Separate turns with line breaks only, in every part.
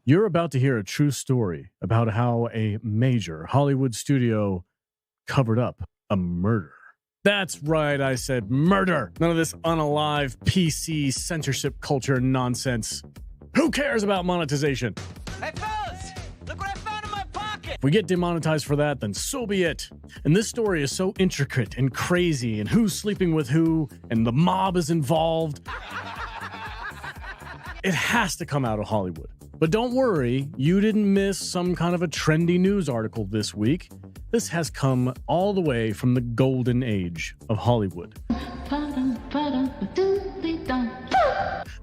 You're about to hear a true story about how a major Hollywood studio covered up a murder. That's right, I said murder. None of this unalive PC censorship culture nonsense. Who cares about monetization?
Hey, fellas! Look what I found in my pocket!
If we get demonetized for that, then so be it. And this story is so intricate and crazy, and who's sleeping with who, and the mob is involved. It has to come out of Hollywood. But don't worry, you didn't miss some kind of a trendy news article this week. This has come all the way from the golden age of Hollywood.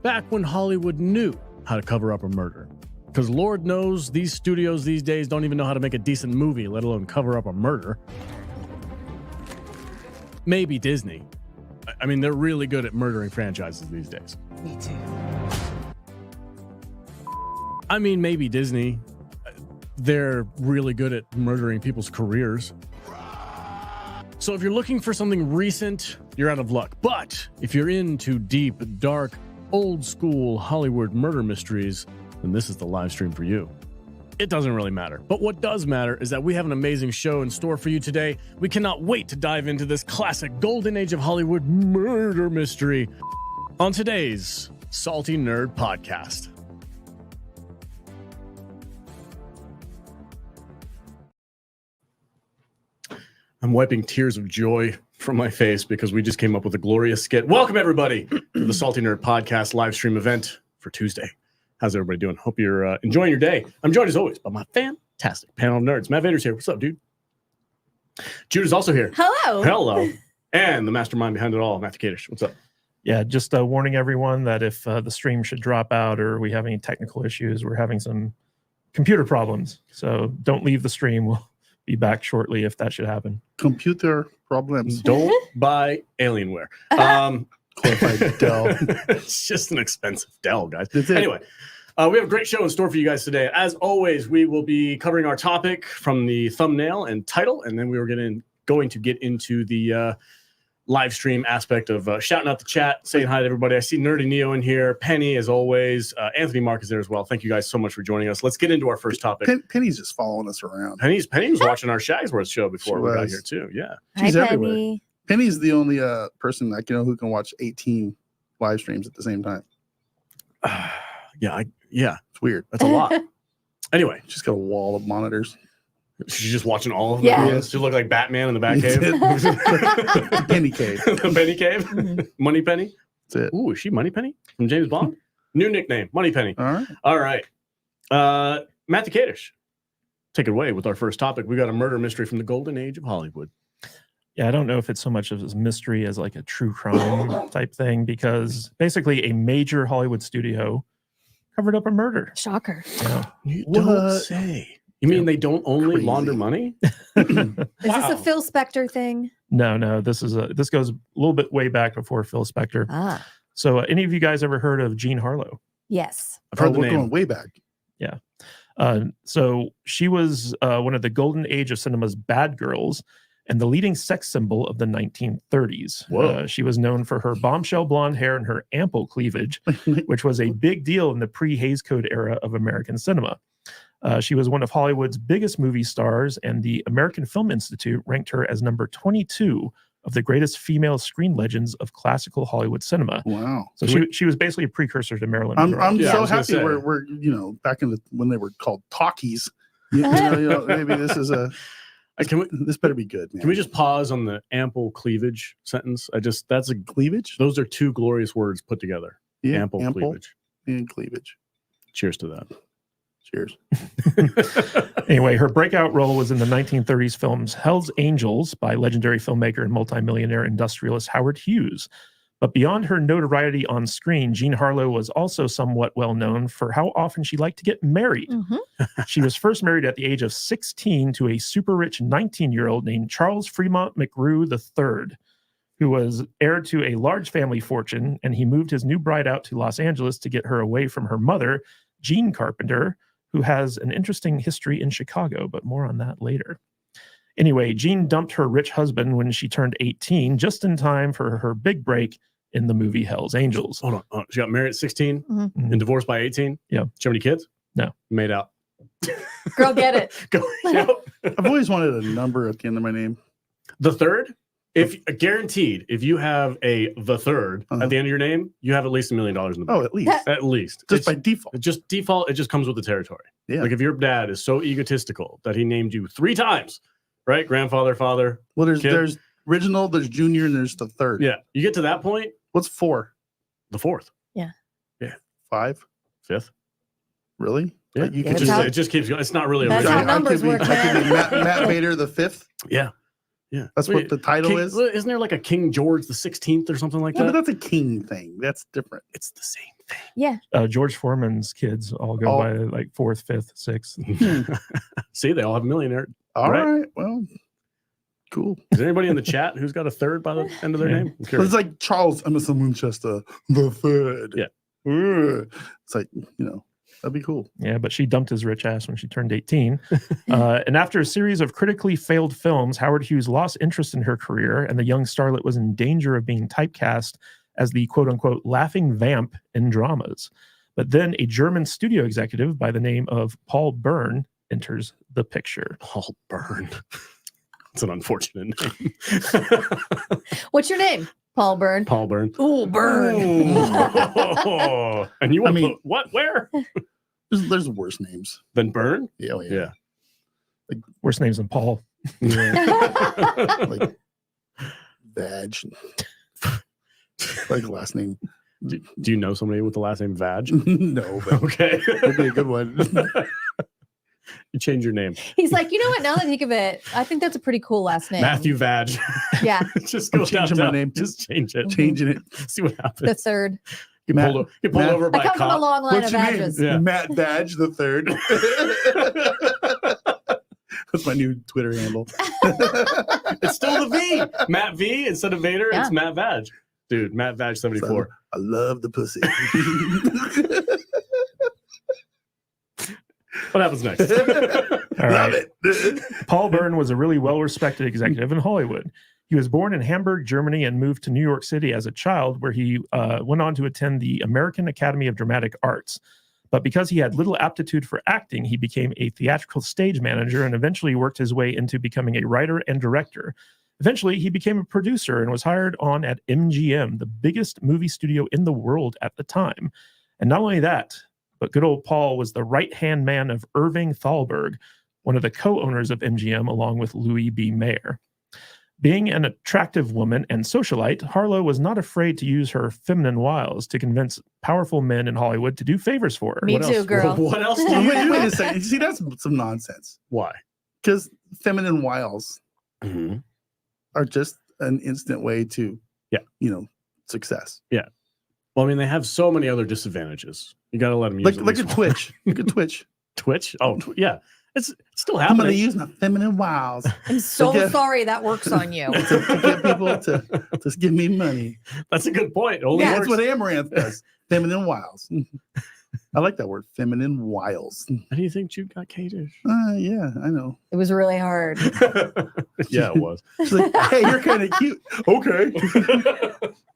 Back when Hollywood knew how to cover up a murder. Because Lord knows these studios these days don't even know how to make a decent movie, let alone cover up a murder. Maybe Disney. I mean, they're really good at murdering franchises these days.
Me too.
I mean, maybe Disney. They're really good at murdering people's careers. So if you're looking for something recent, you're out of luck. But if you're into deep, dark, old school Hollywood murder mysteries, then this is the live stream for you. It doesn't really matter. But what does matter is that we have an amazing show in store for you today. We cannot wait to dive into this classic golden age of Hollywood murder mystery on today's Salty Nerd Podcast. I'm wiping tears of joy from my face because we just came up with a glorious skit. Welcome, everybody, to the Salty Nerd Podcast live stream event for Tuesday. How's everybody doing? Hope you're enjoying your day. I'm joined, as always, by my fantastic panel of nerds. Matt Vader's here. What's up, dude? Judah's also here.
Hello.
Hello. And the mastermind behind it all, Matthew Kadish. What's up?
Yeah, just warning everyone that if the stream should drop out or we have any technical issues, we're having some computer problems. So don't leave the stream. We'll be back shortly if that should happen.
Computer problems.
Don't buy Alienware.
Qualified Dell.
It's just an expensive Dell, guys. Anyway, we have a great show in store for you guys today. As always, we will be covering our topic from the thumbnail and title, and then we were going to get into the live stream aspect of shouting out the chat, saying hi to everybody. I see Nerdy Neo in here. Penny, as always. Anthony Mark is there as well. Thank you guys so much for joining us. Let's get into our first topic.
Penny's just following us around.
Penny was watching our Shagsworth show before we got here too. Yeah,
she's
Hi,
everywhere.
Penny.
Penny's the only person I know who can watch 18 live streams at the same time.
yeah,
It's weird.
that's a lot. Anyway,
She's got a wall of monitors.
she's just watching all of them.
Yeah.
She looked like Batman in the Batcave.
The Penny Cave.
The Penny Cave.
Mhm.
Money Penny.
That's it.
Ooh, is she Money Penny from James Bond? New nickname, Money Penny.
All right.
All right. Matthew Kadish, take it away with our first topic. We got a murder mystery from the golden age of Hollywood.
Yeah, I don't know if it's so much of a mystery as like a true crime type thing, because basically a major Hollywood studio covered up a murder.
Shocker.
Yeah.
You
What?
don't say. You mean they don't only
Crazy.
launder money?
Is this a Phil Spector thing?
No, this goes a little bit way back before Phil Spector.
Ah,
So any of you guys ever heard of Jean Harlow?
yes.
I've heard the
We're
name.
going way back.
So she was one of the golden age of cinema's bad girls and the leading sex symbol of the 1930s.
Whoa.
She was known for her bombshell blonde hair and her ample cleavage, which was a big deal in the pre-Hays Code era of American cinema. She was one of Hollywood's biggest movie stars, and the American Film Institute ranked her as number 22 of the greatest female screen legends of classical Hollywood cinema.
Wow.
So she was basically a precursor to Marilyn
I'm
Monroe.
Yeah, I
so
was gonna
happy
say.
we're back in when they were called talkies. Maybe this is this better be good, man.
Can we just pause on the ample cleavage sentence? That's a
cleavage?
Those are two glorious words put together.
Yeah,
Ample cleavage.
and cleavage.
Cheers to that.
Cheers.
Anyway, her breakout role was in the 1930s films Hell's Angels by legendary filmmaker and multimillionaire industrialist Howard Hughes. But beyond her notoriety on screen, Jean Harlow was also somewhat well known for how often she liked to get married.
Mhm.
She was first married at the age of 16 to a super rich 19-year-old named Charles Fremont McGrew III, who was heir to a large family fortune, and he moved his new bride out to Los Angeles to get her away from her mother, Jean Carpenter, who has an interesting history in Chicago, but more on that later. Anyway, Jean dumped her rich husband when she turned 18, just in time for her big break in the movie Hell's Angels.
Hold on. She got married at 16
Mhm.
and divorced by 18?
Yeah.
She have any kids? Made out.
Girl, get it.
Go. Yep.
I've always wanted a number at the end of my name.
The third, if guaranteed, if you have the third at the end of your name, you have at least $1 million in the bank.
Oh, at least.
At least.
Just by default.
Just default, it just comes with the territory.
Yeah.
Like if your dad is so egotistical that he named you 3 times, right? Grandfather, father.
Well,
kid.
there's original, there's junior, and there's the third.
Yeah. You get to that point,
What's 4?
the 4th,
5?
5th.
Really?
Yeah.
Like you
Yeah,
could
that's how-
It just keeps going. It's not really
That's
original.
how numbers work,
I could be
man.
Matt Vader the 5th.
Yeah. Yeah.
That's
Wait,
what the title
King,
is.
Isn't there like a King George the 16th or something like
Yeah,
that?
but that's a king thing. That's different.
It's the same thing.
Yeah.
George Foreman's kids all go
Oh.
by like 4th, 5th, 6th.
See, they all have millionaire.
All
Right.
right. Well, cool.
Is there anybody in the chat who's got a third by the end of their
Yeah.
name? I'm
But
curious.
it's like Charles Emerson Winchester the third.
Yeah.
It's like, that'd be cool.
Yeah, but she dumped his rich ass when she turned 18. And after a series of critically failed films, Howard Hughes lost interest in her career, and the young starlet was in danger of being typecast as the quote-unquote laughing vamp in dramas. But then a German studio executive by the name of Paul Byrne enters the picture.
Paul Byrne. It's an unfortunate name.
What's your name? Paul Byrne.
Paul Byrne.
Ooh, Byrne.
Oh. And you want to
mean-
put what? Where?
There's worse names.
Then Byrne?
Yeah. Oh, yeah.
Yeah.
Worst names than Paul.
Like Vag. Like last name.
Do you know somebody with the last name Vag?
No, but
Okay.
that'd be a good one.
You change your name.
He's like, you know what? Now that I think of it, I think that's a pretty cool last name.
Matthew Vag.
Yeah.
Just
I'm
go
changing my
downtown.
name.
Just change it.
Changing it.
See what happens.
The third.
Get
Matt-
pulled
Matt-
over by
I
a
come from a
cop.
long line
What's
of
your name?
badges.
Yeah.
Matt Vag the third. That's my new Twitter handle.
It's still the V. Matt V instead of Vader.
Yeah.
It's Matt Vag. Dude, Matt Vag 74.
I love the pussy.
What happens next?
All
Love
right.
it.
Paul Byrne was a really well-respected executive in Hollywood. He was born in Hamburg, Germany, and moved to New York City as a child, where he went on to attend the American Academy of Dramatic Arts. But because he had little aptitude for acting, he became a theatrical stage manager and eventually worked his way into becoming a writer and director. Eventually, he became a producer and was hired on at MGM, the biggest movie studio in the world at the time. And not only that, but good old Paul was the right-hand man of Irving Thalberg, one of the co-owners of MGM, along with Louis B. Mayer. Being an attractive woman and socialite, Harlow was not afraid to use her feminine wiles to convince powerful men in Hollywood to do favors for her.
Me
What
too,
else?
girl.
What else do
Wait,
you
wait
do?
a second. See, that's some nonsense.
Why?
Because feminine wiles
Mhm.
are just an instant way to,
Yeah.
Success.
Well, I mean, they have so many other disadvantages. You got to let them use
Look
at
at Twitch. Look at Twitch.
Twitch. Oh, yeah. It's still
I'm going to
happening.
use my feminine wiles
I'm so
Okay.
sorry that works on you.
to get people to just give me money.
That's a good point. It only
Yeah,
works.
that's what Amaranth does. Feminine wiles. I like that word, feminine wiles.
How do you think Jude got catered?
Yeah, I know.
It was really hard.
Yeah, it was.
She's like, hey, you're kind of cute. Okay.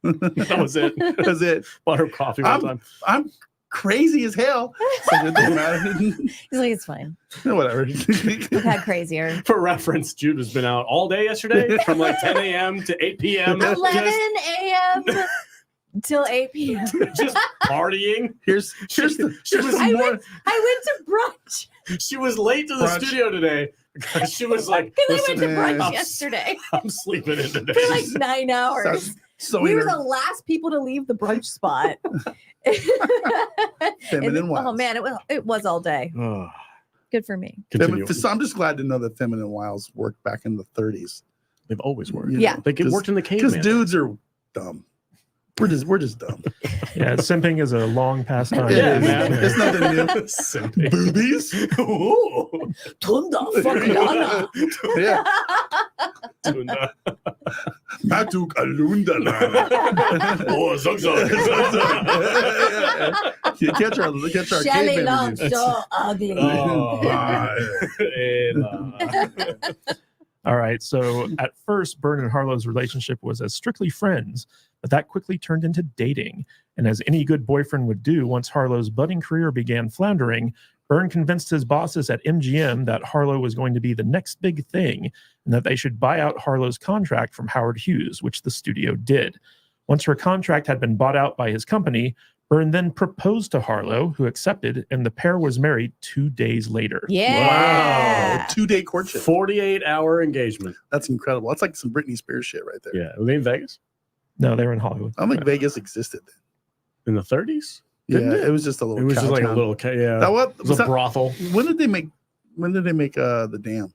That was it.
That's it.
Bought her coffee one time.
I'm crazy as hell. So it doesn't matter.
He's like, it's fine.
Whatever.
We've had crazier.
For reference, Jude has been out all day yesterday from like 10 a.m. to 8 p.m.
11 a.m. till 8 p.m.
Just partying.
Here's the
She was
I
more.
went to brunch.
She was late to the
Brunch.
studio today because she was like,
Because I went to
"Listen,
brunch
I'm-
yesterday
I'm sleeping in today."
for like 9 hours.
so
We were the last people to leave the brunch spot.
Feminine
Oh
wiles.
man, it was all day.
Oh,
Good for me.
continue.
So I'm just glad to know that feminine wiles worked back in the 30s.
They've always worked.
You
Yeah.
know,
They get
'cause-
worked in the
Because
caveman.
dudes are dumb. We're just dumb.
Yeah, simping is a long past time.
Yeah,
It is.
man.
It's nothing new.
Simping.
Boobies?
Ooh.
Tunda Fakana.
Yeah.
Tuna.
Matuk Alundana.
Oh, zug.
Catch our
Shelly
caveman
looks
reviews.
so ugly.
Oh.
Ah,
All right. So at first, Byrne and Harlow's relationship was as strictly friends, but that quickly turned into dating. And as any good boyfriend would do, once Harlow's budding career began floundering, Byrne convinced his bosses at MGM that Harlow was going to be the next big thing and that they should buy out Harlow's contract from Howard Hughes, which the studio did. Once her contract had been bought out by his company, Byrne then proposed to Harlow, who accepted, and the pair was married 2 days later.
Yeah.
Wow. 2-day courtship.
48-hour engagement.
That's incredible. That's like some Britney Spears shit right there.
Yeah. Were they in Vegas
No, they were in Hollywood.
I don't think Vegas existed then.
in the 30s?
Yeah,
Didn't
it was just a little.
It was just like a
town.
little, yeah.
That what
It was a brothel.
When did they make the dam?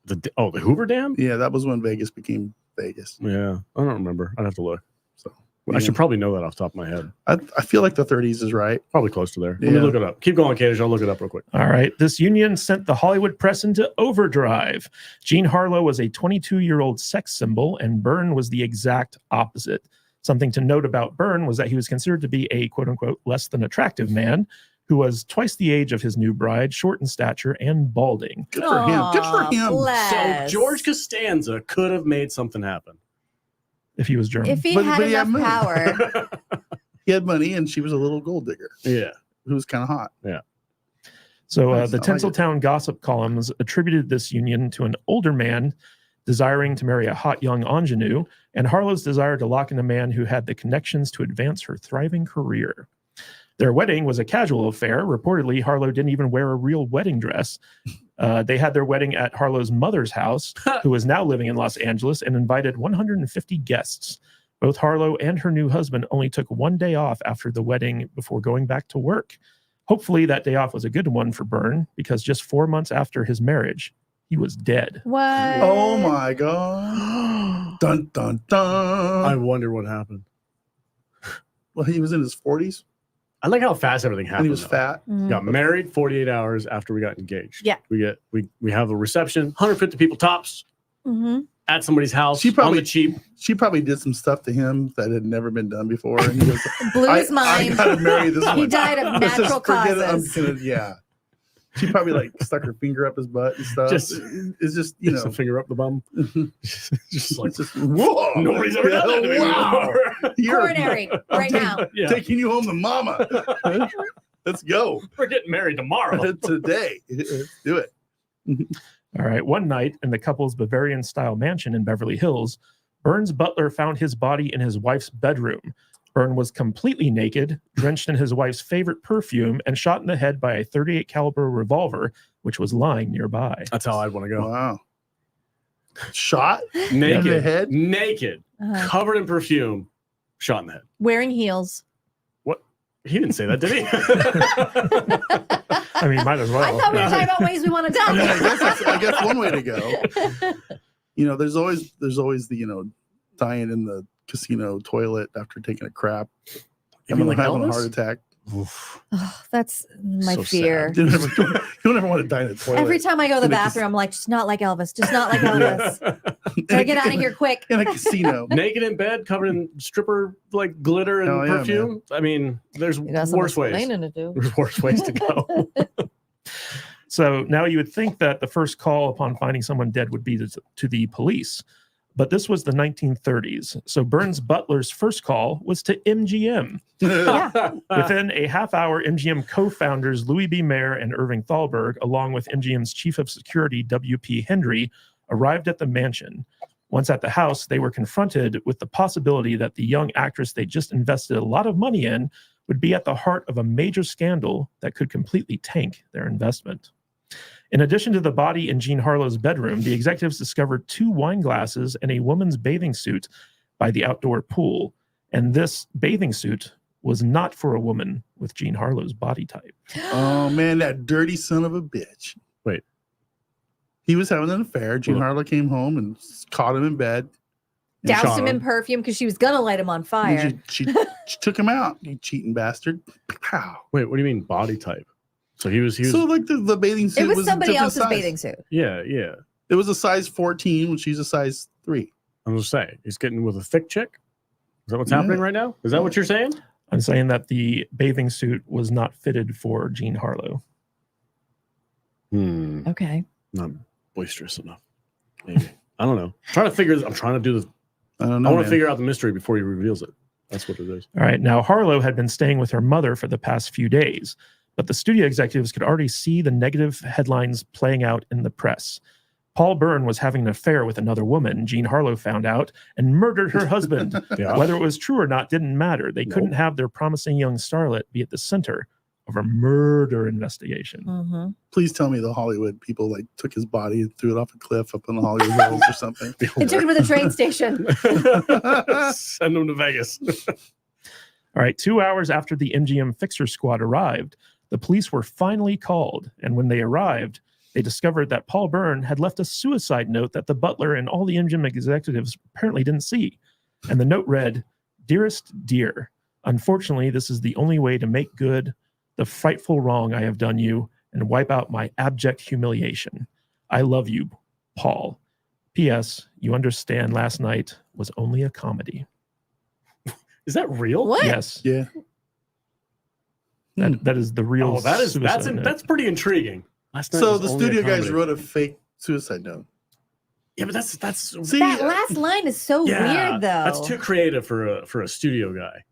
The Hoover Dam?
Yeah, that was when Vegas became Vegas.
Yeah. I don't remember. I'd have to look.
So
I should probably know that off the top of my head.
I feel like the 30s is right.
Probably close to there. Let me
Yeah.
look it up. Keep going, Cage. I'll look it up real quick.
All right. This union sent the Hollywood press into overdrive. Jean Harlow was a 22-year-old sex symbol, and Byrne was the exact opposite. Something to note about Byrne was that he was considered to be a quote-unquote less than attractive man who was twice the age of his new bride, short in stature, and balding.
Good for him. Good for him.
Bless.
So George Costanza could have made something happen.
If he was German.
If he
But
had
he had
enough
money.
power.
He had money, and she was a little gold digger
Yeah.
who was kind of hot.
So
Nice,
the
I like it.
Tinseltown gossip columns attributed this union to an older man desiring to marry a hot young ingenue, and Harlow's desire to lock in a man who had the connections to advance her thriving career. Their wedding was a casual affair. Reportedly, Harlow didn't even wear a real wedding dress. They had their wedding at Harlow's mother's house, who was now living in Los Angeles, and invited 150 guests. Both Harlow and her new husband only took 1 day off after the wedding before going back to work. Hopefully, that day off was a good one for Byrne, because just 4 months after his marriage, he was dead.
What?
Oh my god! Dun dun dun!
I wonder what happened.
Well, he was in his 40s,
I like how fast everything happened.
and he was
though.
fat.
Mm.
Got married 48 hours after we got engaged.
Yeah.
We have a reception, 150 people tops
Mm-hmm.
at somebody's house.
She probably-
on the cheap.
She probably did some stuff to him that had never been done before, and he was
Blew his
I
mind.
gotta marry this one.
He died of
Let's just
natural
forget it. I'm
causes.
yeah. She probably like stuck her finger up his butt and stuff.
Just-
It's just you
Just
know,
a finger up the bum. Just like
it's just whoa.
nobody's ever done that to me
Wow.
before.
You're
Coronary right now.
Yeah.
taking you home to mama. Let's go
We're getting married tomorrow.
today. Let's do it.
All right. One night in the couple's Bavarian-style mansion in Beverly Hills, Byrne's butler found his body in his wife's bedroom. Byrne was completely naked, drenched in his wife's favorite perfume, and shot in the head by a .38 caliber revolver, which was lying nearby.
That's how I'd want to go.
Wow. Shot
Naked.
in the head.
Naked.
Uh-huh.
Covered in perfume. Shot in the head.
Wearing heels.
He didn't say that, did he?
I mean, might as well.
I thought we were talking about ways we want to
I mean,
die.
I guess one way to go. You know, there's always the dying in the casino toilet after taking a crap.
You mean like
having a
Elvis?
heart attack.
Oof.
Oh, that's my
So
fear.
sad.
You don't ever want to die in a toilet.
Every time I go to the
In a cas-
bathroom, I'm like, just not like Elvis. Just not like Elvis. Gotta get out of here quick.
in a casino.
Naked in bed, covered in stripper like glitter and
Hell yeah,
perfume. I mean, there's
You got some
worse ways.
explaining to do.
There's worse ways to go.
So now you would think that the first call upon finding someone dead would be to the police. But this was the 1930s. So Byrne's butler's first call was to MGM. Within a half hour, MGM co-founders Louis B. Mayer and Irving Thalberg, along with MGM's chief of security, W.P. Hendry, arrived at the mansion. Once at the house, they were confronted with the possibility that the young actress they just invested a lot of money in would be at the heart of a major scandal that could completely tank their investment. In addition to the body in Jean Harlow's bedroom, the executives discovered 2 wine glasses and a woman's bathing suit by the outdoor pool. And this bathing suit was not for a woman with Jean Harlow's body type.
Oh man, that dirty son of a bitch.
Wait.
He was having an affair. Jean
Well-
Harlow came home and caught him in bed. And
Doused
shot
him in
him.
perfume because she was gonna light him on
and
fire.
she took him out. You cheating bastard. Pow.
Wait, what do you mean body type? So he was
So like the bathing suit
It was
a
somebody
different
else's
size.
bathing suit.
yeah.
It was a size 14 when she's a size 3.
I'm just saying, he's getting with a thick chick. Is that what's
Yeah.
happening right now? Is that what you're saying?
I'm saying that the bathing suit was not fitted for Jean Harlow.
Okay.
Not boisterous enough. Maybe. I don't know. I'm trying to do this.
I don't
I
know.
want to
man.
figure out the mystery before he reveals it. That's what it is.
All right. Now, Harlow had been staying with her mother for the past few days, But the studio executives could already see the negative headlines playing out in the press. Paul Byrne was having an affair with another woman, Jean Harlow found out, and murdered her husband.
Yeah.
Whether it was true or not didn't matter. They couldn't have their promising young starlet be at the center of a murder investigation.
Mm-hmm.
Please tell me the Hollywood people like took his body and threw it off a cliff up in the Hollywood Hills or something.
They took him to the train station.
Send him to Vegas.
All right, 2 hours after the MGM Fixer Squad arrived, the police were finally called. And when they arrived, they discovered that Paul Byrne had left a suicide note that the butler and all the MGM executives apparently didn't see. And the note read, "Dearest dear, unfortunately, this is the only way to make good the frightful wrong I have done you and wipe out my abject humiliation. I love you, Paul. P.S. You understand last night was only a comedy."
Is that real?
What?
Yes.
Yeah.
That is the real.
Oh, that's
suicide note.
that's pretty intriguing. Last night
So
was
the
only a
studio guys
comedy.
wrote a fake suicide note.
Yeah, but that's
See,
That last line is so
yeah,
weird, though.
that's too creative for a studio guy.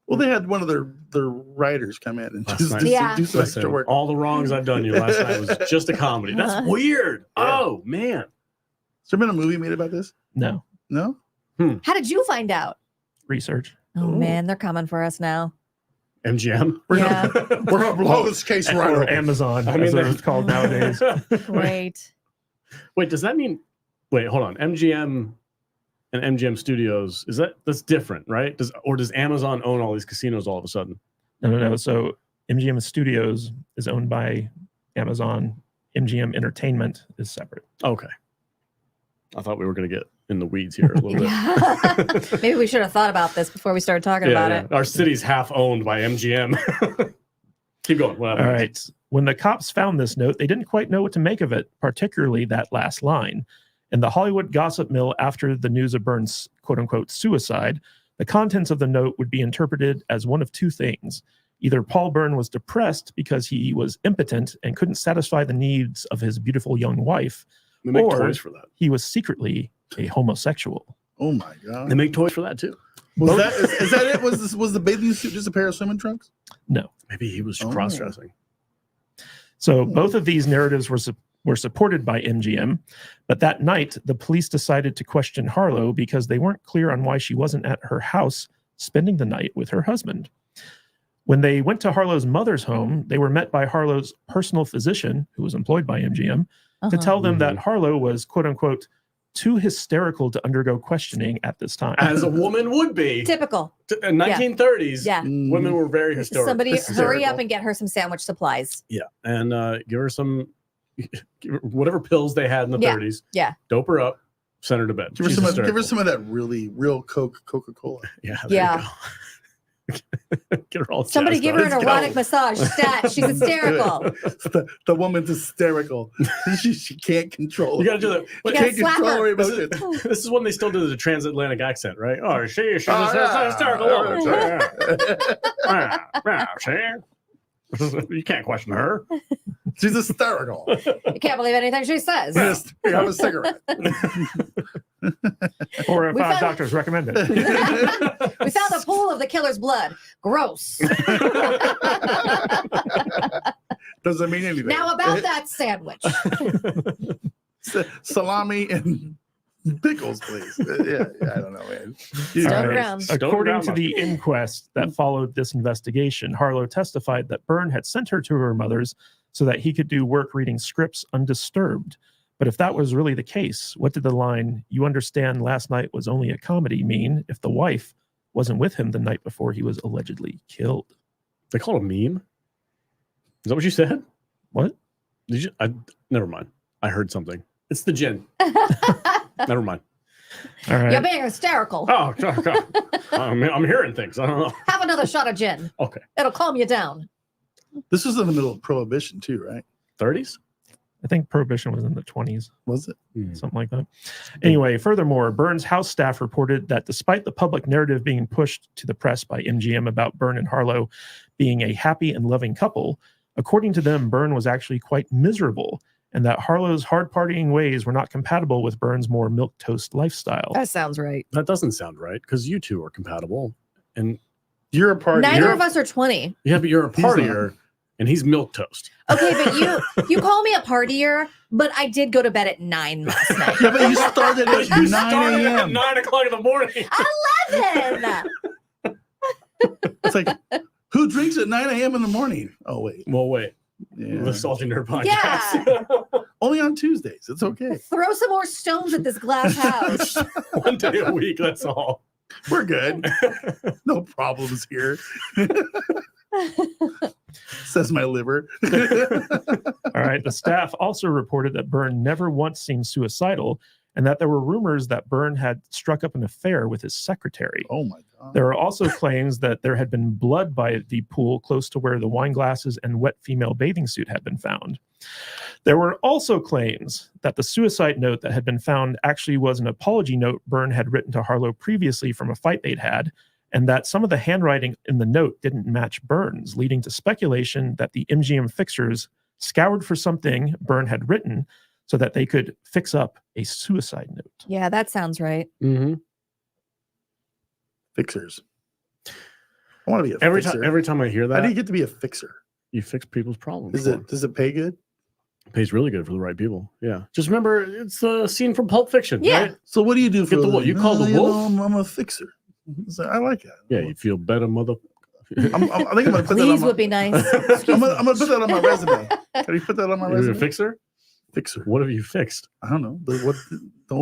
well, they had one of their writers come in and
Last
just
night.
do,
Yeah.
do some
Listen,
extra work.
all the wrongs I've done you last night was just a comedy. That's weird.
Yeah.
Oh man.
Has there been a movie made about this?
No
No.
How did you find out?
research.
Oh,
Ooh.
man, they're coming for us now.
MGM.
Yeah.
We're gonna blow this case right
Or
over.
Amazon,
I mean,
as
they're-
it's called nowadays.
Great.
Wait, does that mean? Wait, hold on. MGM and MGM Studios that's different, right? Does Amazon own all these casinos all of a sudden?
No. So MGM Studios is owned by Amazon. MGM Entertainment is separate.
Okay. I thought we were going to get in the weeds here a little bit.
Yeah. Maybe we should have thought about this before we started talking about it.
Our city's half owned by MGM. Keep going. What
All
happened?
right. When the cops found this note, they didn't quite know what to make of it, particularly that last line. In the Hollywood gossip mill after the news of Byrne's quote-unquote suicide, the contents of the note would be interpreted as one of two things. Either Paul Byrne was depressed because he was impotent and couldn't satisfy the needs of his beautiful young wife,
They make
or-
toys for that.
he was secretly a homosexual.
Oh my god.
They make toys for that too.
Was that is that it? Was the bathing suit just a pair of swimming trunks?
No.
Maybe he was
Oh.
cross-dressing.
So both of these narratives were supported by MGM, but that night the police decided to question Harlow because they weren't clear on why she wasn't at her house spending the night with her husband. When they went to Harlow's mother's home, they were met by Harlow's personal physician, who was employed by MGM, to tell them that Harlow was, quote unquote, too hysterical to undergo questioning at this time.
As a woman would be.
Typical.
In 1930s,
Yeah.
women were very hysterical.
Somebody hurry
hysterical.
up and get her some sandwich supplies.
Yeah, and give her some whatever pills they had in the
Yeah,
30s.
yeah.
Dope her up, send her to bed.
Give her
She's
some. Give
hysterical.
her some of that really real Coca-Cola.
Yeah. there
Yeah.
you go. Get her all
Somebody
jazzed
give
up.
her an
Let's
erotic
go.
massage. Stat. She's hysterical.
The woman's hysterical. she can't control.
You got to do that.
You
Wait,
gotta
Can't
slap
control
her.
her emotions.
this is when they still do the transatlantic accent, right? Oh, she's
Oh, yeah.
hysterical woman. You can't question her.
She's hysterical.
You can't believe anything she says.
Just have a cigarette.
4 or
We
5
found-
doctors recommend it.
We found a pool of the killer's blood. Gross.
Doesn't mean anything.
Now about that sandwich.
Salami and pickles, please. Yeah, I don't know, man.
Stone
All right.
ground.
According to the inquest that followed this investigation, Harlow testified that Byrne had sent her to her mother's so that he could do work reading scripts undisturbed. But if that was really the case, what did the line, "You understand last night was only a comedy," mean if the wife wasn't with him the night before he was allegedly killed?
They call it a meme. Is that what you said?
What?
Did you? Never mind. I heard something. It's the gin. Never mind.
All right.
You're being hysterical.
Oh, God. I'm hearing things. I don't know.
Have another shot of gin.
Okay.
It'll calm you down.
This was in the middle of Prohibition, too, right?
30s?
I think Prohibition was in the 20s.
Was it?
Something like that. Anyway, furthermore, Byrne's house staff reported that despite the public narrative being pushed to the press by MGM about Byrne and Harlow being a happy and loving couple, according to them, Byrne was actually quite miserable, and that Harlow's hard partying ways were not compatible with Byrne's more milquetoast lifestyle.
That sounds right.
That doesn't sound right because you two are compatible. And
You're a party.
Neither of us are 20.
yeah, but you're a
He's not.
partier. and he's milquetoast.
Okay, but you call me a partier, but I did go to bed at 9 last night.
Yeah, but you started at 9
Started at
a.m.
9 o'clock in the morning.
11.
It's like, who drinks at 9 a.m. in the morning? Oh, wait.
Well, wait.
Yeah.
The Salty Nerd podcast.
Yeah.
Only on Tuesdays. It's okay.
Throw some more stones at this glass house.
One day a week, that's all.
We're good. No problems here. Says my liver.
All right. The staff also reported that Byrne never once seemed suicidal and that there were rumors that Byrne had struck up an affair with his secretary.
Oh, my God.
There are also claims that there had been blood by the pool close to where the wine glasses and wet female bathing suit had been found. There were also claims that the suicide note that had been found actually was an apology note Byrne had written to Harlow previously from a fight they'd had, and that some of the handwriting in the note didn't match Byrne's, leading to speculation that the MGM fixers scoured for something Byrne had written so that they could fix up a suicide note.
Yeah, that sounds right.
Mm-hmm.
Fixers. I want to be a
Every
fixer.
time, every time I hear
How
that,
do you get to be a fixer?
you fix people's problems.
Does it pay good?
Pays really good for the right people. Yeah. Just remember, it's a scene from Pulp Fiction.
Yeah.
Right?
So what do you do for
Get the
a
wolf.
living?
You call the
you know,
wolf?
I'm a fixer. So I like that.
Yeah. You feel better, mother.
I think I'm gonna put that on
Please
my,
would be nice.
I'm gonna put that on my resume. Can you put that on my
You're a
resume?
fixer.
Fixer.
What have you fixed?
I don't know.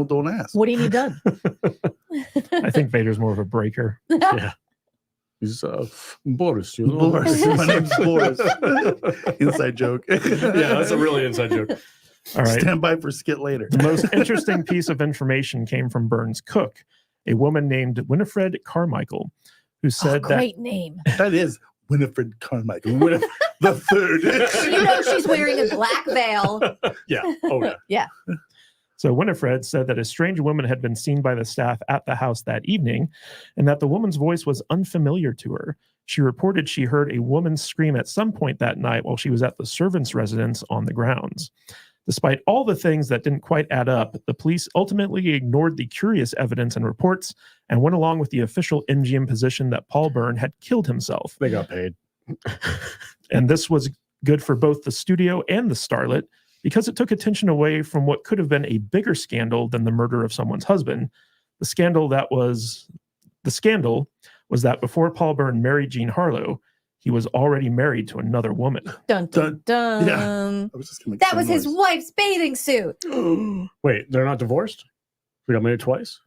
Don't ask.
What do you need done?
I think Vader's more of a breaker.
Yeah. He's Boris. You know?
Boris. My name's Boris. Inside joke.
Yeah, that's a really inside joke.
All right.
Stand by for skit later.
The most interesting piece of information came from Byrne's cook, a woman named Winifred Carmichael, who said that
Great name.
That is Winifred Carmichael. The third.
You know she's wearing a black veil.
Yeah. Oh, yeah.
Yeah.
So Winifred said that a strange woman had been seen by the staff at the house that evening, and that the woman's voice was unfamiliar to her. She reported she heard a woman scream at some point that night while she was at the servant's residence on the grounds. Despite all the things that didn't quite add up, the police ultimately ignored the curious evidence and reports and went along with the official MGM position that Paul Byrne had killed himself.
They got paid.
And this was good for both the studio and the starlet because it took attention away from what could have been a bigger scandal than the murder of someone's husband. The scandal was that before Paul Byrne married Jean Harlow, he was already married to another woman.
Dun dun dun.
Yeah. I was just gonna make
That
some
was his
noise.
wife's bathing suit.
Wait, they're not divorced? We got married twice?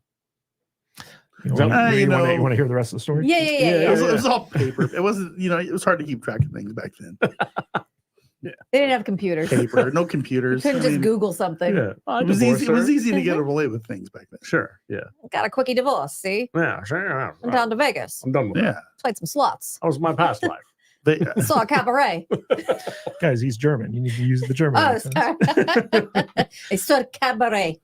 You
Well,
want
you know-
to hear the rest of the story?
Yeah, yeah, yeah.
It
yeah.
was all paper. It wasn't, it was hard to keep track of things back then.
They didn't have computers.
Paper, no
You
computers.
couldn't
I
just
mean,
Google something.
Yeah. I
It was
divorced
easy. It was
her.
easy to get away with things back then.
Sure. Yeah.
Got a quickie divorce, see?
Yeah. Sure.
I'm down to Vegas.
I'm done with that.
Yeah.
Played some slots.
That was my past life.
They,
Saw a cabaret.
Guys, he's German. You need to use the German.
Oh,
accent.
sorry. I saw a cabaret.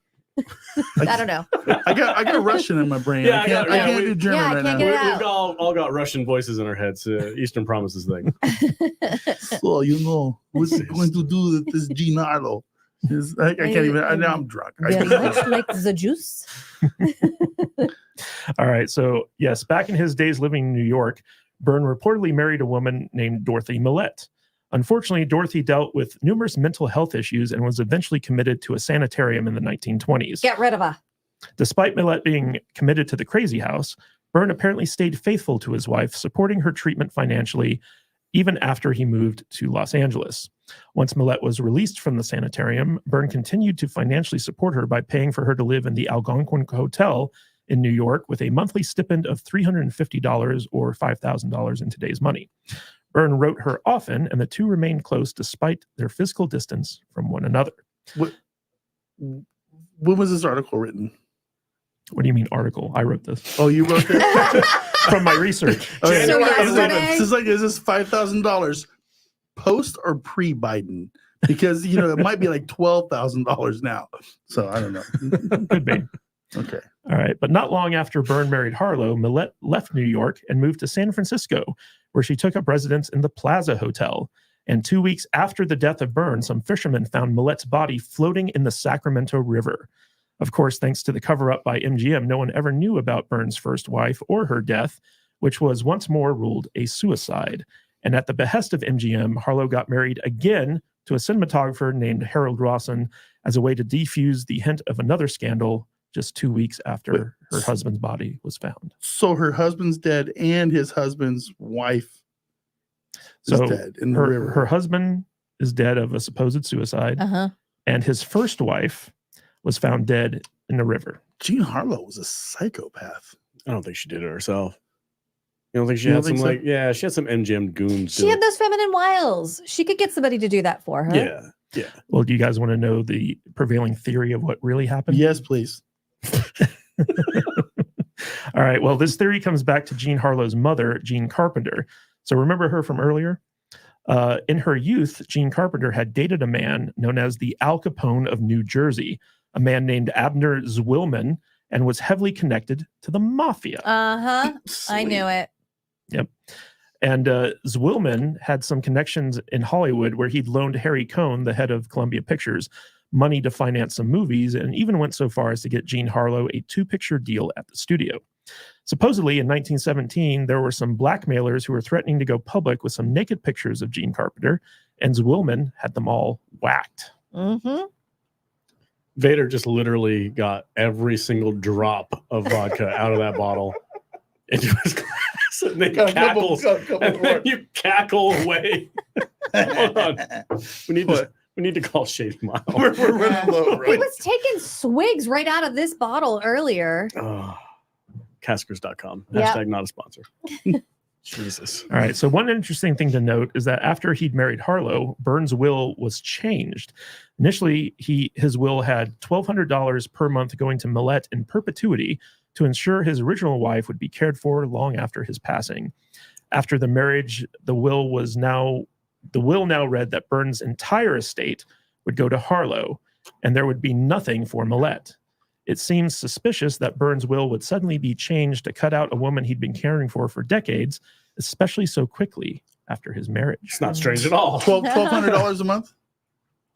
I don't know.
I got Russian in my brain.
Yeah,
I can't do German
Yeah, I
right
can't
now.
get it out.
We've all got Russian voices in our heads. Eastern Promises thing.
So what's it going to do with this Gennaro? I can't even. Now I'm drunk.
Very much like the juice.
All right. So, yes, back in his days living in New York, Byrne reportedly married a woman named Dorothy Millette. Unfortunately, Dorothy dealt with numerous mental health issues and was eventually committed to a sanitarium in the 1920s.
Get rid of her.
Despite Millette being committed to the crazy house, Byrne apparently stayed faithful to his wife, supporting her treatment financially even after he moved to Los Angeles. Once Millette was released from the sanitarium, Byrne continued to financially support her by paying for her to live in the Algonquin Hotel in New York with a monthly stipend of $350 or $5,000 in today's money. Byrne wrote her often, and the two remained close despite their physical distance from one another.
When was this article written?
What do you mean article? I wrote this
Oh, you wrote it.
from my research.
Okay.
So
Is
yesterday-
is this $5,000 post or pre Biden? Because it might be like $12,000 now. So I don't know.
Could be.
Okay.
All right. But not long after Byrne married Harlow, Millette left New York and moved to San Francisco, where she took up residence in the Plaza Hotel. And 2 weeks after the death of Byrne, some fishermen found Millette's body floating in the Sacramento River. Of course, thanks to the cover-up by MGM, no one ever knew about Byrne's first wife or her death, which was once more ruled a suicide. And at the behest of MGM, Harlow got married again to a cinematographer named Harold Rawson as a way to defuse the hint of another scandal just 2 weeks after her husband's body was found.
So her husband's dead and his husband's wife is dead in the river.
Her husband is dead of a supposed suicide, and his first wife was found dead in the river.
Jean Harlow was a psychopath.
I don't think she did it herself. You don't think she had some
so?
Yeah, she had some MGM goons.
She had those feminine wiles. She could get somebody to do that for her.
Yeah.
Well, do you guys want to know the prevailing theory of what really happened?
Yes, please.
All right. Well, this theory comes back to Jean Harlow's mother, Jean Carpenter. So remember her from earlier? In her youth, Jean Carpenter had dated a man known as the Al Capone of New Jersey, a man named Abner Zwillman, and was heavily connected to the mafia.
I knew it.
Yep. And Zwillman had some connections in Hollywood where he'd loaned Harry Cohn, the head of Columbia Pictures, money to finance some movies, and even went so far as to get Jean Harlow a 2-picture deal at the studio. Supposedly, in 1917, there were some blackmailers who were threatening to go public with some naked pictures of Jean Carpenter, and Zwillman had them all whacked.
Vader just literally got every single drop of vodka out of that bottle into his glass, and then you cackle away. Hold on, we need to call Shady Mile.
We're running low,
He
right?
was taking swigs right out of this bottle earlier.
Caskers.com.
Yep.
Hashtag not a sponsor. Jesus.
All right. So one interesting thing to note is that after he'd married Harlow, Burns' will was changed. Initially, his will had $1,200 per month going to Millette in perpetuity to ensure his original wife would be cared for long after his passing. After the marriage, the will now read that Burns' entire estate would go to Harlow, and there would be nothing for Millette. It seems suspicious that Burns' will would suddenly be changed to cut out a woman he'd been caring for decades, especially so quickly after his marriage.
It's not strange at all.
$1,200 a month?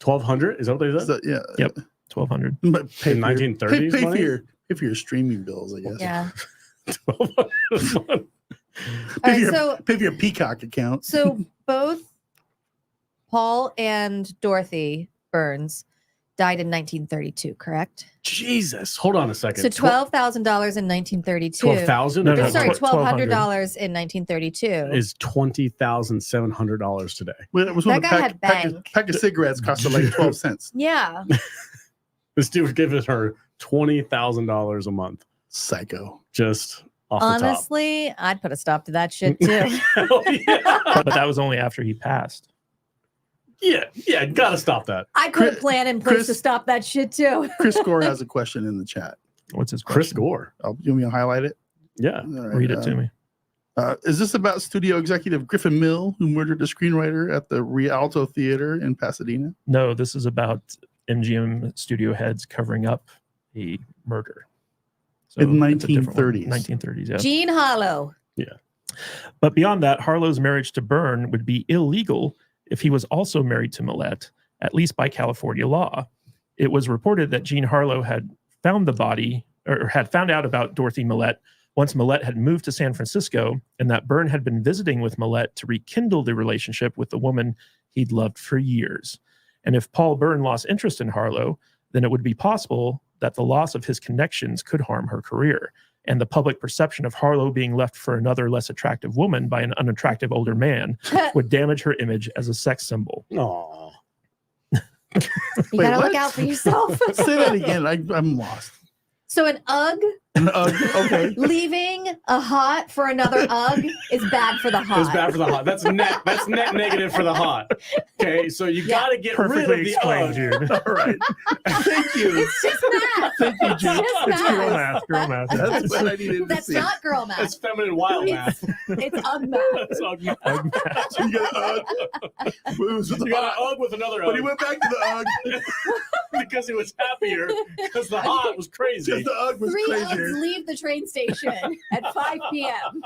1,200? Is that what they said?
Yeah.
Yep. 1,200.
But pay
In
for your-
1930s
Pay
money?
for your streaming bills, I guess.
Yeah.
1,200 a month.
Pay for your Peacock account.
So both Paul and Dorothy Burns died in 1932, correct?
Jesus. Hold on a second.
So $12,000 in 1932.
12,000?
No, no,
Sorry,
$1,200
$1,200 in 1932.
is $20,700 today.
Well, it was when
That
a
guy had bank.
pack of cigarettes costed like 12 cents.
Yeah.
This dude was giving her $20,000 a month.
Psycho.
Just off
Honestly, I'd put a stop to that shit too.
the top. Hell yeah.
But that was only after he passed.
Yeah, gotta stop that.
I put a plan in place to
Chris-
stop that shit too.
Chris Gore has a question in the chat.
What's his
Chris
question?
Gore.
You want me to highlight it?
Yeah.
All right,
Read it to me.
Is this about studio executive Griffin Mill, who murdered the screenwriter at the Rialto Theater in Pasadena?
No, this is about MGM studio heads covering up a murder. So
In
it's a different one.
1930s.
1930s, yeah.
Jean Harlow.
But beyond that, Harlow's marriage to Byrne would be illegal if he was also married to Millette, at least by California law. It was reported that Jean Harlow had found the body, or had found out about Dorothy Millette once Millette had moved to San Francisco, and that Byrne had been visiting with Millette to rekindle the relationship with the woman he'd loved for years. And if Paul Byrne lost interest in Harlow, then it would be possible that the loss of his connections could harm her career. And the public perception of Harlow being left for another less attractive woman by an unattractive older man would damage her image as a sex symbol.
Aw.
You
Wait,
gotta
what?
look out for yourself.
Say that again. I'm lost.
So an UGG
Okay.
leaving a hot for another UGG is bad for the hot.
It's bad for the hot. That's net negative for the hot. Okay, so you
Yeah.
gotta get
Perfectly
rid of the
explained,
UGG.
Jude.
All right. Thank you.
It's just math.
Thank you, Jude.
It's
It's girl
math.
math.
That's what I needed to
That's
see.
not girl math.
That's feminine wild math.
It's UGG math.
That's UGG math.
So you got it was with the
You got
hot,
an UGG with another
but he
UGG
went back to the UGG
because he was happier because the hot was crazy.
because the UGG was
3
crazier.
UGGs leave the train station at 5 p.m.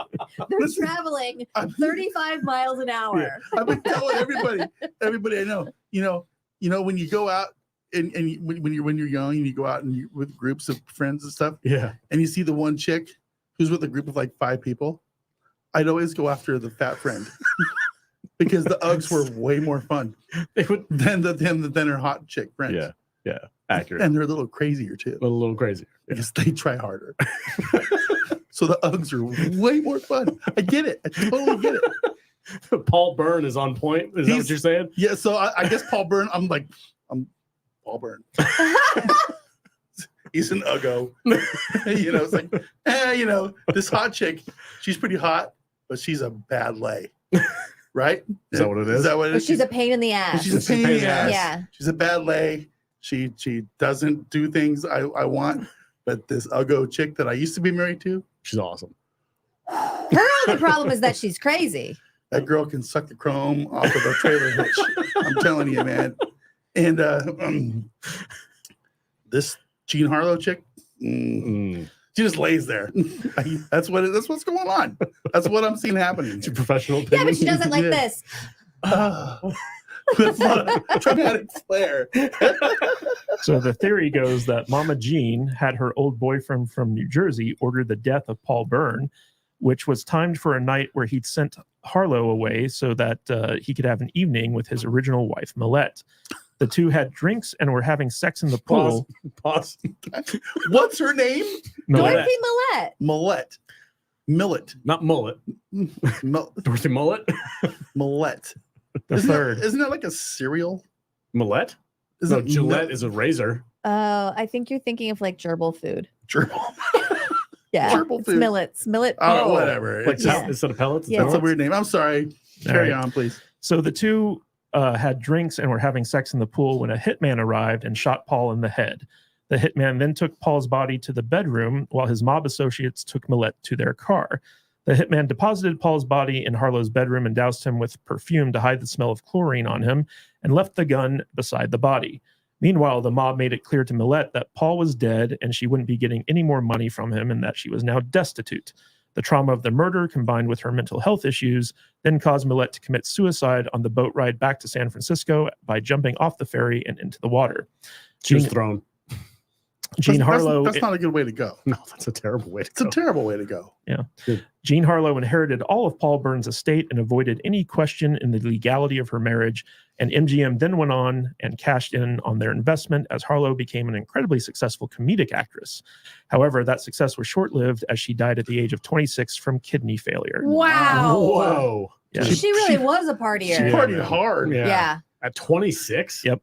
They're
Listen,
traveling
I'm-
35 miles an hour.
Yeah, I've been telling everybody I know. You know when you go out and when you're young and you go out and you with groups of friends and stuff,
Yeah.
and you see the one chick who's with a group of like 5 people, I'd always go after the fat friend because the Uggs were way more fun
They would,
than her hot chick friends.
yeah, accurate.
And they're a little crazier too
a little crazy.
because they try harder. So the Uggs are way more fun. I get it. I totally get it.
Paul Byrne is on point. Is that what you're saying?
Yeah. So I guess Paul Byrne. I'm Paul Byrne. He's an Uggo. It's like, this hot chick, she's pretty hot, but she's a bad lay. Right?
Is that what it is?
Is that what it
Or
is?
she's a pain in the ass.
She's a pain in the ass.
Yeah.
She's a bad lay. She doesn't do things I want. But this Uggo chick that I used to be married to,
She's awesome.
Her only problem is that she's crazy.
that girl can suck the chrome off of a trailer hitch. I'm telling you, man. And this Jean Harlow chick, she just lays there. That's what's going on. That's what I'm seeing happening.
It's a professional
Yeah,
opinion.
but she does it like
Yeah.
this.
With a dramatic flair.
So the theory goes that Mama Jean had her old boyfriend from New Jersey order the death of Paul Byrne, which was timed for a night where he'd sent Harlow away so that he could have an evening with his original wife, Millette. The two had drinks and were having sex in the pool.
Pause.
What's her name?
Millette.
Dorothy Millette.
Millet.
Not mullet. Dorothy Mullet.
Millet.
The third.
Isn't that like a cereal?
Millet?
Is
No,
it
Gillette is a razor.
Oh, I think you're thinking of like gerbil food.
gerbil?
Yeah.
Gerbil
It's
food.
millets. Millet.
Oh, whatever.
Like
It's
Yeah.
instead of pellets? it's
Yeah.
That's a
pellets?
weird name. I'm sorry. Carry on, please.
So the two had drinks and were having sex in the pool when a hitman arrived and shot Paul in the head. The hitman then took Paul's body to the bedroom while his mob associates took Millette to their car. The hitman deposited Paul's body in Harlow's bedroom and doused him with perfume to hide the smell of chlorine on him and left the gun beside the body. Meanwhile, the mob made it clear to Millette that Paul was dead and she wouldn't be getting any more money from him and that she was now destitute. The trauma of the murder, combined with her mental health issues, then caused Millette to commit suicide on the boat ride back to San Francisco by jumping off the ferry and into the water.
She was
Jean-
thrown.
Jean Harlow.
That's not a good way to go.
No, that's a terrible way to
It's a
go.
terrible way to go.
Jean Harlow inherited all of Paul Byrne's estate and avoided any question in the legality of her marriage. And MGM then went on and cashed in on their investment as Harlow became an incredibly successful comedic actress. However, that success was short-lived as she died at the age of 26 from kidney failure.
Wow.
Whoa.
Yeah.
She really was a
She
partier.
partied
man.
hard.
Yeah.
At 26?
Yep.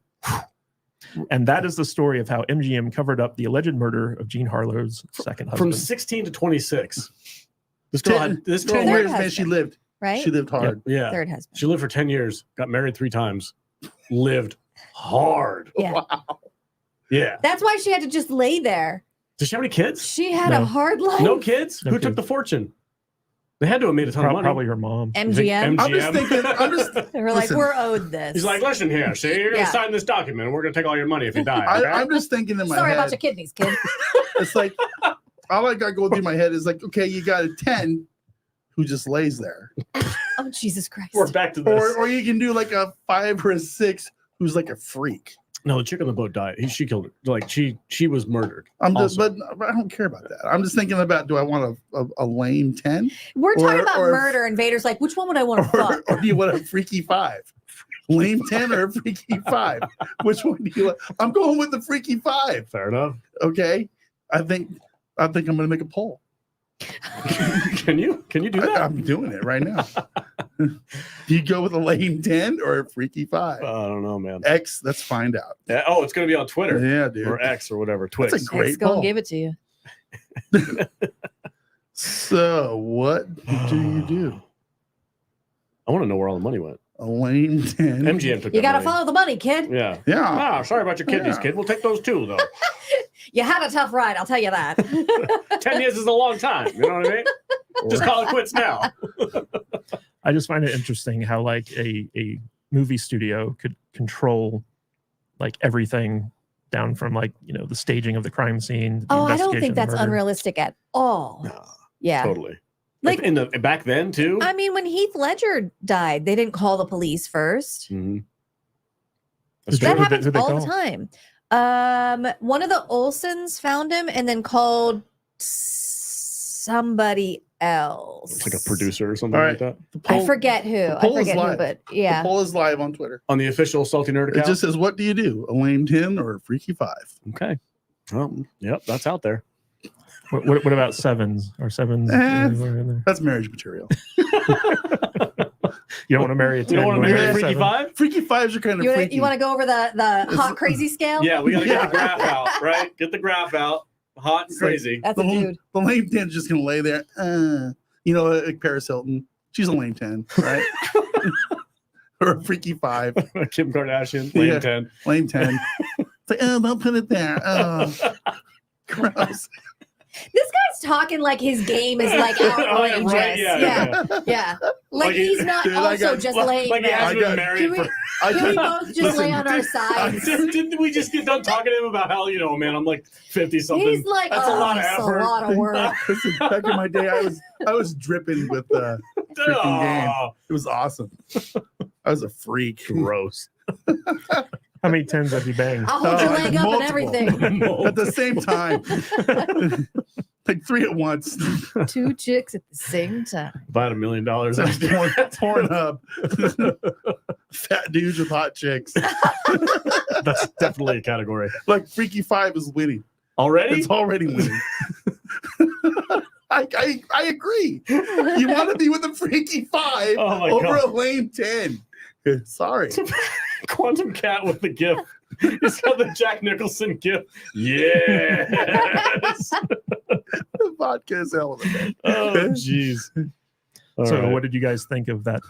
And that is the story of how MGM covered up the alleged murder of Jean Harlow's second
From
husband.
16 to 26. This girl had this girl
10
Third
years, man. She
husband.
lived.
Right?
She lived hard.
yeah.
Third husband.
She lived for 10 years, got married 3 times, lived hard.
Yeah.
Wow.
Yeah.
That's why she had to just lay there.
Does she have any kids?
She had
No.
a hard life.
No kids?
No
Who took
kids.
the fortune? They had to have made a ton of money.
Probably her mom.
MGM.
I'm just thinking.
They were like,
Listen.
we're owed this.
He's like, listen here, see, you're going to
Yeah.
sign this document and we're going to take all your money if you die. Okay?
I'm just thinking in my
sorry
head.
about your kidneys, kid.
It's like all I got going through my head is like, okay, you got a 10 who just lays there,
Oh, Jesus Christ.
We're back to this.
or you can do like a 5 or a 6 who's like a freak.
No, the chick on the boat died. She killed her. Like, she was murdered.
I'm just,
Also.
but I don't care about that. I'm just thinking about, do I want a lame 10
We're talking about
or-
murder, and Vader's like, which one would I want to fuck?
or do you want a freaky 5? Lame 10 or a freaky 5? Which one do you want? I'm going with the freaky 5.
Fair enough.
Okay. I think I'm going to make a poll.
Can you do that?
I'm doing it right now. Do you go with a lame 10 or a freaky 5?
I don't know, man.
X, let's find out.
Yeah, oh, it's going to be on Twitter
Yeah, dude.
or X or whatever. Twix.
That's a great
Let's go
poll.
and give it to you.
So, what do you do?
I want to know where all the money went.
A lame 10.
MGM took
You
that
got to
money.
follow the money, kid.
Yeah.
Yeah.
Ah, sorry about your kidneys,
Yeah.
kid. We'll take those too, though.
You had a tough ride, I'll tell you that.
10 years is a long time. You know what I mean? Just call it quits now.
I just find it interesting how like a movie studio could control like everything down from like, you know, the staging of the crime scene. to the
Oh, I don't
investigation
think
of the
that's
murder.
unrealistic at all.
No,
Yeah.
totally.
Like-
in the back then too.
I mean, when Heath Ledger died, they didn't call the police first.
Mhm.
That's
That
true.
happens
Who'd they
all
call?
the time. One of the Olsons found him and then called somebody else.
It's like a producer or something
All
like
right.
that.
I forget who.
The
I
poll is
forget who,
live.
but
The
yeah.
poll is live on Twitter.
On the official Salty Nerd
It
account.
just says, "What do you do? A lame 10 or a freaky 5?"
Okay. Well, yep, that's out there.
What about sevens? Are sevens anywhere in there?
That's marriage material.
You don't want to marry a 10.
You don't want to
you
marry a
a
freaky
7?
five?
Freaky 5s are kind of freaky.
You want to go over the hot crazy scale?
Yeah, we got to get the graph out, right? Get the graph out. Hot and
It's like-
crazy.
That's a dude.
The lame 10's just going to lay there. Like Paris Hilton. She's a lame 10, right? Or a freaky 5.
Kim Kardashian, lame
Yeah.
10.
Lame 10. It's like, don't put it there. Gross.
This guy's talking like his game is like outrageous.
Right, yeah.
Yeah. Like
Like he-
he's not
Dude, I
also
got-
just
like-
laying
Like he
there.
hasn't
I got-
been married
Can we,
for.
can we both just
Listen,
lay on our
dude,
sides?
Didn't we just get done talking to him about how, man, I'm like 50 something.
He's like,
That's a lot of
it's
effort.
a lot of work.
Listen, back in my day, I was dripping with freaking game.
Oh,
It was awesome. I was a freak.
gross.
How many 10s have you banged?
I'll hold your
Oh,
leg up and
multiple.
everything.
At the same time. Like 3 at once.
2 chicks at the same time.
About $1 million.
Porn up. Fat dudes with hot chicks.
That's definitely a category.
Like Freaky 5 is winning.
Already?
It's already winning. I agree. You want to be with a Freaky 5
Oh my
over
God.
a lame 10. Sorry.
Quantum Cat with the GIF. He's got the Jack Nicholson GIF. Yes.
Vodka is hell of a
Oh, jeez. All
So,
right.
what did you guys think of that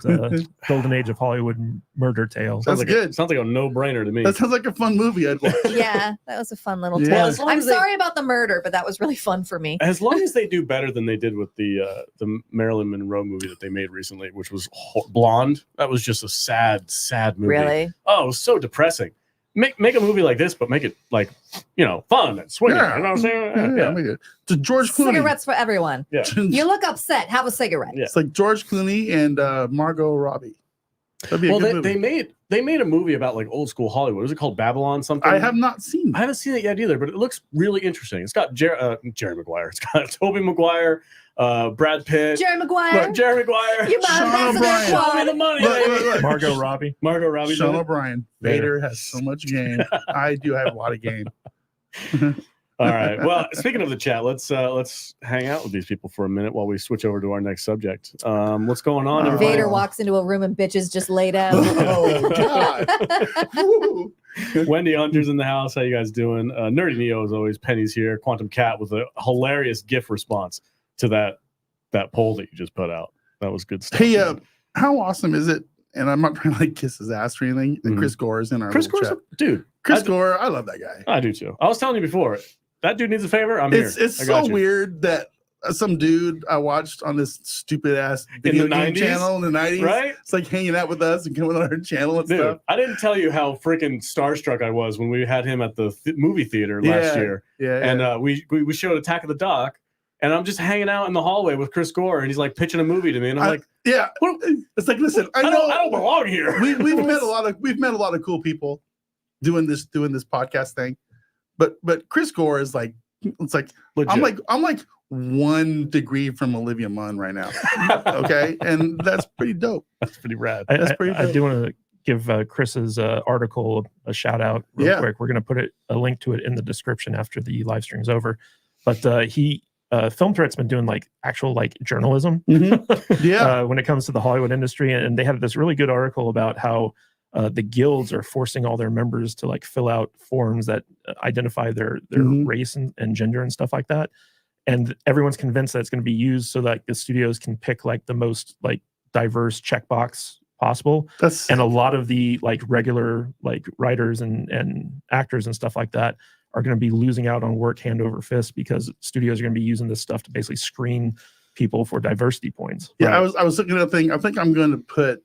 golden age of Hollywood murder tale?
That's
like
good.
Sounds like a no-brainer to me.
That sounds like a fun movie I'd watch.
Yeah, that was a fun little
Yeah.
tale.
Well, as long
I'm
as they-
sorry about the murder, but that was really fun for me.
As long as they do better than they did with the Marilyn Monroe movie that they made recently, which was Blonde. That was just a sad, sad movie.
Really?
Oh, it was so depressing. Make a movie like this, but make it like fun and swinging.
Yeah.
You know what I'm saying?
Yeah, make it. To George Clooney.
Cigarettes for everyone.
Yeah.
You look upset. Have a cigarette.
Yeah.
It's like George Clooney and Margot Robbie. That'd be a
Well,
good
they
movie.
made a movie about like old school Hollywood. Was it called Babylon something?
I have not seen.
I haven't seen it yet either, but it looks really interesting. It's got Jerry Maguire. It's got Tobey Maguire, Brad Pitt.
Jerry Maguire.
Look, Jerry Maguire.
You
Sean
might
O'Brien.
Show me the money, baby.
Look.
Margot Robbie.
Margot Robbie.
Sean
did it?
O'Brien.
Vader.
Vader has so much game. I do have a lot of game.
All right. Well, speaking of the chat, let's hang out with these people for a minute while we switch over to our next subject. What's going on?
All
everybody?
Vader walks into a room and bitches just lay down.
Oh God! Woo.
Wendy Hunter's in the house. How you guys doing? Nerdy Neo as always. Penny's here. Quantum Cat with a hilarious GIF response to that poll that you just put out. That was good stuff.
Hey,
man.
how awesome is it? And I'm not trying to like kiss his ass or anything. And Chris Gore is in our
Chris
little
Gore's
chat.
dude.
Chris Gore, I love that guy.
I do too. I was telling you before. That dude needs a favor. I'm here.
It's
I got
so
you.
weird that some dude I watched on this stupid ass
the
video game
90s?
channel in the 90s,
Right?
It's like hanging out with us and coming on our channel and
Dude,
stuff.
I didn't tell you how freaking starstruck I was when we had him at the movie theater last year.
Yeah,
And we showed Attack of the Doc, and I'm just hanging out in the hallway with Chris Gore, and he's like pitching a movie to me, and I'm like,
yeah.
what-
It's like, listen, I
I
know
don't belong here.
we've met a lot of cool people doing this podcast thing, but Chris Gore is like, it's like
Legit.
I'm like 1 degree from Olivia Munn right now. Okay, and that's pretty dope.
That's pretty rad.
That's pretty
I
dope.
do want to give Chris's article a shout out real quick. We're going to put a link to it in the description after the live stream's over. But Film Threat's been doing like actual like journalism
Yeah,
when it comes to the Hollywood industry, and they had this really good article about how the guilds are forcing all their members to like fill out forms that identify their
Mhm.
race and gender and stuff like that. And everyone's convinced that it's going to be used so that the studios can pick like the most like diverse checkbox possible.
that's
And a lot of the like regular like writers and actors and stuff like that are going to be losing out on work hand over fist because studios are going to be using this stuff to basically screen people for diversity points.
yeah.
Right.
I was looking at a thing. I think I'm going to put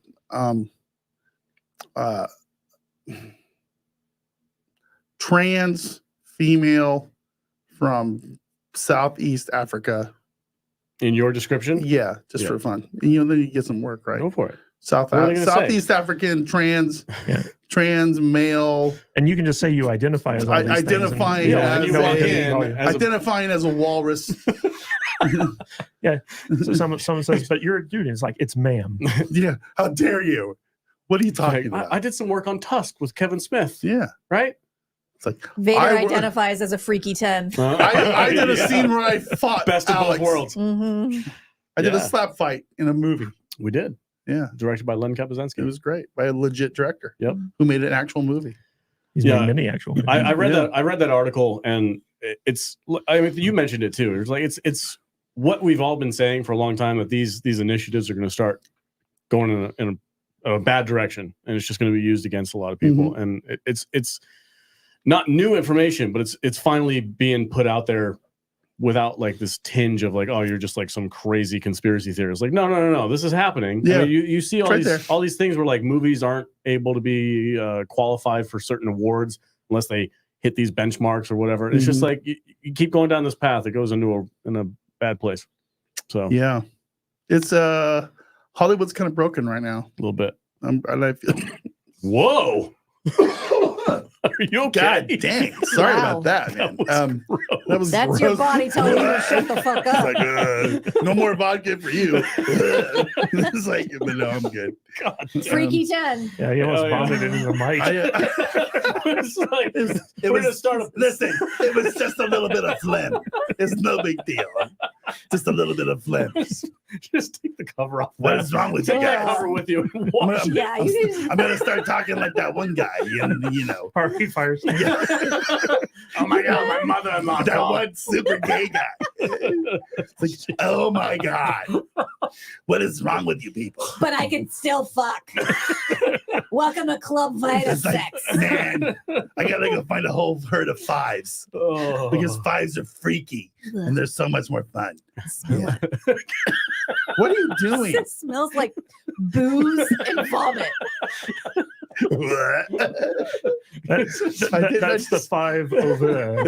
trans female from Southeast Africa.
In your description,
Yeah, just
Yeah.
for fun. And, then you get some work, right?
go for it. What are they gonna say?
Southeast African trans
Yeah.
trans male
And you can just say you identify as all these things and-
Identifying
Yeah,
as
and you
a-
walk in as a-
identifying as a walrus.
Yeah. So someone says, but you're a dude. And it's like, it's ma'am.
Yeah. How dare you? What are you talking
Like,
about?
I did some work on Tusk with Kevin Smith.
Yeah.
Right?
It's like
Vader
I-
identifies as a freaky 10.
I did a
Yeah.
scene where I fought
Best of
Alex.
both worlds.
Mm-hmm.
I did a
Yeah.
slap fight in a movie.
We did.
Yeah.
Directed by Len Kapuscinski.
It was great by a legit director.
Yep.
Who made an actual movie.
He's
Yeah.
made many actual.
I read
Yeah.
that. I read that article, and it's. I mean, you mentioned it too. It's like it's what we've all been saying for a long time, that these initiatives are going to start going in a bad direction, and it's just going to be used against a lot of people. And it's not new information, but it's finally being put out there without like this tinge of like, oh, you're just like some crazy conspiracy theorist. Like, no, this is happening.
Yeah.
I mean, you see all
It's right
these all these things where like movies aren't able to be qualified for certain awards unless they hit these benchmarks or whatever. It's just like you keep going down this path, it goes into a bad place. So
Yeah. It's Hollywood's kind of broken right now.
a little bit.
And I feel
Whoa. Are you okay?
God dang. Sorry
Wow.
about that, man. That was
That's your
gross.
body telling you to shut the fuck
It's
up.
like, no more vodka for you. It's like, but no, I'm good.
God damn.
Freaky 10.
Yeah, he almost
Oh, yeah.
vomited into the mic.
It's like,
It
we're
was
gonna start a
listen, it was just a little bit of phlegm. It's no big deal. Just a little bit of phlegm.
just take the cover off.
What is wrong with you
Take the
guys?
cover with you and watch it.
Yeah, you just,
I'm gonna start talking like that one guy, you know.
Harvey Firestein.
Yeah.
Oh my god, my mother-in-law.
That
called.
one super gay guy. It's like, oh my God. What is wrong with you people?
but I can still fuck. Welcome to Club Vita
It's like,
Sex.
man, I gotta go find a whole herd of fives
Oh.
because fives are freaky and they're so much more fun. Yeah. What are you doing?
It smells like booze and vomit.
That's the 5 over.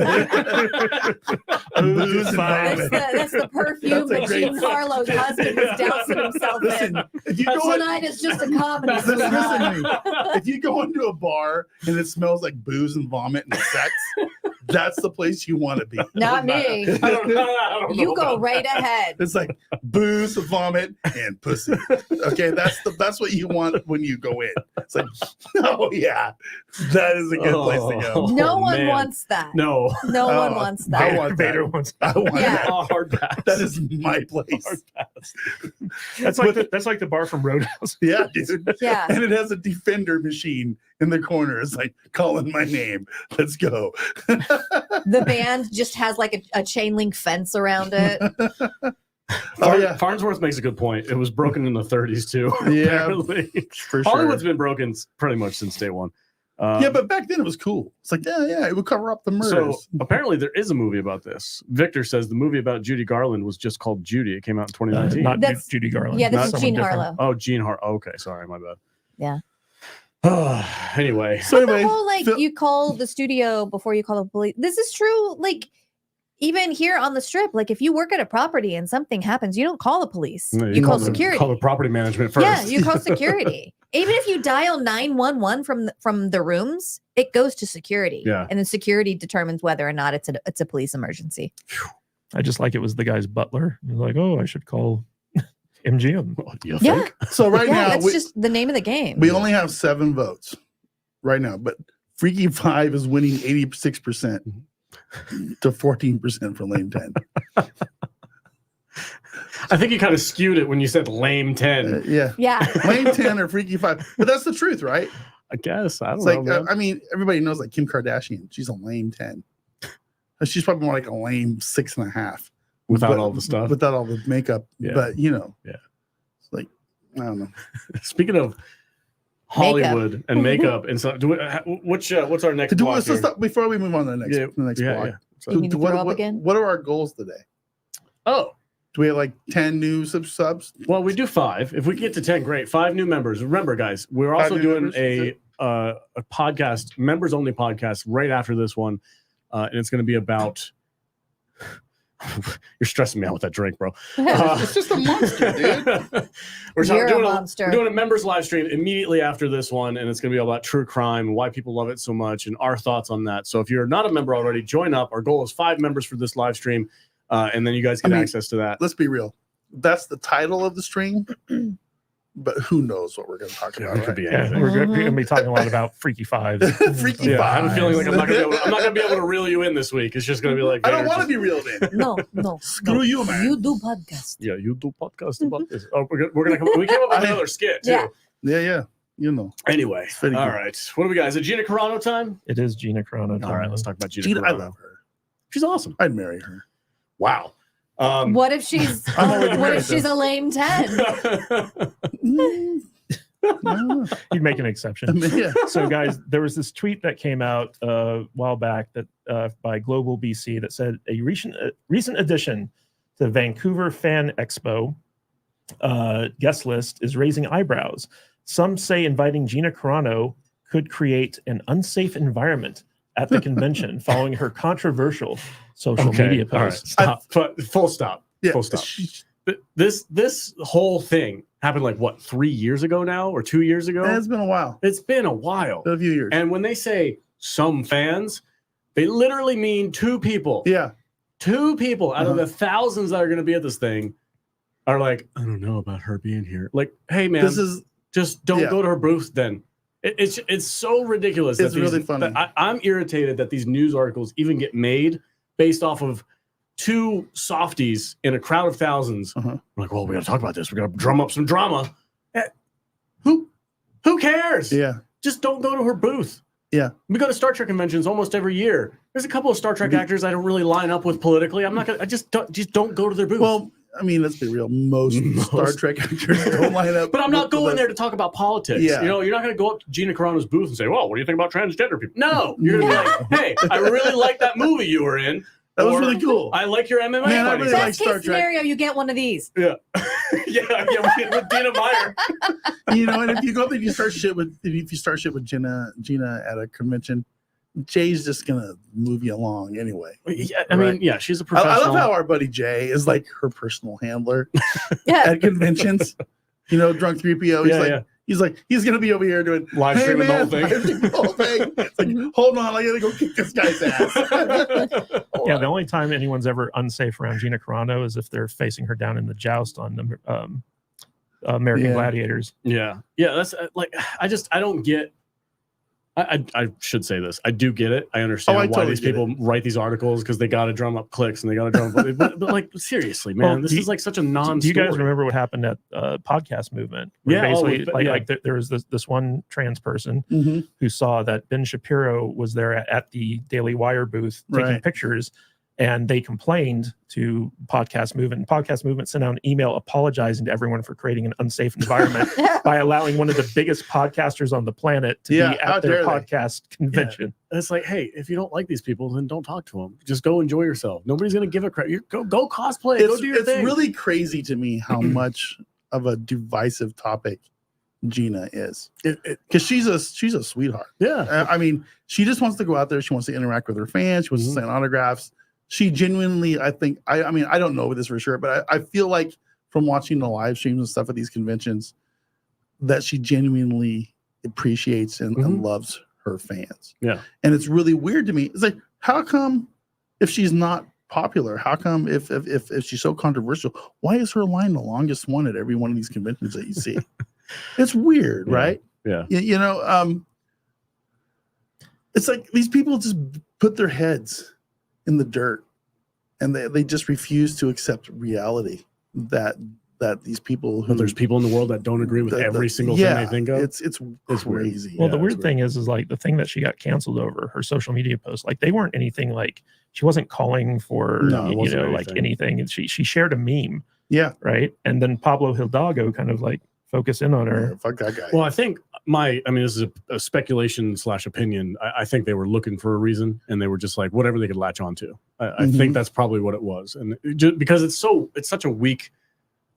Booze and
Five.
vomit.
That's the perfume
That's a
that
great-
Gene Harlow's husband is dousing himself
Listen,
in.
if you go in,
Tonight is just a comedy.
listen to
sweetheart.
me. If you go into a bar and it smells like booze and vomit and sex, that's the place you want to be.
Not me.
I don't know
You go
about
right ahead.
It's like booze, vomit, and pussy. Okay, that's what you want when you go in. It's like, oh yeah, that is a good place to go.
Oh,
No one
man.
wants that.
No.
No
Oh,
one wants
I
that.
want
Vader
that.
wants.
I want
Yeah.
that.
Oh, hard pass.
That is my place.
Hard pass.
That's like the bar from Roadhouse.
Yeah, dude.
Yeah.
And it has a defender machine in the corner. It's like calling my name. Let's go.
The band just has like a chain link fence around it.
Oh yeah,
Farnsworth makes a good point. It was broken in the 30s too.
Yeah,
apparently.
for sure.
Hollywood's been broken pretty much since day one.
Yeah, but back then it was cool. It's like, yeah, it would cover up the
so
murders.
apparently there is a movie about this. Victor says the movie about Judy Garland was just called Judy. It came out in 2019.
Not
That's-
Judy Garland.
Yeah, this
Not
is
someone
Gene
different.
Harlow.
Oh, Gene Hart. Okay, sorry, my bad.
Yeah.
Anyway,
So
But the
anyway,
whole like
Phil-
you call the studio before you call the police. This is true. Like even here on the strip, like if you work at a property and something happens, you don't call the police.
no,
you call
the-
security.
Call the property management first.
Yeah, you call security. Even if you dial 911 from the rooms, it goes to security.
Yeah.
And then security determines whether or not it's a police emergency.
I just like it was the guy's butler. He's like, oh, I should call MGM.
You
Yeah.
think?
so right
Yeah,
now
that's
we,
just the name of the game.
we only have 7 votes right now, but Freaky 5 is winning 86% to 14% for Lane 10.
I think you kind of skewed it when you said lame 10.
Yeah.
Yeah.
Lane 10 or Freaky 5. But that's the truth, right?
I guess. I don't
It's
know.
like,
man.
I mean, everybody knows like Kim Kardashian. She's a lame 10. She's probably more like a lame 6.5.
Without
But-
all the stuff.
Without all the makeup.
Yeah.
But, you know.
Yeah.
It's like, I don't know.
Speaking of Hollywood and makeup and stuff, what's our next block
So
here?
stop, before we move on to the next,
Yeah,
the next
yeah,
block.
yeah. So-
You need to
what,
throw up
what-
again?
what are our goals today?
Oh,
Do we have like 10 new subs?
well, we do 5. If we get to 10, great. 5 new members. Remember, guys, we're also
new
doing
members?
a podcast, members only podcast, right after this one, and it's going to be about. You're stressing me out with that drink, bro.
It's just a monster, dude.
You're a
doing
monster.
We're doing a members live stream immediately after this one, and it's going to be all about true crime and why people love it so much and our thoughts on that. So if you're not a member already, join up. Our goal is 5 members for this live stream. and then you guys get access to that.
Let's be real. That's the title of the stream. But who knows what we're going to talk about?
It could be
Yeah,
anything.
we're going to be talking a lot about Freaky Fives.
Freaky
Yeah, I have a
Fives.
feeling like I'm not gonna be able to reel you in this week. It's just gonna be like
I don't want to be reeled in.
No.
Screw you, man.
You do podcast.
Yeah, you do podcast about this. Oh, we're gonna come, we came up with another skit too.
Yeah.
Yeah. You know.
Anyway,
It's very
all
good.
right. What do we got? Is it Gina Carano time?
It is Gina Carano.
All right, let's talk about Gina
Gina, I
Carano.
love her.
She's awesome.
I'd marry her.
Wow.
What if she's
I'm already
what
married,
if she's a lame 10?
Mm. No.
You'd make an
I
exception.
mean, yeah.
So, guys, there was this tweet that came out a while back that by Global BC that said a recent addition to Vancouver Fan Expo guest list is raising eyebrows. Some say inviting Gina Carano could create an unsafe environment at the convention following her controversial social media
All right.
posts.
Stop. Full stop.
Yeah.
Full stop. This whole thing happened like what, 3 years ago now or 2 years ago?
It's been a while.
It's been a while.
A few years.
And when they say some fans, they literally mean two people.
Yeah.
Two people out of the thousands that are going to be at this thing are like, I don't know about her being here. Like, hey man,
This is
just don't go to her booth then. It's so ridiculous.
It's really funny.
I'm irritated that these news articles even get made based off of two softies in a crowd of thousands.
Uh-huh.
We're like, well, we got to talk about this. We got to drum up some drama. Who cares?
yeah.
Just don't go to her booth.
Yeah.
We go to Star Trek conventions almost every year. There's a couple of Star Trek actors I don't really line up with politically. I'm not gonna. I just don't go to their booth.
Well, I mean, let's be real. Most Star Trek actors don't line up.
But I'm not
with
going
the-
there to talk about politics.
Yeah.
You know, you're not going to go up to Gina Carano's booth and say, well, what do you think about transgender people? No. You're going to be like, hey, I really like that movie you were in.
That was
Or,
really cool.
I like your MMA
Man, I
fighting.
really
stuff."
like
Best
Star
case
Trek.
scenario, you get one of these.
Yeah. with Dina Meyer.
You know, and if you go up and you start shit with Gina at a convention, Jay's just gonna move you along anyway.
Yeah, I mean, yeah, she's a
I
professional.
love how our buddy Jay is like her personal handler
Yeah.
at conventions. You know, drunk 3PO. He's he's gonna be over here doing
Live
hey,
streaming the whole
man,
thing.
live stream the whole thing. It's like, hold on, I gotta go kick this guy's ass.
Yeah, the only time anyone's ever unsafe around Gina Carano is if they're facing her down in the joust on the American
Yeah.
Gladiators.
Yeah. That's like, I don't get. I should say this. I do get it. I understand
I
why
totally
these
get
people write these articles because they got to drum up clicks and they got to drum up. but like, seriously, man,
Well,
this
do
is like such a
Do
non-story.
you guys remember what happened at Podcast Movement? Where
Yeah,
basically, there was this one trans person
Mhm.
who saw that Ben Shapiro was there at the Daily Wire booth taking
Right.
pictures, and they complained to Podcast Movement. And Podcast Movement sent out an email apologizing to everyone for creating an unsafe environment by allowing one of the biggest podcasters on the planet to
Yeah,
be
how
at their
dare they?
podcast convention.
And it's like, hey, if you don't like these people, then don't talk to them. Just go enjoy yourself. Nobody's gonna give a crap. Go cosplay. Go do your
It's
thing.
really crazy to me how much of a divisive topic Gina is, because she's a sweetheart.
Yeah.
I mean, she just wants to go out there. She wants to interact with her fans. She wants to sign autographs. She genuinely, I think, I mean, I don't know this for sure, but I feel like from watching the live streams and stuff at these conventions, that she genuinely appreciates and loves her fans.
Yeah.
And it's really weird to me. It's like, how come if she's not popular, how come if she's so controversial, why is her line the longest one at every one of these conventions that you see? It's weird,
Yeah.
right?
Yeah.
You know, it's like these people just put their heads in the dirt and they just refuse to accept reality that these people who
But there's people in the world that don't agree with every single thing they think of.
it's
weird.
crazy.
Well, the
Yeah,
weird
it's
thing is like the thing that she got canceled over her social media posts, like they weren't anything like she wasn't calling for
No, it
you
wasn't
know like
anything.
anything. And she shared a meme,
Yeah.
right? And then Pablo Hidalgo kind of like focused in on her.
Yeah, fuck that guy.
Well, I think this is a speculation / opinion. I think they were looking for a reason and they were just like, whatever they could latch onto. I think that's probably what it was. And just because it's such a weak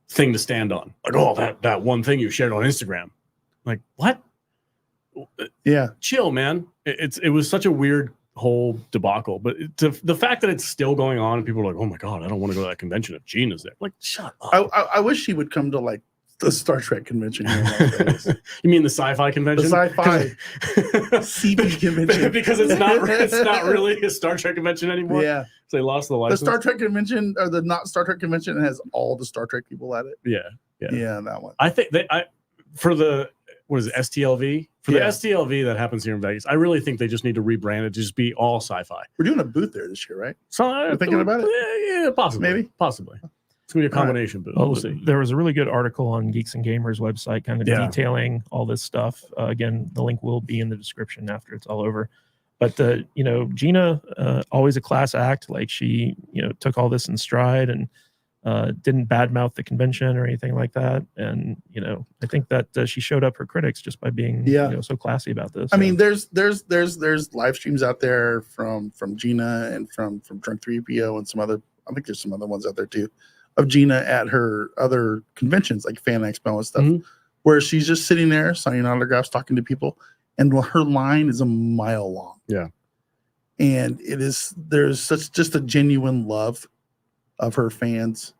thing to stand on. Like, oh, that one thing you shared on Instagram. Like, what?
yeah.
Chill, man. It was such a weird whole debacle. But the fact that it's still going on and people are like, oh my God, I don't want to go to that convention if Gina's there. Like, shut up.
I wish she would come to like the Star Trek convention here in Las Vegas.
You mean the sci-fi convention?
The sci-fi CP convention.
Because it's not really a Star Trek convention anymore.
Yeah.
So they lost the
The
license.
Star Trek convention, or the not Star Trek convention, has all the Star Trek people at it.
Yeah.
Yeah, that one.
I think for the what is it, STLV? For the
Yeah.
STLV that happens here in Vegas, I really think they just need to rebrand it to just be all sci-fi.
We're doing a booth there this year, right?
So
You're thinking about it?
Yeah, possibly.
Maybe.
Possibly. It's gonna be a combination booth.
Well,
We'll see.
there was a really good article on Geeks and Gamers website kind of detailing all this stuff. Again, the link will be in the description after it's all over. But Gina, always a class act. Like she, took all this in stride and didn't badmouth the convention or anything like that. And I think that she showed up her critics just by being so classy about this.
I mean, there's live streams out there from Gina and from Drunk 3PO and some other. I think there's some other ones out there too, of Gina at her other conventions like Fan Expo and stuff, where she's just sitting there signing autographs, talking to people, and her line is a mile long.
Yeah,
and there's just a genuine love of her fans.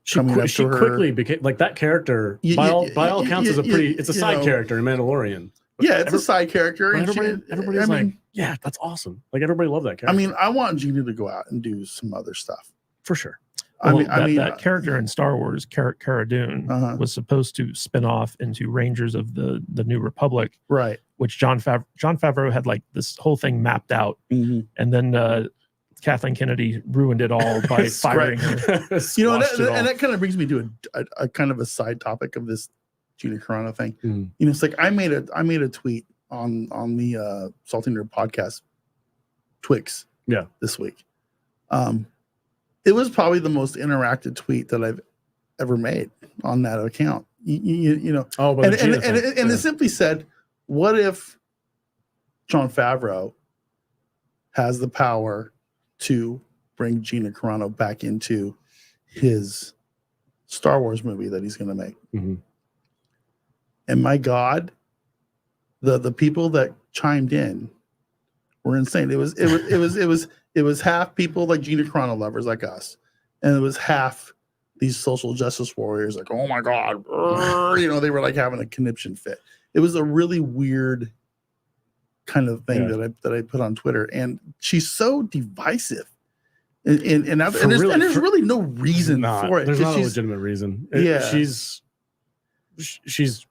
She quickly became like that character. By all accounts, is it's a side character in Mandalorian.
Yeah, it's a side character. And
everybody's like, yeah, that's awesome. Like everybody loved that character.
I mean, I want Gina to go out and do some other stuff
for sure.
That character in Star Wars, Cara Dune, was supposed to spin off into Rangers of the New Republic,
right?
Which John Favreau had like this whole thing mapped out, and then Kathleen Kennedy ruined it all by firing her.
And that kind of brings me to a kind of a side topic of this Gina Carano thing. It's like I made a tweet on the Salty Nerd podcast Twix this week. It was probably the most interactive tweet that I've ever made on that account. It simply said, what if Jon Favreau has the power to bring Gina Carano back into his Star Wars movie that he's going to make? And my God, the people that chimed in were insane. It was half people like Gina Carano lovers like us, and it was half these social justice warriors like, oh my God, they were like having a conniption fit. It was a really weird kind of thing that I put on Twitter, and she's so divisive, and there's really no reason for it.
There's not a legitimate reason. She's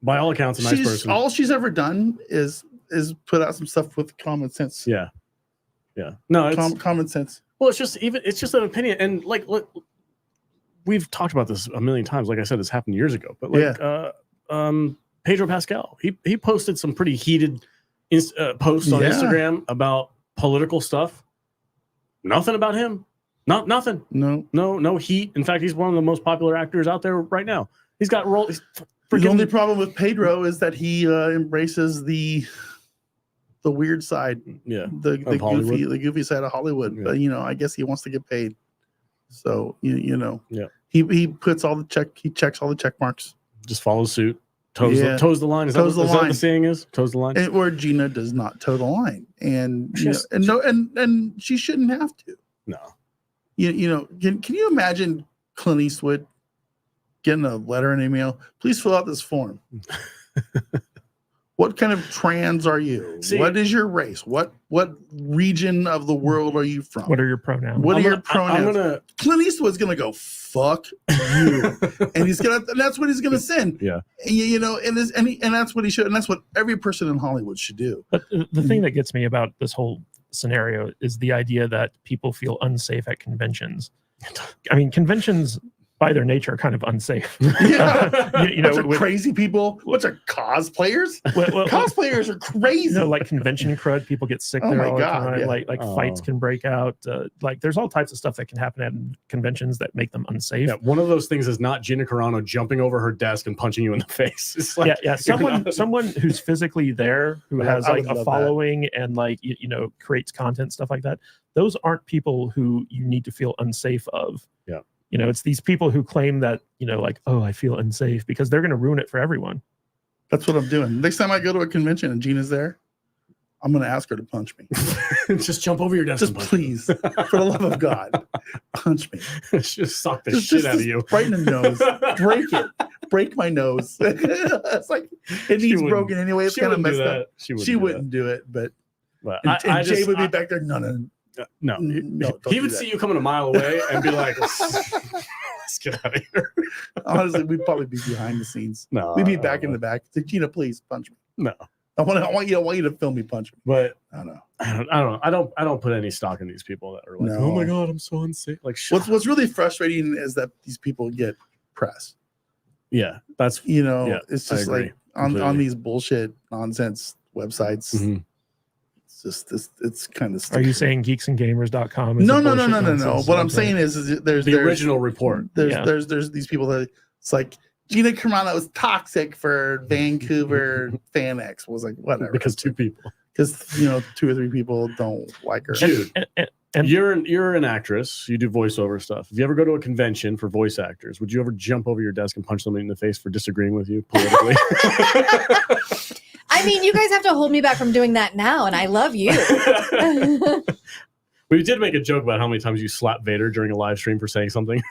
by all accounts a nice person.
All she's ever done is put out some stuff with common sense.
Yeah. No, it's
common sense.
Well, it's just an opinion, and like look, we've talked about this a million times. Like I said, this happened years ago, but Pedro Pascal, he posted some pretty heated posts on Instagram about political stuff. Nothing about him. Nothing. No heat. In fact, he's one of the most popular actors out there right now. He's got roles.
The only problem with Pedro is that he embraces the weird side, the goofy side of Hollywood. But I guess he wants to get paid, so he puts all the he checks all the check marks,
just follows suit, toes the line. Is that what the saying is? Toes the line.
Where Gina does not toe the line, and she shouldn't have to.
No,
can you imagine Clint Eastwood getting a letter in an email? Please fill out this form. What kind of trans are you? What is your race? What region of the world are you from?
What are your pronouns?
What are your pronouns? Clint Eastwood's gonna go, fuck you, and that's what he's gonna send.
Yeah,
and that's what he should, and that's what every person in Hollywood should do.
But the thing that gets me about this whole scenario is the idea that people feel unsafe at conventions. I mean, conventions by their nature are kind of unsafe.
With crazy people. What's cosplayers? Cosplayers are crazy.
Like convention crud, people get sick there all the time. Yeah. Like fights can break out. Like there's all types of stuff that can happen at conventions that make them unsafe.
Yeah, one of those things is not Gina Carano jumping over her desk and punching you in the face. It's like,
someone who's physically there, who has like a following and like creates content, stuff like that. Those aren't people who you need to feel unsafe of.
Yeah.
It's these people who claim that, like, oh, I feel unsafe, because they're going to ruin it for everyone.
That's what I'm doing. Next time I go to a convention and Gina's there, I'm going to ask her to punch me.
Just jump over your desk.
Just please, for the love of God, punch me.
Just suck the shit out of you.
Right in the nose. Break it. break my nose. It's like it needs broken anyway. It's kind of messed up. She wouldn't do it, but and Jay would be back there. No.
He would see you coming a mile away and be like, "Let's get out of here."
Honestly, we'd probably be behind the scenes.
No,
we'd be back in the back. Say, Gina, please punch me.
No,
I want you to film me punch me.
But
I don't know.
I don't put any stock in these people that are like,
No.
"Oh my god, I'm so unsafe." Like,
what's really frustrating is that these people get press.
Yeah, that's
it's just like on these bullshit nonsense websites.
Mm-hmm.
It's kind of.
Are you saying geeksandgamers.com?
No. What I'm saying is there's
the original report.
There's these people that it's like Gina Carano is toxic for Vancouver Fan Expo. Was like whatever
because 2 people.
Because 2 or 3 people don't like her.
Dude, and you're an actress. You do voiceover stuff. If you ever go to a convention for voice actors, would you ever jump over your desk and punch somebody in the face for disagreeing with you politically?
I mean, you guys have to hold me back from doing that now, and I love you.
We did make a joke about how many times you slap Vader during a live stream for saying something.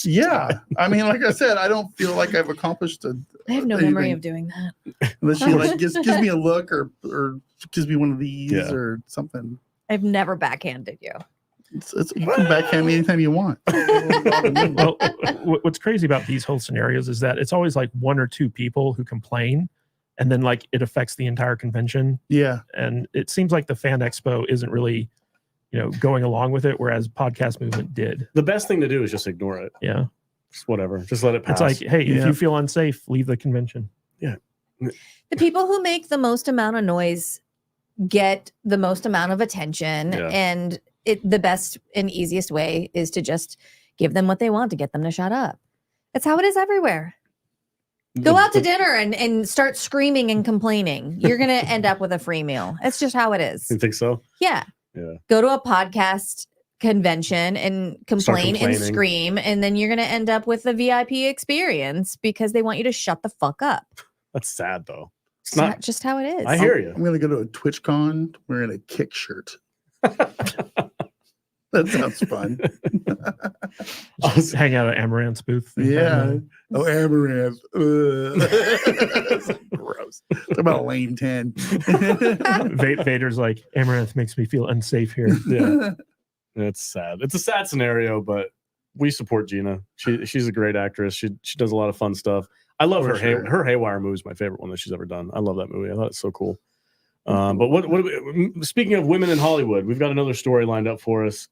Yeah, I mean, like I said, I don't feel like I've accomplished
I have no memory of doing that.
Unless she like gives me a look or gives me one of these or something.
I've never backhanded you.
You can backhand me anytime you want.
Well, what's crazy about these whole scenarios is that it's always like 1 or 2 people who complain, and then like it affects the entire convention.
Yeah,
and it seems like the Fan Expo isn't really, going along with it, whereas Podcast Movement did.
The best thing to do is just ignore it.
Yeah,
just whatever. Just let it pass.
It's like, hey, if you feel unsafe, leave the convention.
Yeah.
The people who make the most amount of noise get the most amount of attention, and the best and easiest way is to just give them what they want to get them to shut up. That's how it is everywhere. Go out to dinner and start screaming and complaining. You're going to end up with a free meal. It's just how it is.
You think so?
Yeah. Go to a podcast convention and complain and scream, and then you're going to end up with a VIP experience because they want you to shut the fuck up.
That's sad, though.
It's not just how it is.
I hear you.
I'm going to go to a TwitchCon wearing a kick shirt. That sounds fun.
Just hang out at Amaranth's booth.
Yeah. Oh, Amaranth. Gross. Talk about a lame 10.
Vader's like, Amaranth makes me feel unsafe here.
Yeah. It's sad. It's a sad scenario, but we support Gina. She's a great actress. She does a lot of fun stuff. I love her. Sure. Her Haywire movie is my favorite one that she's ever done. I love that movie. I thought it's so cool. But speaking of women in Hollywood, we've got another story lined up for us.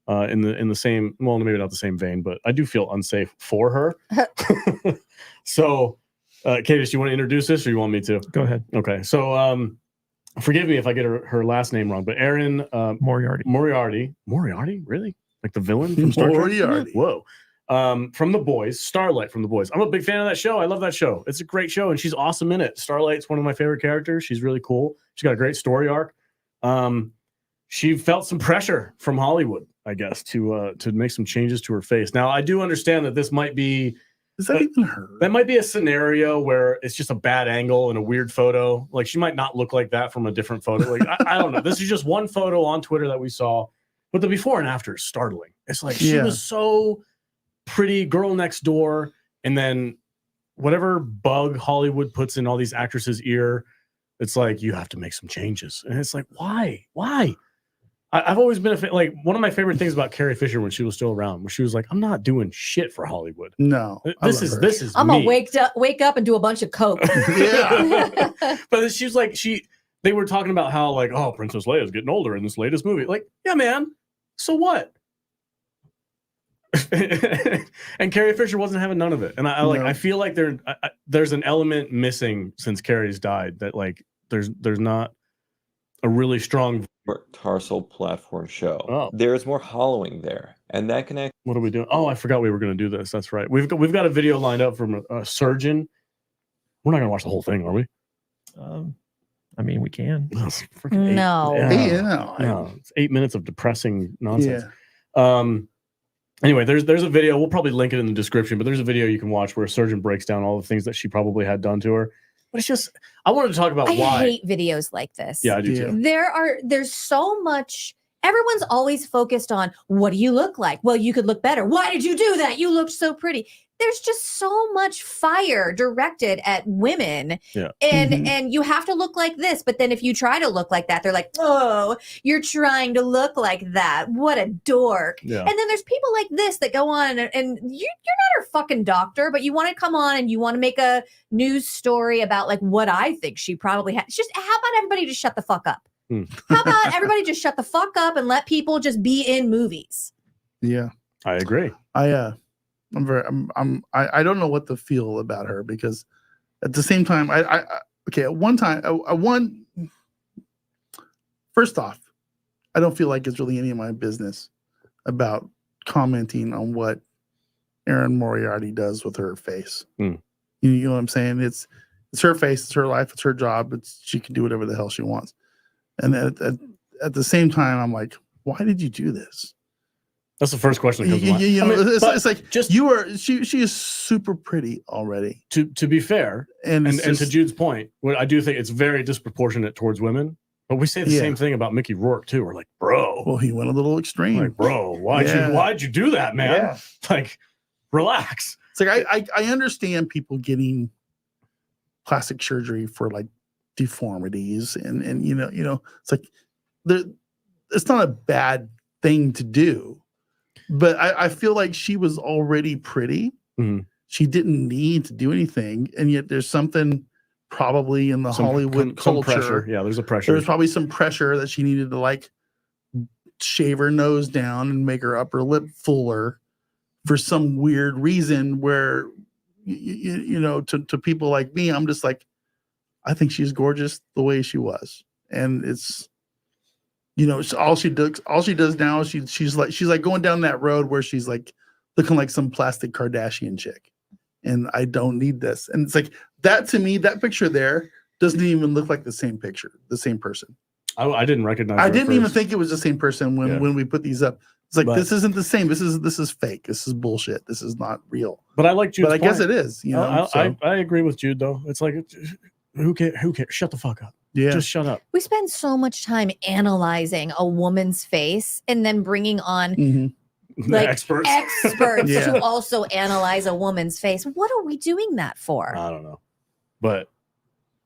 In the same, well, maybe not the same vein, but I do feel unsafe for her. So, Katie, do you want to introduce this, or you want me to?
Go ahead.
Okay. So, forgive me if I get her last name wrong, but Erin
Moriarty.
Moriarty, really? Like the villain from Star Trek?
Moriarty.
Whoa. From The Boys, Starlight from The Boys. I'm a big fan of that show. I love that show. It's a great show, and she's awesome in it. Starlight's one of my favorite characters. She's really cool. She's got a great story arc. She felt some pressure from Hollywood, I guess, to make some changes to her face. Now, I do understand that this might be.
Is that even her?
That might be a scenario where it's just a bad angle and a weird photo. Like, she might not look like that from a different photo. Like, I don't know. This is just one photo on Twitter that we saw, but the before and after is startling. It's like she was so pretty, girl next door, and then whatever bug Hollywood puts in all these actresses' ear, it's like, you have to make some changes. And it's like, why? I've always been like, one of my favorite things about Carrie Fisher when she was still around, where she was like, I'm not doing shit for Hollywood.
No,
this is
I'm gonna wake up and do a bunch of coke.
Yeah.
But she was like, they were talking about how like, oh, Princess Leia's getting older in this latest movie. Like, yeah, man. So what? And Carrie Fisher wasn't having none of it. And I feel like there's an element missing since Carrie's died, that like there's not a really strong
tarsal platform show.
Oh.
There's more hollowing there, and that can actually.
What are we doing? Oh, I forgot we were going to do this. That's right. We've got a video lined up from a surgeon. We're not going to watch the whole thing, are we?
I mean, we can.
No.
No, it's 8 minutes of depressing nonsense. Yeah. Anyway, there's a video. We'll probably link it in the description, but there's a video you can watch where a surgeon breaks down all the things that she probably had done to her. But it's just, I wanted to talk about why.
I hate videos like this.
Yeah, I do too.
There's so much everyone's always focused on, what do you look like? Well, you could look better. Why did you do that? You looked so pretty. There's just so much fire directed at women.
Yeah.
And you have to look like this. But then if you try to look like that, they're like, oh, you're trying to look like that. What a dork.
Yeah.
And then there's people like this that go on and you're not her fucking doctor, but you want to come on and you want to make a news story about like what I think she probably has. Just how about everybody just shut the fuck up? How about everybody just shut the fuck up and let people just be in movies?
Yeah.
I agree.
I don't know what to feel about her, because at the same time, at one time, first off, I don't feel like it's really any of my business about commenting on what Erin Moriarty does with her face. You know what I'm saying? It's her face, it's her life, it's her job. She can do whatever the hell she wants. And at the same time, I'm like, why did you do this?
That's the first question that comes to mind.
You know,
I mean,
it's like just she is super pretty already.
To be fair, and to Jude's point, I do think it's very disproportionate towards women. But we say the same thing about Mickey Rourke too. We're like, bro.
Well, he went a little extreme.
Like, bro, why'd you do that, man?
Yeah.
Like, relax.
It's like I understand people getting plastic surgery for like deformities and you know it's like it's not a bad thing to do, but I feel like she was already pretty. She didn't need to do anything, and yet there's something probably in the Hollywood culture.
Pressure. Yeah, there's a pressure.
There's probably some pressure that she needed to like shave her nose down and make her upper lip fuller for some weird reason, where you know, to people like me, I'm just like, I think she's gorgeous the way she was. And it's, you know, all she does now is she's like going down that road where she's like looking like some plastic Kardashian chick. And I don't need this. And it's like that, to me, that picture there doesn't even look like the same picture, the same person.
I didn't recognize her
I didn't
first.
even think it was the same person when we put these up. It's like, this isn't the same. This is fake. This is bullshit. This is not real.
But I like Jude's
But I guess it is. You know,
I agree with Jude though. It's like, who cares? Shut the fuck up.
Yeah.
Just shut up.
We spend so much time analyzing a woman's face and then bringing on like
experts
Yeah.
to also analyze a woman's face. What are we doing that for?
I don't know. But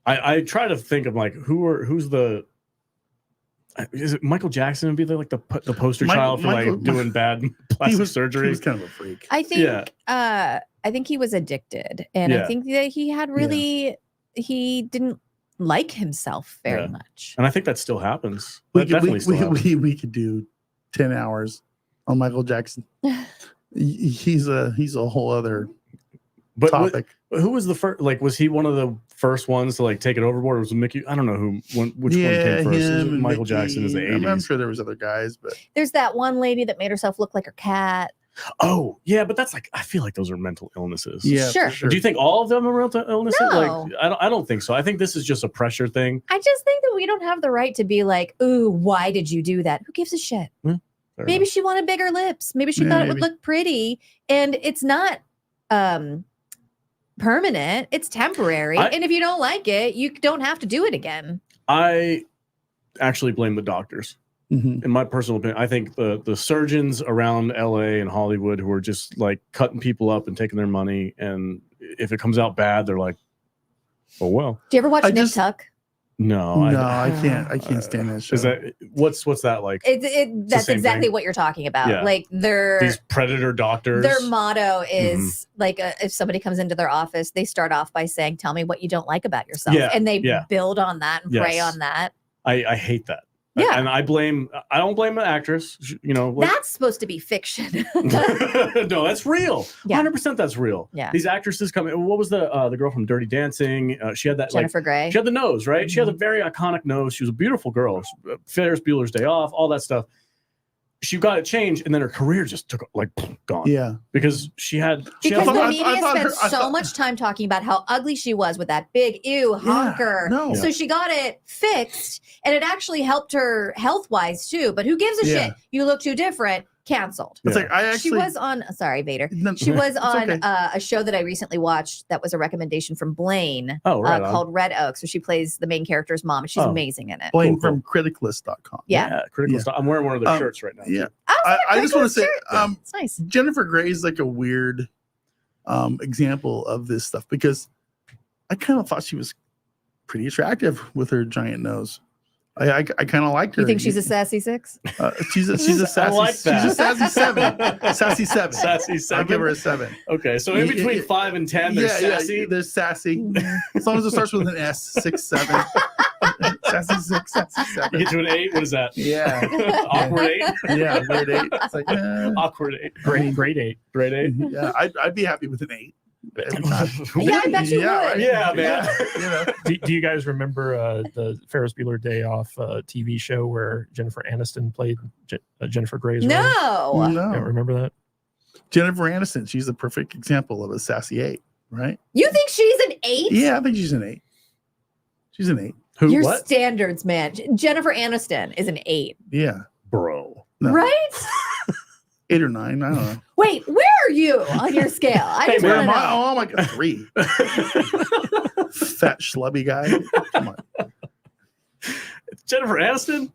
I try to think of like who's the, is it Michael Jackson would be the poster child for like doing bad plastic surgery?
He was kind of a freak.
I think he was addicted, and I think that he had he didn't like himself very much.
And I think that still happens.
We could do 10 hours on Michael Jackson. He's a whole other topic.
Who was the first? Like, was he one of the first ones to like take it overboard? Or was it Mickey? I don't know which one came first. Michael Jackson is the 80s.
I'm sure there was other guys, but
there's that one lady that made herself look like her cat.
Oh yeah, but that's like, I feel like those are mental illnesses.
Yeah, sure.
Do you think all of them are mental illnesses?
No.
Like, I don't think so. I think this is just a pressure thing.
I just think that we don't have the right to be like, ooh, why did you do that? Who gives a shit? Maybe she wanted bigger lips. Maybe she thought it would look pretty, and it's not permanent. It's temporary, and if you don't like it, you don't have to do it again. I
actually blame the doctors. In my personal opinion, I think the surgeons around LA and Hollywood who are just like cutting people up and taking their money, and if it comes out bad, they're like, "Oh well."
Do you ever watch Nip Tuck?
No,
I can't stand that show.
Is that what's that like?
That's exactly what you're talking about.
Yeah.
Like
these predator doctors.
Their motto is like, if somebody comes into their office, they start off by saying, "Tell me what you don't like about yourself," and they build on that and prey on that.
I hate that.
Yeah.
And I don't blame the actress. You know, like,
that's supposed to be fiction.
No, that's real.
Yeah.
100% that's real.
Yeah.
These actresses come in. What was the girl from Dirty Dancing? She had that
Jennifer Grey.
She had the nose, right? She had a very iconic nose. She was a beautiful girl. Ferris Bueller's Day Off, all that stuff. She got it changed, and then her career just took like gone.
Yeah,
because she had.
Because the media spent so much time talking about how ugly she was with that big honker.
No.
So she got it fixed, and it actually helped her health wise too. But who gives a shit? You look too different. canceled.
It's like I
She
actually
was on. Sorry, Vader.
No,
She was
it's
on
okay.
a show that I recently watched that was a recommendation from Blaine
Oh, right on.
called Red Oak. So she plays the main character's mom. She's
Oh.
amazing in it.
Blaine
Cool.
from criticalist.com.
Yeah.
Critical
Yeah.
stuff. I'm wearing one of their shirts right now.
Yeah.
I
I just want to say,
it's nice.
Jennifer Grey is like a weird example of this stuff because I kind of thought she was pretty attractive with her giant nose. I kind of liked her.
You think she's a sassy 6?
She's a sassy.
I like that.
She's a sassy 7. Sassy 7.
Sassy
I'll
7.
give her a 7.
Okay, so in
Yeah,
between
yeah.
5 and 10, there's sassy.
Yeah, there's sassy. As long as it starts with an S, 6, 7. Sassy 6, sassy
You
7.
get to an 8. What is that?
Yeah,
Awkward 8.
yeah, grade 8. It's like
Awkward 8.
Grade 8.
Grade 8.
yeah, I'd be happy with an 8. Every time.
Yeah, I bet you
Yeah,
would.
Yeah, man.
You know,
Do you guys remember the Ferris Bueller Day Off TV show where Jennifer Aniston played Jennifer Grey's role?
No.
You
no.
don't remember that?
Jennifer Aniston, she's a perfect example of a sassy 8, right?
You think she's an 8?
Yeah, I think she's an 8. She's an 8.
Who?
Your
What?
standards, man. Jennifer Aniston is an 8.
Yeah,
Bro.
no.
Right?
8 or 9. I don't know.
Wait, where are you on your scale? I just
Where
want
am
to
I?
know.
Oh my god, 3. Fat schlubby guy. Come on.
Jennifer Aniston?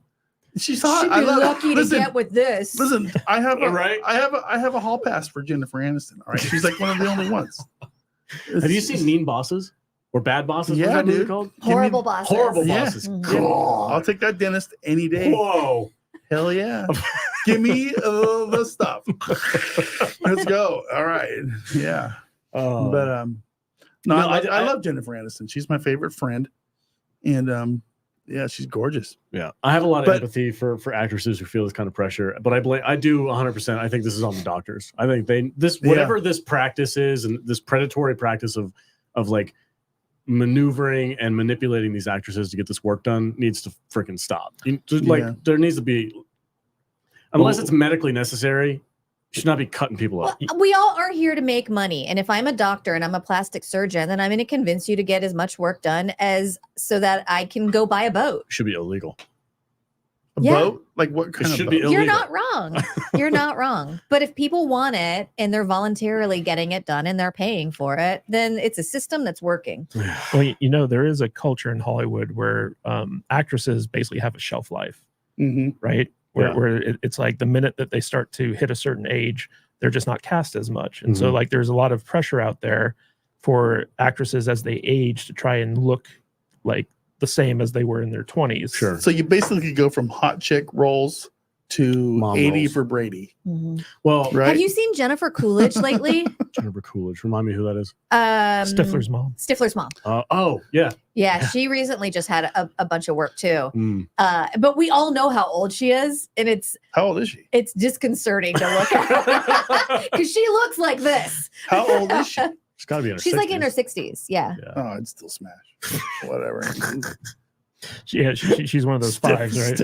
She's
She'd
hot.
be
I love
lucky
listen,
to get with this.
Listen, I have a
Right.
I have a hall pass for Jennifer Aniston. All right, she's like one of the only ones.
Have you seen Mean Bosses? Or Bad Bosses?
Yeah,
What's that movie
dude.
called?
Horrible bosses.
Horrible
Yeah.
Bosses.
Mhm.
I'll take that dentist any day.
Whoa.
Hell yeah. Give me the stuff. Let's go. All right. Yeah.
Oh.
But no,
No,
I
I-
love Jennifer Aniston. She's my favorite friend. And yeah, she's gorgeous.
Yeah, I have a lot of
But-
empathy for actresses who feel this kind of pressure, but I do 100%. I think this is on the doctors. I think whatever this practice is, and this predatory practice of like maneuvering and manipulating these actresses to get this work done needs to freaking stop. There needs to be, unless it's medically necessary, you should not be cutting people up.
Well, we all are here to make money. And if I'm a doctor and I'm a plastic surgeon, then I'm going to convince you to get as much work done as so that I can go buy a boat.
Should be illegal.
A
Yeah.
boat? Like what kind of
should
boat?
be
You're
illegal.
not wrong. You're not wrong. But if people want it and they're voluntarily getting it done and they're paying for it, then it's a system that's working.
Well, you know, there is a culture in Hollywood where actresses basically have a shelf life,
Mhm.
right?
Yeah.
Where it's like the minute that they start to hit a certain age, they're just not cast as much. And so
Mhm.
like there's a lot of pressure out there for actresses as they age to try and look like the same as they were in their 20s.
Sure.
So you basically go from hot chick roles to
Mom
80
roles.
for Brady,
Well,
right?
Have you seen Jennifer Coolidge lately?
Jennifer Coolidge. Remind me who that is.
Stifler's mom.
Stifler's mom.
Oh, yeah.
Yeah, she recently just had a bunch of work too.
Mm.
But we all know how old she is, and
How old is she?
it's disconcerting to look at because she looks like this.
How old is she?
She's got to be in her
She's like in her
60s.
60s. Yeah.
Yeah.
Oh, I'd still smash. Whatever.
She's one of those fives, right?
She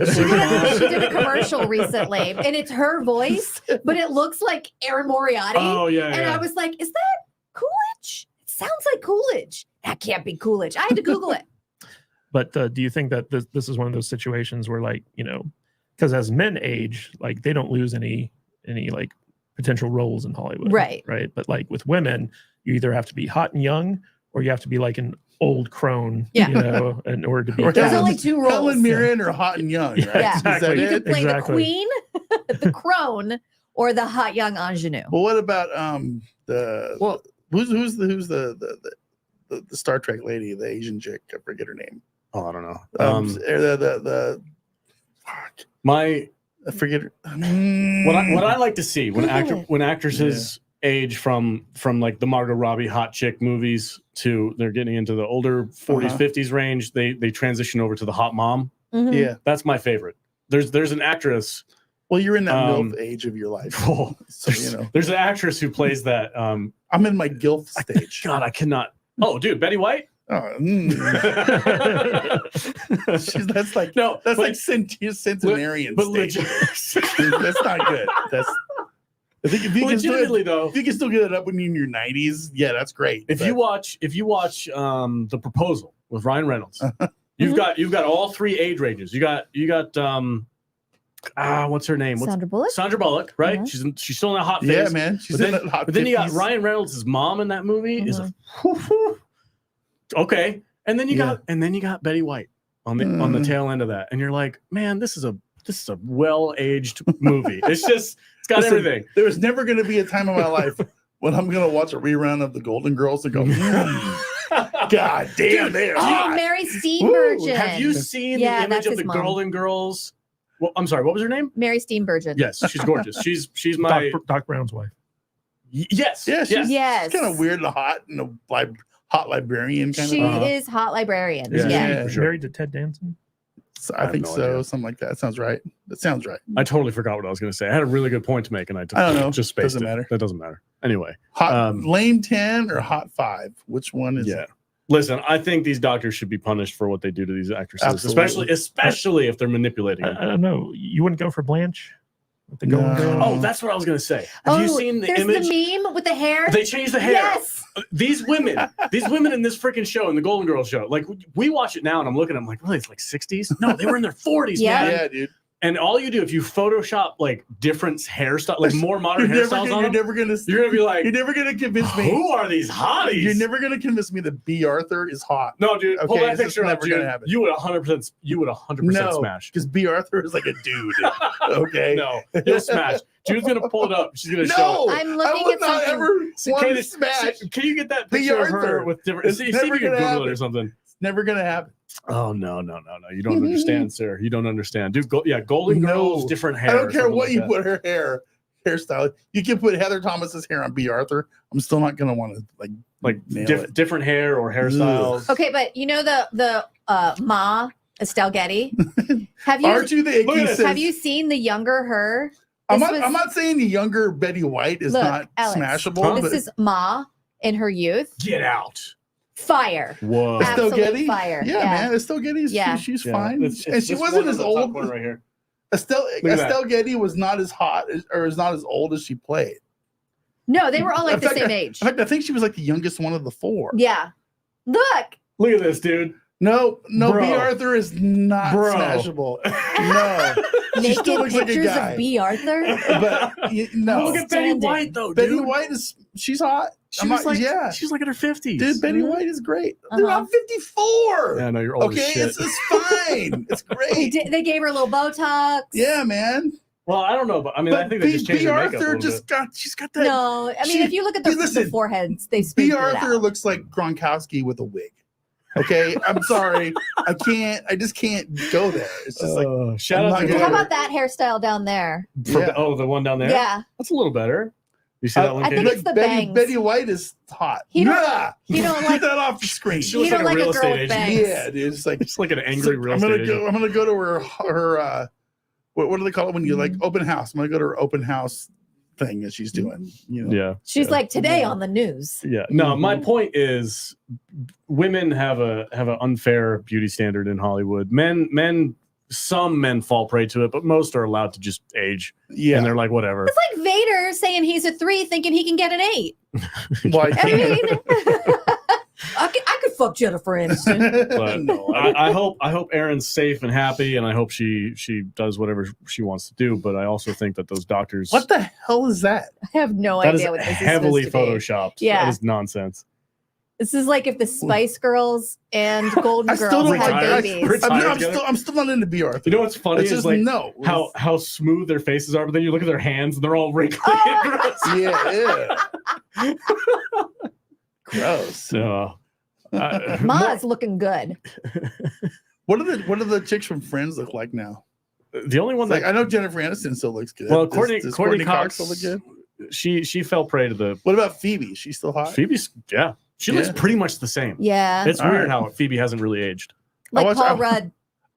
did a commercial recently, and it's her voice, but it looks like Aaron Moriarty.
Oh, yeah.
and
yeah.
I was like, "Is that Coolidge? It sounds like Coolidge. That can't be Coolidge." I had to Google it.
But do you think that this is one of those situations where, like, you know, because as men age, like they don't lose any like potential roles in Hollywood,
Right.
But like with women, you either have to be hot and young, or you have to be like an old crone,
Yeah.
you know, in order to be.
Or
There's
cast.
only two roles.
Helen Mirren or Hot and Young, right?
Yeah,
Is that
exactly.
You
it?
could play
Exactly.
the queen, the crone, or the hot young ingenue.
Well, what about the
Well,
who's the Star Trek lady, the Asian chick? I forget her name.
oh, I don't know.
The fuck,
My
I forget her.
what I like to see when
Google it.
actresses age from like the Margot Robbie hot chick movies to they're getting into the older 40s,
Uh-huh.
50s range, they transition over to the hot mom.
Mhm.
Yeah.
That's my favorite. There's an actress.
Well, you're in that
Um,
MILF age of your life,
Oh,
so you know.
there's an actress who plays that.
I'm in my GILF stage.
God, I cannot. Oh, dude, Betty White.
Oh, that's like
No,
that's
but-
like centenarian
but
stage.
legit,
That's not good. That's I think if you can still,
legitimately though,
if you can still get it up when you're in your 90s, yeah, that's great.
if you watch The Proposal with Ryan Reynolds,
Uh-huh.
you've got all three age ranges. You got what's her name?
Sandra Bullock.
Sandra Bullock, right?
Uh-huh.
She's still in a hot phase.
Yeah, man. She's in that hot
But then you got
50s.
Ryan Reynolds' mom in that movie. Is a okay, and then you got Betty White on the tail end of that, and you're like, man, this is a well-aged movie. It's got everything.
There was never going to be a time in my life when I'm going to watch a rerun of the Golden Girls and go, God damn, they are
Oh,
hot.
Mary Steenburgen.
Have you seen
Yeah,
the image
that's
of
his
the
mom.
Golden Girls? Well, I'm sorry, what was her name?
Mary Steenburgen.
Yes, she's gorgeous. She's my
Doc Brown's wife.
yes.
Yeah, she's
Yes.
kind of weird and hot and a hot librarian kind
She
of.
is hot librarian.
Yeah.
Yeah.
For sure.
Married to Ted Danson.
So
I
I
have
think
no
so.
idea.
Something like that. Sounds right. That sounds right.
I totally forgot what I was going to say. I had a really good point to make, and I
I don't know.
just spaced
Doesn't
it.
matter.
That doesn't matter. Anyway,
Hot lane 10 or hot 5? Which one is
yeah.
it?
Listen, I think these doctors should be punished for what they do to these actresses,
Absolutely.
especially if they're manipulating
I
them.
don't know. You wouldn't go for Blanche? With the
No.
Golden Girls?
Oh, that's what I was going to say. Have you seen the
there's
image?
the meme with the hair.
They changed the hair.
Yes.
These women in this freaking show, in the Golden Girls show, like we watch it now, and I'm looking, I'm like, really, it's like 60s? No, they were in their 40s,
Yeah.
man.
Yeah, dude.
And all you do, if you Photoshop like different hairstyles, like more modern
You're never,
hairstyles
gonna,
on
you're
them,
never gonna.
you're gonna be like,
You're never gonna convince me.
who are these hotties?
You're never gonna convince me that B. Arthur is hot.
No, dude. Pull
Okay,
that
it's
picture
just
up,
never
dude.
gonna happen.
You would 100%. You would 100%
No,
smash.
because B. Arthur is like a dude. Okay.
No, you'll smash. Jude's gonna pull it up. She's gonna show.
No,
I'm
I
looking
would
at
not
something.
ever want to
Can,
smash.
can you get that
B.
picture of her
Arthur.
with different?
It's
See if
never
you can
gonna
Google it
happen.
or something.
Never gonna happen.
Oh no. You don't understand, sir. You don't understand, dude. Golden Girls,
No.
different hair.
I don't care
something
what
like
you
that.
put her hairstyle. You can put Heather Thomas's hair on B. Arthur. I'm still not gonna want to
like
nail it.
different hair or hairstyles.
Okay, but you know the Ma Estelle Getty. Have
Aren't you the
Look at
icky
this.
sis?
have you seen the younger her?
I'm
This
not,
was-
I'm not saying the younger Betty White is
Look,
not
Alex,
smashable.
Huh?
But
This is Ma in her youth.
Get out.
Fire.
Whoa.
Estelle
absolute
Getty,
fire.
yeah,
Yeah.
man, Estelle Getty's
Yeah.
she's
Yeah,
fine,
it's
and she
this
wasn't
one
as
on the top
old.
corner right here.
Estelle
Look at that.
Estelle Getty was not as hot or is not as old as she played.
No, they were all like
In
the
fact,
same age.
In fact, I think she was like the youngest one of the four.
Yeah. Look.
Look at this, dude.
No,
Bro.
B. Arthur is not
Bro.
smashable. No, She still
Naked
looks like a
pictures
guy.
of B. Arthur.
but no.
Look at Betty
Outstanding.
White, though,
Betty
dude.
White she's hot.
She was like,
yeah,
she's like in her 50s.
dude. Betty White is great. Dude,
Uh-huh.
I'm 54.
Yeah, no, you're old
Okay,
as shit.
it's fine. It's great.
They gave her a little Botox.
Yeah, man.
Well, I don't know, but I mean, I
But
think they just changed
B.
her makeup a
Arthur
little
just
bit.
she's got that.
No, I mean,
She-
if you look at the
listen,
foreheads, they
B.
speak
Arthur looks like Gronkowski with a wig. Okay, I'm sorry. I just can't go there. It's just like
Shout
I'm
out
not
to
gonna-
How
whoever-
about that hairstyle down there?
for-
Yeah.
oh, the one down there?
Yeah.
That's a little better. You see that one,
I think
Katie?
it's the
Betty,
bangs.
Betty White is hot.
You don't-
Nah!
you don't
Get
like-
that off the screen.
She looks
You
like
don't
a
like a
real
girl
estate
with
agent.
bangs.
Yeah, dude. It's like,
It's like an
it's
angry
like,
real
I'm
estate
gonna
agent.
go. I'm gonna go to her. What do they call it when you like open house? I'm gonna go to her open house thing that she's doing. You know.
Yeah.
She's like today on the news.
Yeah. No, my
Mhm.
point is women have an unfair beauty standard in Hollywood. Some men fall prey to it, but most are allowed to just age.
Yeah.
And they're like, whatever.
It's like Vader saying he's a 3, thinking he can get an 8.
Why
I mean, I could fuck Jennifer Aniston.
But
No,
I hope Erin's safe and happy, and I hope she does whatever she wants to do. But I also think that those doctors
What the hell is that?
I have no
that is
idea what this
heavily
is supposed to be.
photoshopped.
Yeah.
That is nonsense.
This is like if the Spice Girls and Golden
I still
Girls
don't
had
like-
babies.
Retired
I'm
together?
still not into B. Arthur.
You know what's funny
It's
is
just
like
no.
how smooth their faces are, but then you look at their hands and they're all wrinkly
Oh!
and gross.
Yeah. Gross.
So,
Ma's looking good.
What are the chicks from Friends look like now?
the only one
Like
that
I know Jennifer Aniston still looks good.
well,
Does
Courtney Cox
still look good?
She fell prey to the
What about Phoebe? She's still hot.
Phoebe's. Yeah, she looks
Yeah.
pretty much the same.
Yeah.
It's
All
weird
right.
how Phoebe hasn't really aged.
Like
watch-
Paul
I-
Rudd.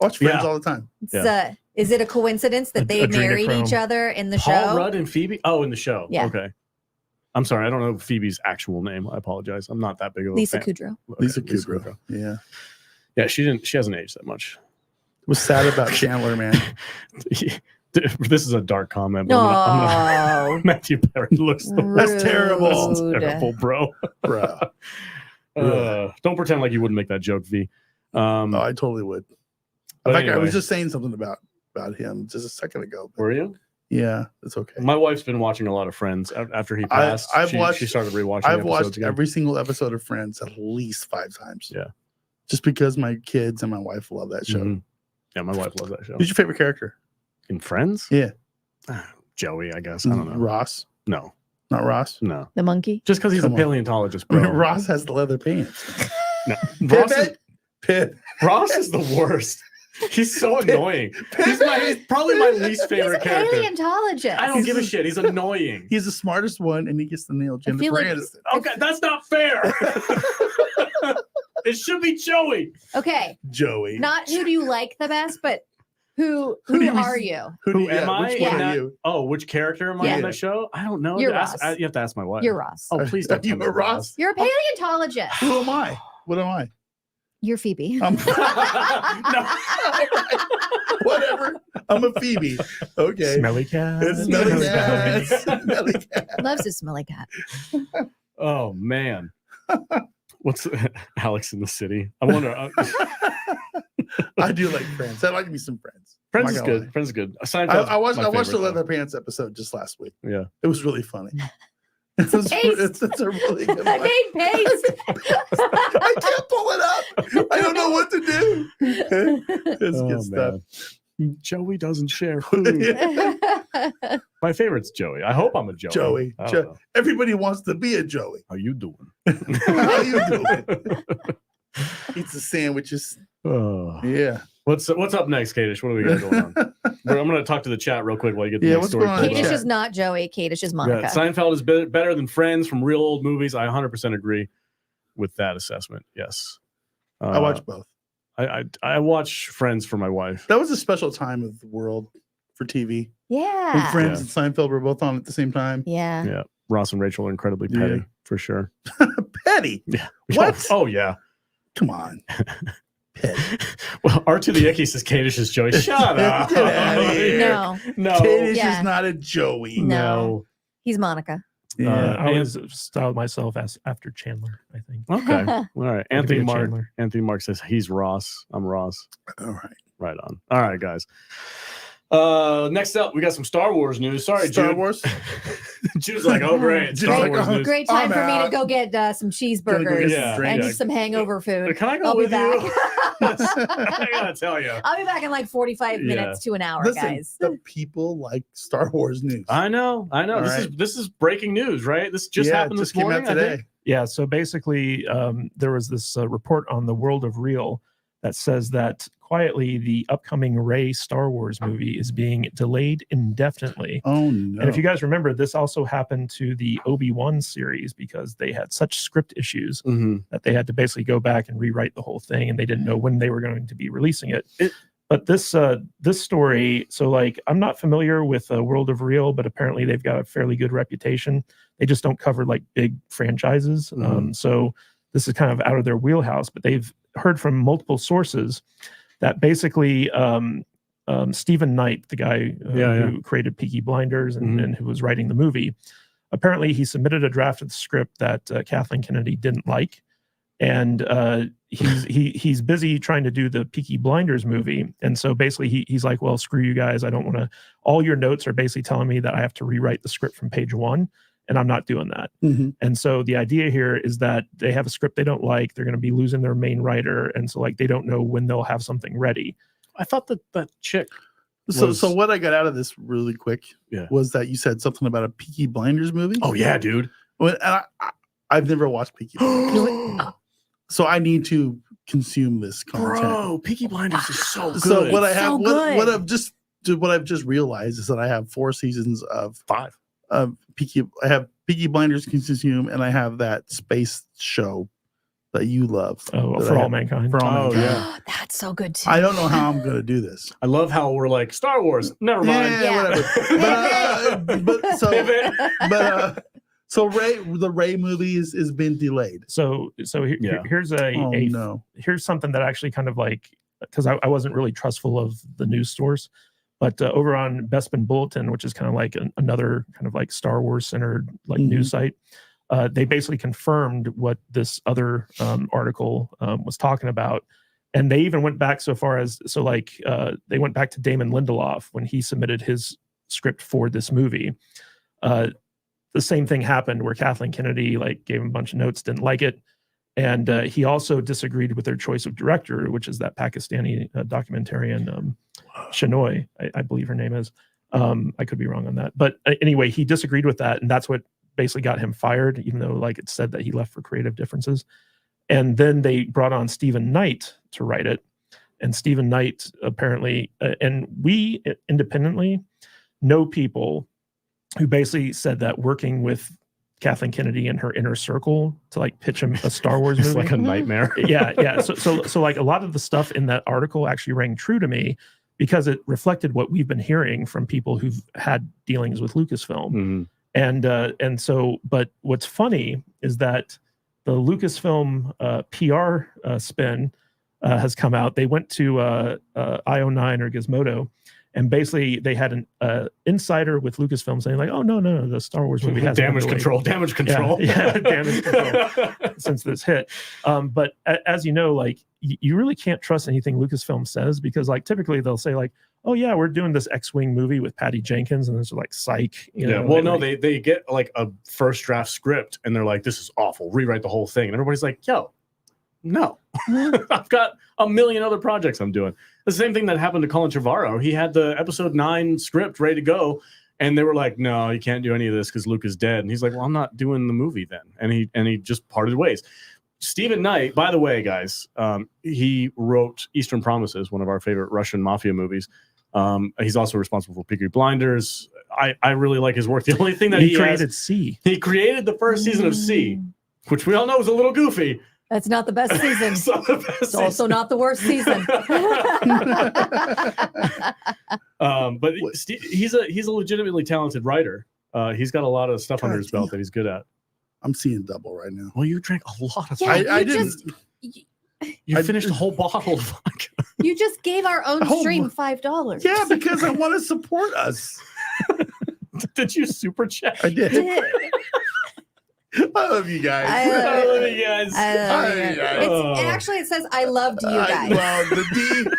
I watch Friends
Yeah.
all the time.
It's,
Yeah.
is it a coincidence that they married
Adrenochrome.
each other in the
Paul
show?
Rudd and Phoebe. Oh, in the show.
Yeah.
Okay. I'm sorry. I don't know Phoebe's actual name. I apologize. I'm not that big of a
Lisa
fan.
Kudrow.
Okay,
Lisa Kudrow. Yeah.
Yeah, she hasn't aged that much.
What's sad about Chandler, man?
This is a dark comment. But I'm gonna-
No.
Matthew Perry looks the worst.
That's terrible.
That's terrible, bro.
Bro.
Don't pretend like you wouldn't make that joke, V.
Oh, I totally would. In
But
fact, I
anyway.
was just saying something about about him just a second ago. But
Were you?
yeah, it's okay.
My wife's been watching a lot of Friends after he passed. She started rewatching.
I've watched every single episode of Friends at least 5 times.
Yeah,
just because my kids and my wife love that show.
Mm-hmm. Yeah, my wife loves that show.
Who's your favorite character
in Friends?
Yeah,
Joey, I guess. I don't know.
Ross?
No,
not Ross.
No,
the monkey.
Just because he's a paleontologist, bro.
I mean, Ross has the leather pants.
No,
Ross
is the worst. He's so annoying. He's probably my least favorite character.
Paleontologist.
I don't give a shit. He's annoying.
He's the smartest one, and he gets to nail Jennifer Aniston.
Okay, that's not fair. It should be Joey.
Okay,
Joey.
Not who do you like the best, but who are you?
Who am I?
Which one are you?
Oh, which character am I in that show? I don't know.
You're Ross.
You have to ask my wife.
You're Ross.
Oh, please don't.
You were Ross.
You're a paleontologist.
Who am I? What am I?
You're Phoebe.
No.
Whatever. I'm a Phoebe. Okay.
Smelly cat.
It's smelly cat. Smelly cat.
Loves his smelly cat.
Oh man. What's Alex in the City? I wonder.
I do like Friends. I like me some Friends.
Friends is good. Friends is good.
I watched the Leather Pants episode just last week.
Yeah.
It was really funny. It's a really good one.
I made paste.
I can't pull it up. I don't know what to do. It's good stuff.
Joey doesn't share food. My favorite's Joey. I hope I'm a Joey.
Everybody wants to be a Joey.
How you doing?
How you doing? Eats the sandwiches.
Oh.
Yeah.
What's up next, Kadish? What do we got going on? I'm going to talk to the chat real quick while you get the next story.
Kadish is not Joey. Kadish is Monica.
Yeah, Seinfeld is better than Friends from real old movies. I 100% agree with that assessment. Yes.
I watch both.
I watch Friends for my wife.
That was a special time of the world for TV.
Yeah.
When Friends and Seinfeld were both on at the same time.
Yeah.
Yeah. Ross and Rachel are incredibly petty, for sure.
Petty?
Yeah.
What?
Oh, yeah.
Come on.
Well, R2 the Icky says Kadish is Joey. Shut up.
Get out of here.
No.
Kadish is not a Joey.
No. He's Monica.
Yeah.
I always styled myself as after Chandler, I think.
Okay. All right. Anthony Mark says he's Ross. I'm Ross.
All right.
Right on. All right, guys. Next up, we got some Star Wars news. Sorry,
Star
Jude.
Wars.
Jude's like, oh, great. Star Wars news.
Great time
I'm
for me
out.
to go get some cheeseburgers and some hangover food.
Can I go
I'll
with
be back.
you? I gotta tell you.
I'll be back in like 45 minutes to an hour,
Listen,
guys.
the people like Star Wars news.
I know. This is breaking news, right? This just happened this
came
morning
out today.
I think.
Yeah, so basically, there was this report on the World of Real that says that quietly the upcoming Rey Star Wars movie is being delayed indefinitely.
Oh, no.
And if you guys remember, this also happened to the Obi-Wan series because they had such script issues that they had to basically go back and rewrite the whole thing, and they didn't know when they were going to be releasing it. But this story, so like I'm not familiar with World of Real, but apparently they've got a fairly good reputation. They just don't cover like big franchises. So this is kind of out of their wheelhouse, but they've heard from multiple sources that basically Stephen Knight, the guy who created Peaky Blinders and who was writing the movie, apparently he submitted a draft of the script that Kathleen Kennedy didn't like. And he's busy trying to do the Peaky Blinders movie. And so basically he's like, well, screw you guys. I don't want to, all your notes are basically telling me that I have to rewrite the script from page 1. And I'm not doing that. And so the idea here is that they have a script they don't like. They're going to be losing their main writer. And so like, they don't know when they'll have something ready.
I thought that chick.
So what I got out of this really quick was that you said something about a Peaky Blinders movie.
Oh yeah, dude.
Well, I've never watched Peaky Blinders. So I need to consume this content.
Bro, Peaky Blinders is so good.
So what I have, what I've just realized is that I have 4 seasons of
5.
Peaky. I have Peaky Blinders consume, and I have that space show that you love.
Oh, For All Mankind.
For All Mankind.
Yeah.
That's so good too.
I don't know how I'm going to do this.
I love how we're like Star Wars. Never mind.
Whatever. So the Rey movie is been delayed.
So here's here's something that actually kind of like, because I wasn't really trustful of the news source, but over on Bespin Bulletin, which is kind of like another kind of like Star Wars centered like news site, they basically confirmed what this other article was talking about. And they even went back so far as they went back to Damon Lindelof when he submitted his script for this movie. The same thing happened where Kathleen Kennedy gave him a bunch of notes, didn't like it, and he also disagreed with their choice of director, which is that Pakistani documentarian Shanoy, I believe her name is. I could be wrong on that, but anyway, he disagreed with that, and that's what basically got him fired, even though it said that he left for creative differences. And then they brought on Stephen Knight to write it. And Stephen Knight apparently, and we independently know people who basically said that working with Kathleen Kennedy and her inner circle to pitch him a Star Wars movie.
It's like a nightmare.
Yeah. So a lot of the stuff in that article actually rang true to me because it reflected what we've been hearing from people who've had dealings with Lucasfilm. Mm-hmm. And so, but what's funny is that the Lucasfilm PR spin has come out. They went to IO9 or Gizmodo, and basically they had an insider with Lucasfilm saying oh no, the Star Wars movie has
damage control.
Yeah, damage control since this hit. But as you know, you really can't trust anything Lucasfilm says because typically they'll say oh yeah, we're doing this X-Wing movie with Patty Jenkins, and it's psych.
They get a first draft script, and they're like, this is awful, rewrite the whole thing, and everybody's like, yo, no, I've got a million other projects I'm doing. The same thing that happened to Colin Trevorrow. He had the episode 9 script ready to go, and they were like, no, you can't do any of this because Luke is dead. And he's like, well, I'm not doing the movie then, and he just parted ways. Stephen Knight, by the way, guys, he wrote Eastern Promises, one of our favorite Russian mafia movies. He's also responsible for Peaky Blinders. I really like his work. The only thing that he
created C.
He created the first season of C, which we all know is a little goofy.
That's not the best season. It's also not the worst season.
But he's a legitimately talented writer. He's got a lot of stuff under his belt that he's good at.
I'm seeing double right now.
Well, you drank a lot of.
Yeah,
I didn't.
You finished a whole bottle of vodka.
You just gave our own stream $5.
Yeah, because I want to support us.
Did you super chat?
I did. I love you guys.
I love you guys. Actually, it says I loved you guys.
Well, the D.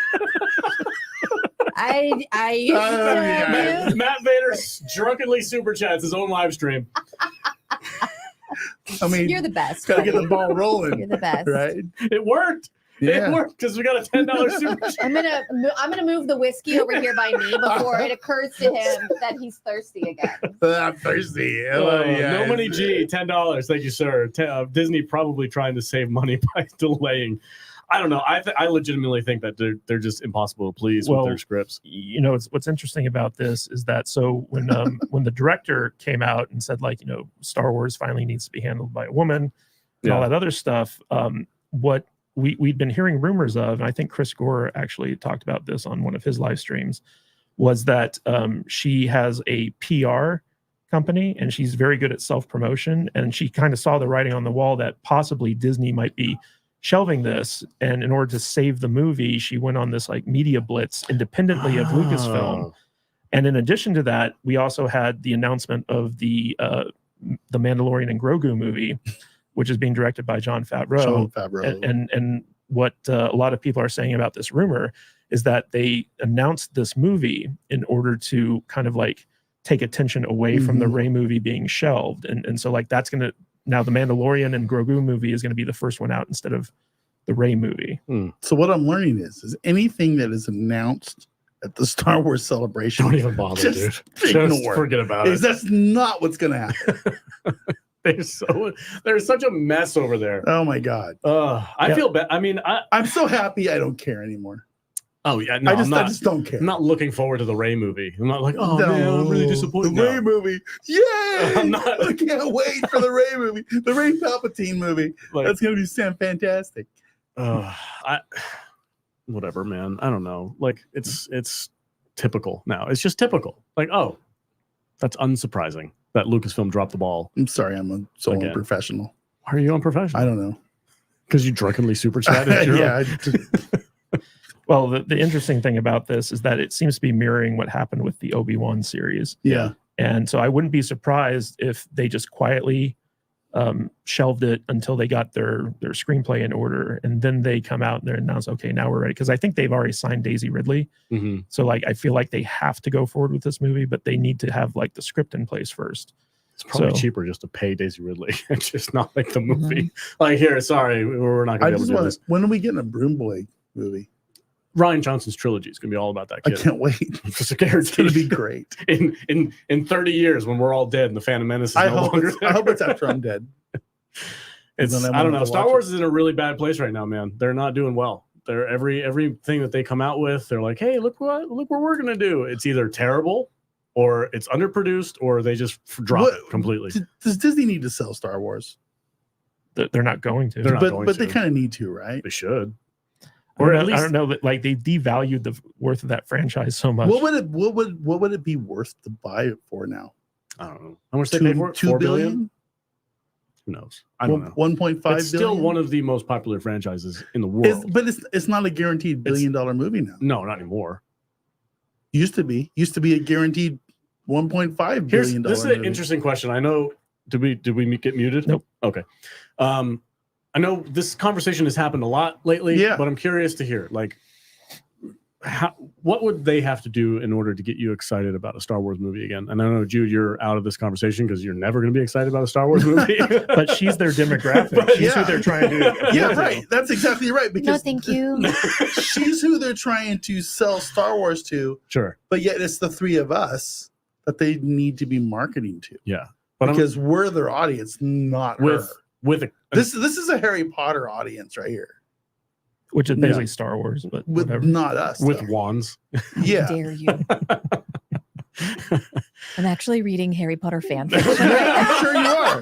I
love you.
Matt Vader drunkenly super chats his own live stream.
I mean,
you're the best.
Gotta get the ball rolling.
You're the best,
right?
It worked.
Yeah.
It worked because we got a $10 super chat.
I'm gonna move the whiskey over here by me before it occurs to him that he's thirsty again.
I'm thirsty. I love you guys.
No Money G, $10. Thank you, sir. Disney probably trying to save money by delaying. I don't know. I legitimately think that they're just impossible to please with their scripts.
What's interesting about this is that when when the director came out and said Star Wars finally needs to be handled by a woman and all that other stuff, what we'd been hearing rumors of, and I think Chris Gore actually talked about this on one of his live streams, was that she has a PR company and she's very good at self-promotion, and she kind of saw the writing on the wall that possibly Disney might be shelving this, and in order to save the movie, she went on this media blitz independently of Lucasfilm. And in addition to that, we also had the announcement of the Mandalorian and Grogu movie, which is being directed by Jon Favreau. And what a lot of people are saying about this rumor is that they announced this movie in order to kind of take attention away from the Rey movie being shelved, and so that's going to. Now, the Mandalorian and Grogu movie is going to be the first one out instead of the Rey movie.
So what I'm learning is anything that is announced at the Star Wars celebration,
don't even bother, dude.
Just
forget about it.
That's not what's going to happen.
There's such a mess over there.
Oh my God.
I feel bad. I mean,
I'm so happy I don't care anymore.
Oh yeah, no,
I just don't care.
I'm not looking forward to the Rey movie. I'm not man, I'm really disappointed.
The Rey movie, yay! I can't wait for the Rey movie, the Rey Palpatine movie. That's gonna be fantastic.
Whatever, man. I don't know. It's typical now. It's just typical. That's unsurprising that Lucasfilm dropped the ball.
I'm sorry, I'm so unprofessional.
Why are you unprofessional?
I don't know.
Because you drunkenly super chatted.
Yeah.
Well, the interesting thing about this is that it seems to be mirroring what happened with the Obi-Wan series.
Yeah.
And so I wouldn't be surprised if they just quietly shelved it until they got their screenplay in order, and then they come out and they announce, okay, now we're ready. Because I think they've already signed Daisy Ridley, so like I feel like they have to go forward with this movie, but they need to have like the script in place first.
It's probably cheaper just to pay Daisy Ridley and just not make the movie. Like, here, sorry, we're not going to be able to do this.
When are we getting a Broom Boy movie?
Ryan Johnson's trilogy is going to be all about that kid.
I can't wait.
It's going
to be great.
In 30 years, when we're all dead and the Phantom Menace is no longer there.
I hope it's after I'm dead.
I don't know. Star Wars is in a really bad place right now, man. They're not doing well. They're everything that they come out with, they're like, hey, look what we're going to do. It's either terrible or it's underproduced or they just drop it completely.
Does Disney need to sell Star Wars?
They're not going to.
But they kind of need to, right?
They should.
Or at least, I don't know that like they devalued the worth of that franchise so much.
What would it be worth to buy it for now?
I don't know. How much they pay for it? $2 billion? Who knows? I don't know.
1.5 billion.
It's still one of the most popular franchises in the world.
But it's not a guaranteed $1 billion movie now.
No, not anymore.
Used to be a guaranteed $1.5 billion.
This is an interesting question. I know. Did we get muted?
Nope.
Okay. I know this conversation has happened a lot lately.
Yeah.
But I'm curious to hear, like, what would they have to do in order to get you excited about a Star Wars movie again? And I know, Jude, you're out of this conversation because you're never going to be excited about a Star Wars movie.
But she's their demographic. She's who they're trying to.
Yeah, right. That's exactly right. Because
no, thank you.
She's who they're trying to sell Star Wars to.
Sure.
But yet it's the three of us that they need to be marketing to.
Yeah.
Because we're their audience, not her. This is a Harry Potter audience right here,
which is basically Star Wars, but
not us
with wands.
Yeah,
how dare you? I'm actually reading Harry Potter fan fiction. I'm
sure you are.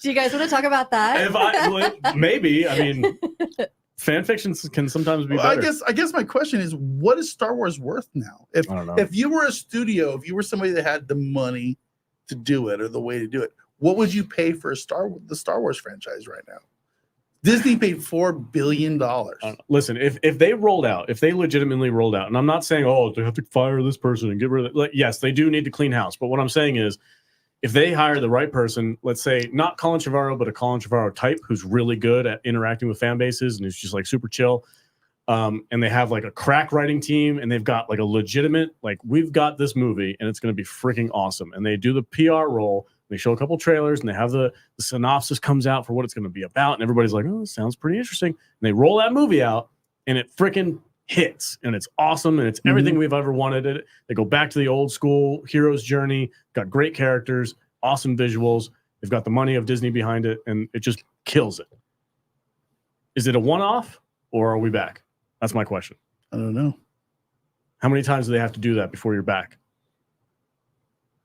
Do you guys want to talk about that?
Maybe. I mean, fan fictions can sometimes be better.
I guess my question is, what is Star Wars worth now? If you were a studio, if you were somebody that had the money to do it or the way to do it, what would you pay for the Star Wars franchise right now? Disney paid $4 billion.
Listen, if they legitimately rolled out, and I'm not saying, oh, they have to fire this person and get rid of it. Like, yes, they do need to clean house. But what I'm saying is, if they hire the right person, let's say not Colin Trevorrow, but a Colin Trevorrow type who's really good at interacting with fan bases and who's just like super chill, and they have like a crack writing team and they've got like a legitimate, like, we've got this movie and it's going to be freaking awesome. And they do the PR role. They show a couple trailers and they have the synopsis comes out for what it's going to be about. And everybody's like, oh, this sounds pretty interesting. And they roll that movie out and it freaking hits and it's awesome. And it's everything we've ever wanted it. They go back to the old school hero's journey, got great characters, awesome visuals. They've got the money of Disney behind it and it just kills it. Is it a one-off or are we back? That's my question.
I don't know.
How many times do they have to do that before you're back?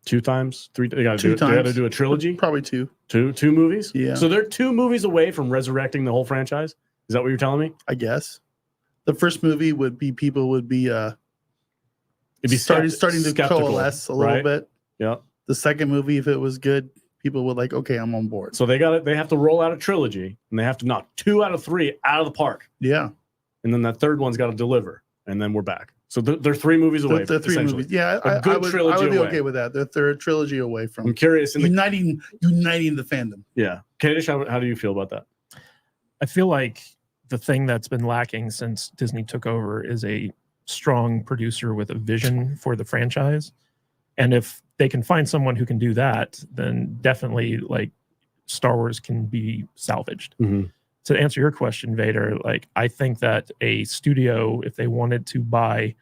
2 times? 3? They got to do a trilogy?
Probably 2.
Two movies?
Yeah.
So they're 2 movies away from resurrecting the whole franchise? Is that what you're telling me?
I guess. The first movie would be it'd be starting to coalesce a little bit.
Yeah.
The second movie, if it was good, people would like, okay, I'm on board.
So they have to roll out a trilogy and they have to knock 2 out of 3 out of the park.
Yeah.
And then that third one's got to deliver. And then we're back. So they're 3 movies away.
They're 3 movies. Yeah, I would be okay with that. They're a trilogy away from.
I'm curious.
Uniting the fandom.
Yeah. Kadish, how do you feel about that?
I feel like the thing that's been lacking since Disney took over is a strong producer with a vision for the franchise. And if they can find someone who can do that, then definitely like Star Wars can be salvaged.
Mm-hmm.
To answer your question, Vader, like I think that a studio, if they wanted to buy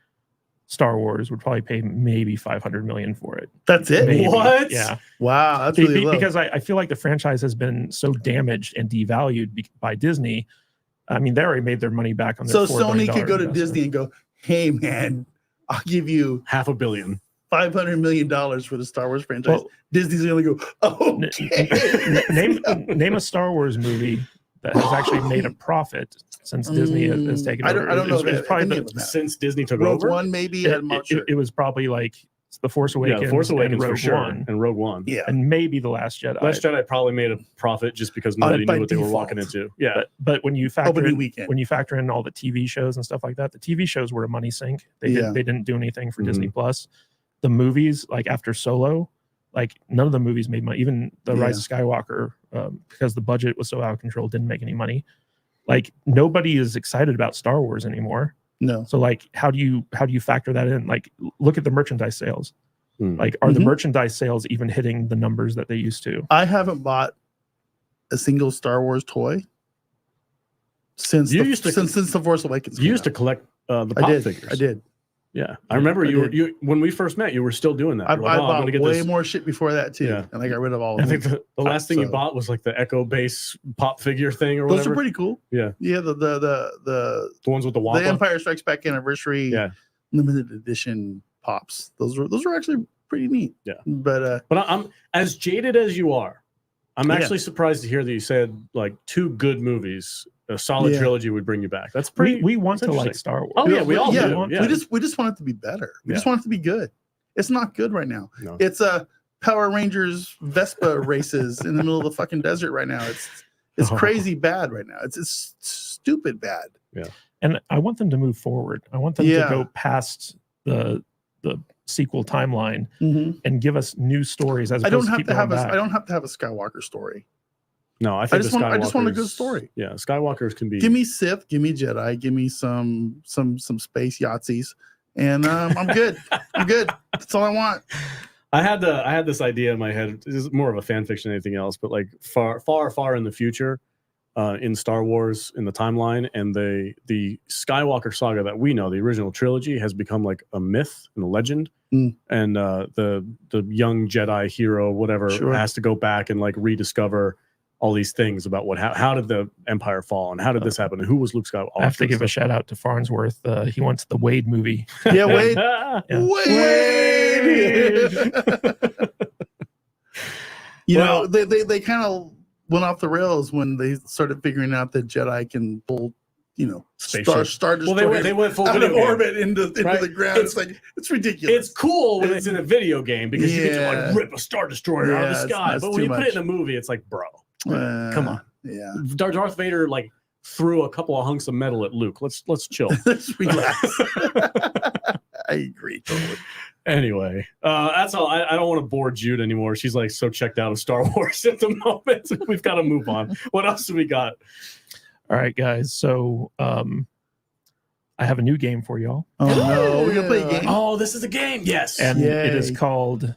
Star Wars, would probably pay maybe $500 million for it.
That's it.
Maybe.
What?
Yeah.
Wow. That's really low.
Because I feel like the franchise has been so damaged and devalued by Disney. I mean, they already made their money back on their
So Sony could go to Disney and go, "Hey, man, I'll give you
$500 million,
$500 million for the Star Wars franchise." Well, Disney's going to go, "Okay."
Name a Star Wars movie that has actually made a profit since Disney has taken over.
I don't know.
It's probably
since Disney took
Rogue
over.
One, maybe.
It was probably like The Force Awakens,
Force Awakens
and Rogue
for sure,
One.
and Rogue One.
Yeah,
and maybe The Last Jedi.
Last Jedi probably made a profit just because nobody knew what they were walking into. Yeah,
but when you factor in all the TV shows and stuff like that, the TV shows were a money sink. They didn't do anything for Disney Plus. The movies, like after Solo, like none of the movies made money. Even the Rise of Skywalker because the budget was so out of control, didn't make any money. Like nobody is excited about Star Wars anymore.
No.
So like, how do you factor that in? Like, look at the merchandise sales. Like, are the merchandise sales even hitting the numbers that they used to?
I haven't bought a single Star Wars toy since since the Force Awakens.
You used to collect the pop figures.
I did.
Yeah, I remember you when we first met, you were still doing that.
I
like,
bought way more shit before that too,
Yeah.
and I got rid of all of
I
them.
think the last thing you bought was like the Echo Base pop figure thing or whatever.
Those are pretty cool.
Yeah,
yeah. The
ones with the Wampa.
The Empire Strikes Back anniversary, limited edition pops. Those were actually pretty neat.
Yeah,
but
I'm as jaded as you are. I'm actually surprised to hear that you said like 2 good movies. A solid trilogy would bring you back. That's pretty.
We want to like Star Wars.
Oh yeah, we all do.
Yeah. We just want it to be better. We just want it to be good. It's not good right now.
No.
It's Power Rangers Vespa races in the middle of the fucking desert right now. It's crazy bad right now. It's stupid bad.
Yeah.
And I want them to move forward. I want them to go past the sequel timeline and give us new stories. As
I don't have to have a Skywalker story.
No, I think
I just want a good story.
Yeah, Skywalkers can be.
Give me Sith, give me Jedi, give me some space Yahtzees, and I'm good. I'm good. That's all I want.
I had this idea in my head. This is more of a fan fiction than anything else, but like far in the future, in Star Wars in the timeline, and the Skywalker saga that we know, the original trilogy, has become like a myth and a legend. And the young Jedi hero, whatever, has to go back and like rediscover all these things about how did the Empire fall and how did this happen and who was Luke Skywalker.
I have to give a shout out to Farnsworth. He wants the Wade movie.
Yeah, Wade. Wade. You know, they kind of went off the rails when they started figuring out that Jedi can pull, Star Destroyer.
Well, they went full
out
video
of orbit into the ground. It's ridiculous.
It's cool when it's in a video game because you get to like rip a Star Destroyer out of the sky. But when you put it in a movie, it's like, bro. Come on.
Yeah.
Darth Vader like threw a couple of hunks of metal at Luke. Let's chill.
Let's relax. I agree totally.
Anyway, that's all. I don't want to bore Jude anymore. She's like so checked out of Star Wars at the moment. We've got to move on. What else do we got?
All right, guys. So I have a new game for y'all.
Oh no, we're gonna play a game.
Oh, this is a game. Yes.
And it is called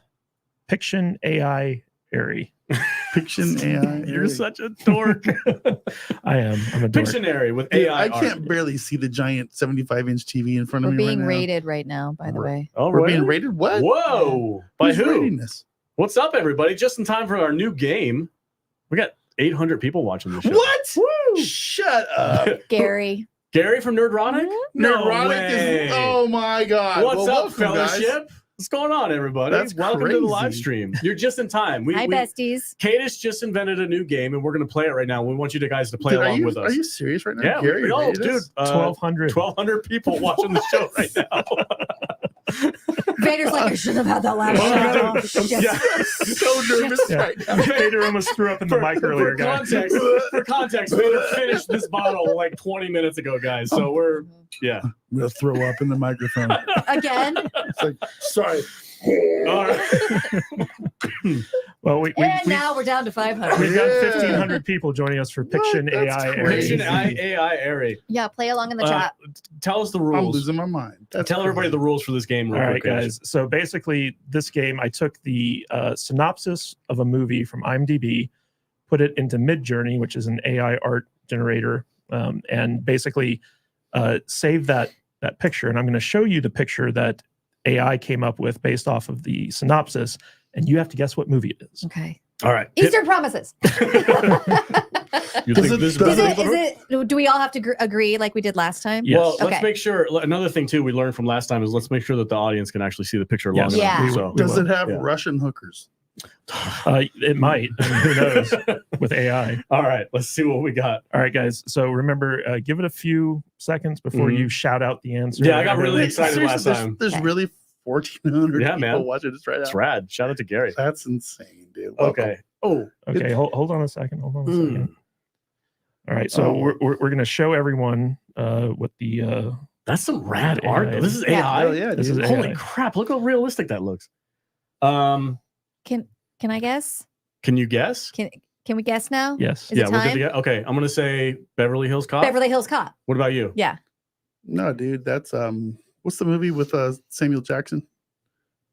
Piction AI Airy.
Piction AI.
You're such a dork.
I am. I'm a dork.
Pictionary with AI.
I can't barely see the giant 75-inch TV in front of me.
We're being rated right now, by the way.
Oh,
we're being rated? What?
Whoa. By
Who's
who?
rating this?
What's up, everybody? Just in time for our new game. We got 800 people watching this show.
What? Woo! Shut up.
Gary.
Gary from Nerdronic? No way.
Oh my God.
What's up, fellowship? Guys. What's going on, everybody? Welcome to the live stream. You're just in time.
Hi, besties.
Cadis just invented a new game, and we're going to play it right now. We want you guys to play along with us.
Are you serious right now?
Yeah,
Gary,
dude.
1,200
people watching the show right now.
Vader's like, I should have had that last shot.
So nervous right now.
Vader almost threw up in the mic earlier, guys.
For context, Vader finished this bottle like 20 minutes ago, guys. So we're,
I'm going to throw up in the microphone.
Again?
It's like, sorry.
All right.
Well,
now we're down to 500.
We've got 1,500 people joining us for Piction AI Airy.
Piction AI Airy.
Yeah, play along in the chat.
Tell us the rules.
I'm losing my mind.
Tell everybody the rules for this game real quick,
guys. So basically, this game, I took the synopsis of a movie from IMDb, put it into Midjourney, which is an AI art generator, and basically save that picture. And I'm going to show you the picture that AI came up with based off of the synopsis, and you have to guess what movie it is.
Okay.
All right.
Eastern Promises.
You think this
is it? Do we all have to agree like we did last time?
Yes.
Well, let's make sure. Another thing too we learned from last time is let's make sure that the audience can actually see the picture long enough.
Yeah.
So,
Does it have Russian hookers?
It might. I mean, who knows with AI.
All right, let's see what we got.
All right, guys. So remember, give it a few seconds before you shout out the answer.
Yeah, I got really excited last time.
There's really 1,400 people watching this right now.
It's rad. Shout out to Gary.
That's insane, dude. Welcome.
Okay. Oh.
Okay. Hold on a second. All right. So we're gonna show everyone what the.
That's some rad art. Though. This is AI.
Yeah,
this is
holy
AI.
crap! Look how realistic that looks.
Can I guess?
Can you guess?
Can we guess now?
Yes.
Is
yeah,
it
we're good
time?
to get. Okay, I'm gonna say Beverly Hills Cop.
Beverly Hills Cop.
What about you?
Yeah.
No, dude, that's what's the movie with Samuel Jackson?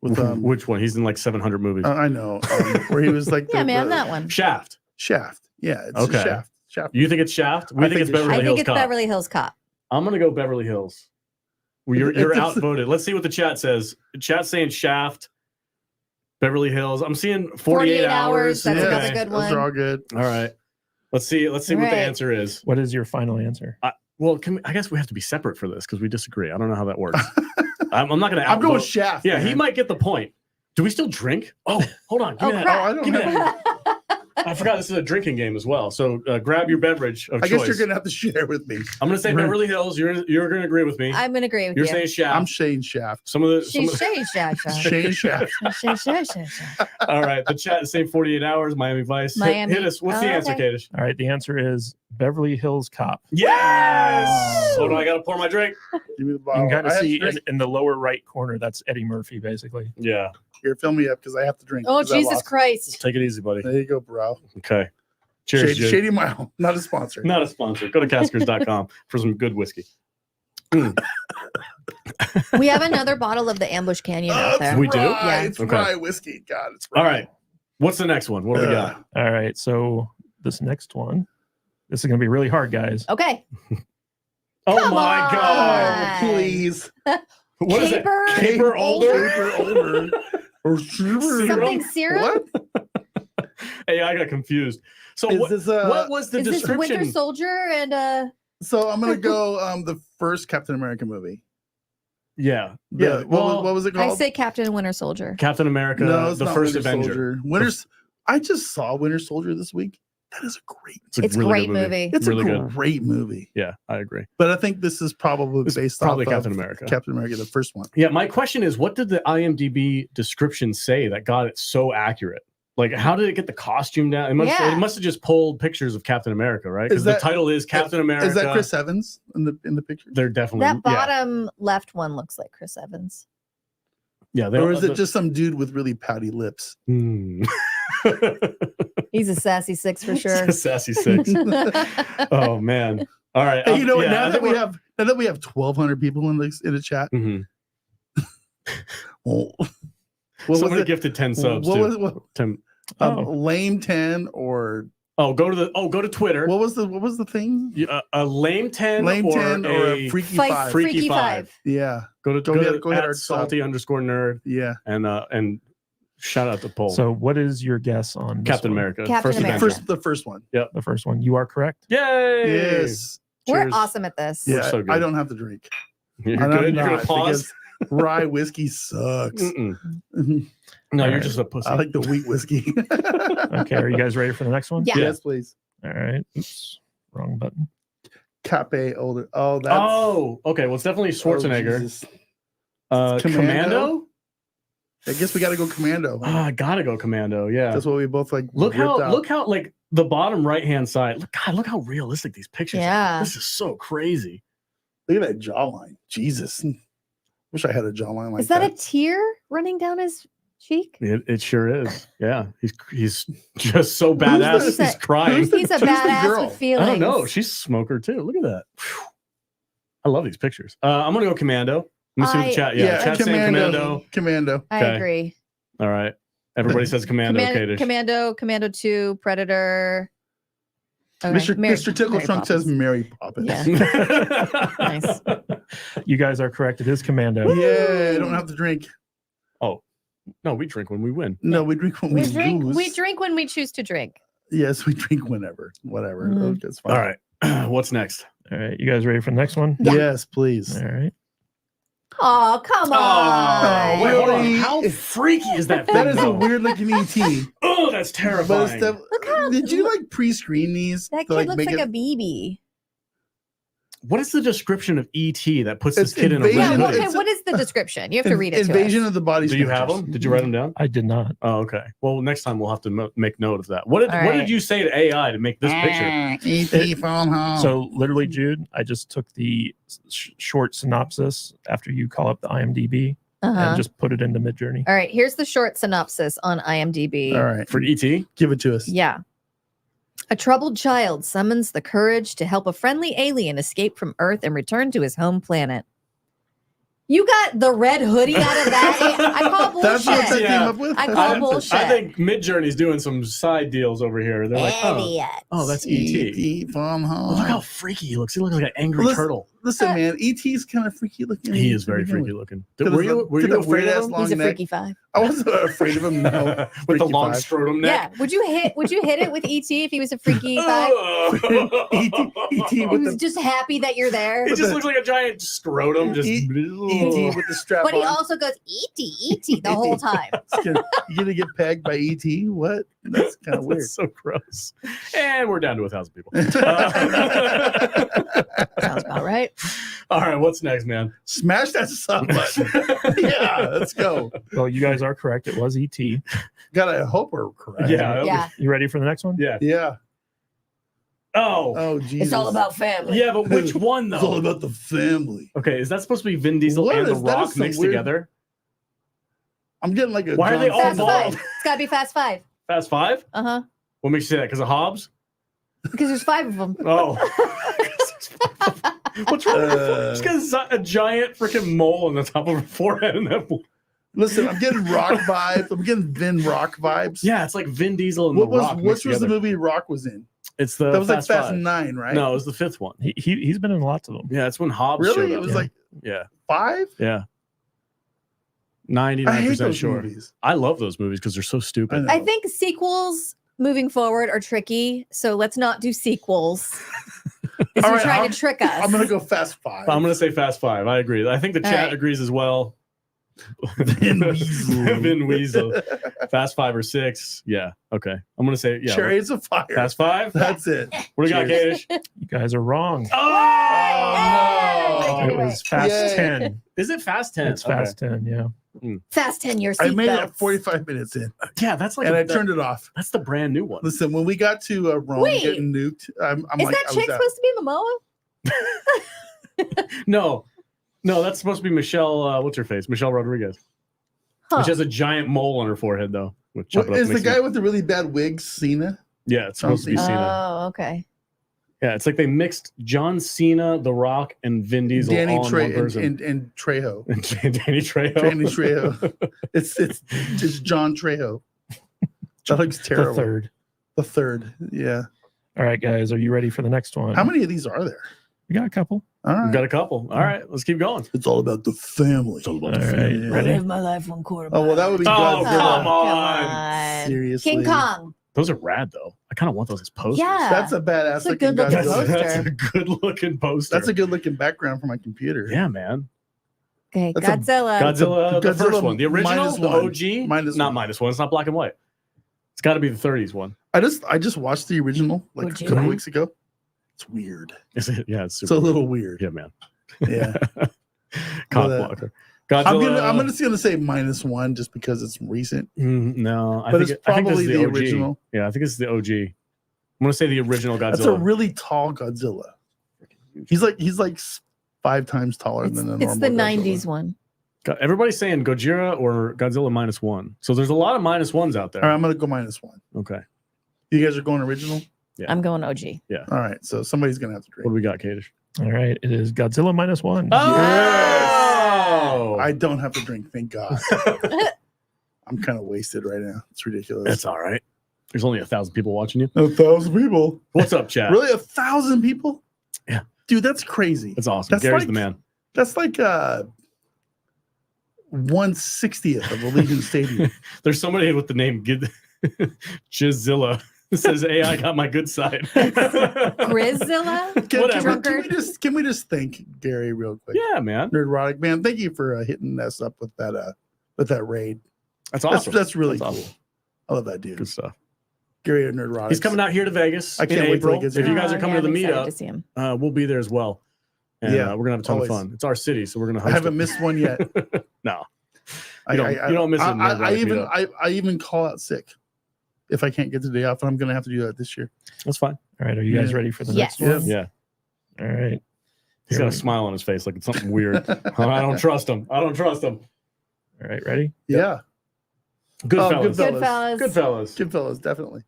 With
Which one? He's in like 700 movies.
I know where he was like
Yeah, man, that one.
Shaft.
Shaft. Yeah, it's
Okay.
Shaft. Shaft.
You think it's Shaft? We
I
think it's
think it's
Beverly
I
Hills
think it's
Cop.
Beverly Hills Cop.
I'm gonna go Beverly Hills. Well, you're outvoted. Let's see what the chat says. Chat's saying Shaft, Beverly Hills. I'm seeing 48 hours.
That's
Yeah,
another good one.
Those are all good.
All right. Let's see what the
Right.
answer is.
What is your final answer?
Well, I guess we have to be separate for this because we disagree. I don't know how that works. I'm not going to
I'm going
outvote.
Shaft.
Yeah, he
man.
might get the point. Do we still drink? Oh, hold on. Give me that.
crap.
I don't
Give me
have
that.
any-
I forgot this is a drinking game as well. So grab your beverage of
I
choice.
guess you're gonna have to share with me.
I'm going to say Beverly Hills. You're going to agree with me.
I'm going to agree with
You're
you.
saying Shaft.
I'm Shane Shaft.
some of the.
She's Shane Shaft.
Shane Shaft.
All right. The chat is saying 48 hours. Miami Vice.
Miami.
Hit us. What's the
Oh,
answer,
okay.
Kadish?
All right, the answer is Beverly Hills Cop.
Yes. Hold on. I got to pour my drink.
Give me the
You
bottle.
can kind of
I have
see
to drink.
in the lower right corner, that's Eddie Murphy, basically.
Yeah.
Here, fill me up because I have to drink.
Oh,
'cause I
Jesus
lost.
Christ.
Take it easy, buddy.
There you go, bro.
Okay. Cheers. Jude.
Shady Mile, not a sponsor.
Not a sponsor. Go to caskers.com for some good whiskey.
We have another bottle of the Ambush Canyon out there.
We do?
Yeah.
It's
Okay.
rye whiskey. God, it's rye.
All right. What's the next one? What do we got?
All right, so this next one, this is going to be really hard, guys.
Okay.
Oh
Come
my
on.
God.
Oh, please.
What is it?
Caper?
Caper older?
Caper older. Or
Something syrup?
What?
Hey, I got confused. So
Is
what,
this
what was the
Is this
description?
Winter Soldier and
So I'm gonna go the first Captain America movie.
Yeah.
The-
Yeah.
what was it
I
called?
say Captain Winter Soldier.
Captain America,
no, it's
the
not
first
Winter
Avenger.
Soldier. Winter's. I just saw Winter Soldier this week. That is a great.
It's a
really
great
good
movie.
It's
Really
a
good.
great movie.
Yeah, I agree.
But I think this is probably
It's
based
probably
off
Captain
of
America.
Captain America, the first one.
Yeah, my question is, what did the IMDb description say that got it so accurate? Like, how did it get the costume down? It must have just pulled pictures of Captain America, right? Because
Is
the
that-
title is Captain America.
Is that Chris Evans in the picture?
They're definitely
That bottom left one looks like Chris Evans.
Yeah,
Or is it just some dude with really pouty lips?
Hmm.
He's a sassy six for sure.
Sassy six. Oh man! All right.
Hey, you know what?
yeah,
Now
I
that
think
we
we're-
have 1,200 people in the chat.
Mhm.
Oh, what was
Somebody
it?
gifted 10 subs
What
too.
was what?
10.
Lame 10 or
go to Twitter.
what was the thing?
A lame 10
Lame
or
10 or a freaky
Fight
5?
Freaky five.
Yeah,
Go
Go
to
ahead,
at
our
salty_nerd
yeah.
and shout out to Paul.
So, what is your guess on this
Captain
one?
America.
Captain
First
America.
Avenger.
The first one.
The first one. You are correct.
Yay!
Yes.
We're
Cheers.
awesome at this.
We're
Yeah,
so good.
I don't have to drink.
You're
And I'm
good. You're gonna
not,
pause.
because rye whiskey sucks.
Mm-mm.
I
No,
All
you're
right.
just a pussy.
like the wheat whiskey.
Okay, are you guys ready for the next one?
Yeah.
Yes, please.
All right. Oops, wrong button.
Cape older. Oh, that's
Oh, okay. Well, it's definitely Schwarzenegger.
Oh, Jesus.
Commando.
I guess we got to go Commando.
Oh, I gotta go Commando. Yeah.
That's what we both like.
Look
ripped out.
how like the bottom right hand side. Look how realistic these pictures are.
Yeah.
This is so crazy.
Look at that jawline. Jesus. Wish I had a jawline like
Is that a tear running down his cheek?
It sure is. Yeah. He's just so
Who's
badass.
this?
He's crying.
Who's
He's a
Who's the
badass
girl?
with feelings.
I don't know. She's a smoker too. Look at that. Whew. I love these pictures. I'm gonna go Commando. Let me see what the chat. Yeah, chat's saying Commando.
Commando.
I
Okay.
agree.
All right. Everybody says Commando. Kadish.
Commando 2, Predator. Okay,
Mr. Tickle
Mary
Trunk says
Poppins.
Mary Poppins.
Yeah. Nice.
You guys are correct. It is Commando.
Yeah, I don't have to drink.
Oh, no, we drink when we win.
No, we drink when we, lose.
We drink when we choose to drink.
Yes, we drink whenever. Whatever.
Mhm.
That's fine.
All right. What's next?
All right. You guys ready for the next one?
Yeah.
Yes, please.
All right.
Oh, come on.
wait, hold on.
Really?
How freaky is that?
That
thing,
is a
though?
weird looking ET.
Oh, that's
But
terrifying.
it's
Look how
did you like pre-screen these?
that
to,
kid looks
make
like
it-
a BB.
What is the description of ET that puts this
It's
kid in a
invasion-
Yeah,
red
well,
hoodie?
okay, what is the description? You have to read it
Invasion
to us.
of the Body
Do you have
Snatchers.
them? Did you write them down?
I did not.
Oh, okay. Well, next time we'll have to make note of that. What did
All
what
right.
did you say to AI to make this picture?
ET phone home.
So literally, Jude, I just took the short synopsis after you call up the IMDb
Uh-huh.
and just put it into Midjourney.
All right, here's the short synopsis on IMDb.
all right,
For ET?
give it to us.
Yeah. A troubled child summons the courage to help a friendly alien escape from Earth and return to his home planet. You got the red hoodie out of that? I call bullshit.
That's what they came up with.
I call bullshit.
I think Midjourney's doing some side deals over here. They're like, oh, that's E.T.
E.T. from home.
Look how freaky he looks. He looks like an angry turtle.
Listen, man, E.T.'s kind of freaky looking.
He is very freaky looking. Were you
afraid
afraid
of
of
him?
him?
He's a freaky five.
I wasn't afraid of him. No,
With the
Freaky
long
Five.
scrotum
Yeah.
neck?
Would you hit it with ET if he was a freaky five?
E.T.
He
with
was
the
just happy that you're there.
It just looks like a giant scrotum. Just
E.T. with the strap
But he
on.
also goes E.T. the whole time.
You gonna get pegged by E.T.? What? That's kind of weird.
That's so gross. And we're down to 1,000 people.
Sounds about right.
All right, what's next, man?
Smash that sub button. Yeah, let's go.
Well, you guys are correct. It was E.T.
Gotta hope we're correct.
Yeah.
Yeah.
You ready for the next one?
Yeah.
Yeah.
Oh.
Oh, Jesus.
It's all about family.
Yeah, but which one
It's all
though?
about the family.
Okay, is that supposed to be Vin Diesel
What
and The
is- that
Rock
is some
mixed
weird-
together?
I'm getting like a.
Why are they all
Fast
bald?
Five. It's got to be Fast Five.
Fast Five?
Uh-huh.
What makes you say that? Because of Hobbs?
Because there's 5 of them.
Oh. What's wrong? Just because a giant freaking mole on the top of her forehead and that.
Listen, I'm getting Rock vibes. I'm getting Vin Rock vibes.
Yeah, it's like Vin Diesel and
What
The Rock.
was
mixed
the
together.
movie Rock was in?
It's the
That was like Fast
Five.
9, right?
No, it was the 5th one.
He's been in lots of them.
Yeah, it's when Hobbs showed
Really?
up.
It was
yeah.
like
Yeah.
5?
Yeah.
I hate
99%
those
sure.
movies.
I love those movies because they're so
I
stupid.
know.
I think sequels moving forward are tricky, so let's not do sequels. This
All
is
right,
trying
I'm-
to trick us.
I'm gonna go Fast 5.
I'm going to say Fast Five. I agree. I think the
All
chat
right.
agrees as well.
Vin Weasel.
Vin Weasel. Fast 5 or 6. Yeah. Okay. I'm going to say, yeah.
Chariots of Fire.
Fast 5?
That's it.
What do you got,
Cheers.
Kadish?
You guys are wrong.
Oh,
It was Fast
Yay.
10.
Is it Fast 10?
It's Fast 10, yeah.
Fast 10 year
I made it
seatbelts.
at 45 minutes in,
Yeah, that's like
and I
the-
turned it off.
That's the brand new one.
Listen, when we got to Rome
Wait.
getting nuked, I'm
Is
like,
that
I
chick
was out.
supposed to be Momoa?
No, that's supposed to be Michelle. What's her face? Michelle Rodriguez.
Huh.
She has a giant mole on her forehead, though. With chop it up
Is the
makes
guy
me-
with the really bad wig Cena?
Yeah, it's supposed to be
Something.
Cena.
Oh, okay.
Yeah, it's like they mixed John Cena, The Rock, and Vin Diesel
Danny
all in one
Trejo
person.
and Trejo.
Danny Trejo.
Danny Trejo. It's just John Trejo. That looks terrible.
The third.
The third. Yeah.
All right, guys, are you ready for the next one?
How many of these are there?
We got a couple.
All right.
We've got a couple. All right, let's keep going.
It's all about the family. It's all
All right,
Yeah.
ready?
my life 1 quarter.
Oh well, that would be
Oh,
Godzilla.
come on.
Seriously,
King Kong.
Those are rad, though. I kind of want those as posters.
Yeah.
That's a badass
That's a
looking
good-looking
Godzilla.
That's
poster.
a good looking poster.
That's a good looking background for my computer.
Yeah, man.
Okay,
That's a-
Godzilla.
Godzilla, the
Godzilla
first one, the original,
minus
the
one.
OG,
Minus
not
one.
minus one. It's not black and white. It's got to be the 30s one.
I just watched the original like
Would
a
you?
couple weeks ago. It's weird.
Is it? Yeah, it's
It's
super.
a little weird.
Yeah, man.
Yeah.
Cock
But,
blocker. Godzilla.
I'm gonna say -1 just because it's recent.
No, I
But
think
it's
I think this
probably
is
the
OG.
original.
Yeah, I think it's the OG. I'm gonna say the original Godzilla.
That's a really tall Godzilla. He's like 5 times taller
It's,
than a
it's
normal
the
Godzilla.
90s one.
Everybody's saying Gojira or Godzilla -1. So there's a lot of -1s out there.
All right, I'm gonna go -1.
Okay.
You guys are going original.
Yeah.
I'm going OG.
All right, so somebody's gonna have to
What do
drink.
we got, Kadish?
All right, it is Godzilla -1.
Oh!
I don't have to drink. Thank God. I'm kind of wasted right now. It's ridiculous.
That's all right. There's only 1,000 people watching you.
1,000 people.
What's up, chat?
Really, 1,000 people?
Yeah.
Dude, that's crazy.
That's awesome.
That's
Gary's
like-
the man.
That's like 1/60th of Allegiant Stadium.
There's somebody with the name Jizilla. It says AI got my good side.
Grizzilla?
Whatever.
Can we just thank Gary real quick?
Yeah, man.
Nerdrotic man, thank you for hitting us up with that raid.
That's awesome.
That's really
That's
cool.
awesome.
I love that dude.
Good stuff.
Gary and Nerdrotic.
He's coming out here to Vegas
I can't
in
wait till he
April.
gets
If you
here.
guys are coming
I'm
to the
excited to
meetup,
see him.
we'll be there as well. And
Yeah,
we're gonna have a ton
always.
of fun. It's our city, so we're gonna
I
host
haven't
it.
missed one yet.
No,
I
you don't miss it. in
I
Nerdrotic
even
meetup.
I even call out sick if I can't get the day off, and I'm gonna have to do that this year.
That's fine.
All right, are you guys
Yeah.
ready for the
Yes.
next one?
Yeah,
All right.
he's
Here
got a
we-
smile on his face like it's something weird. I don't trust him. I don't trust him.
All right, ready?
Yeah.
Good
Oh,
fellas.
Goodfellas.
Goodfellas.
Good fellas.
Goodfellas, definitely.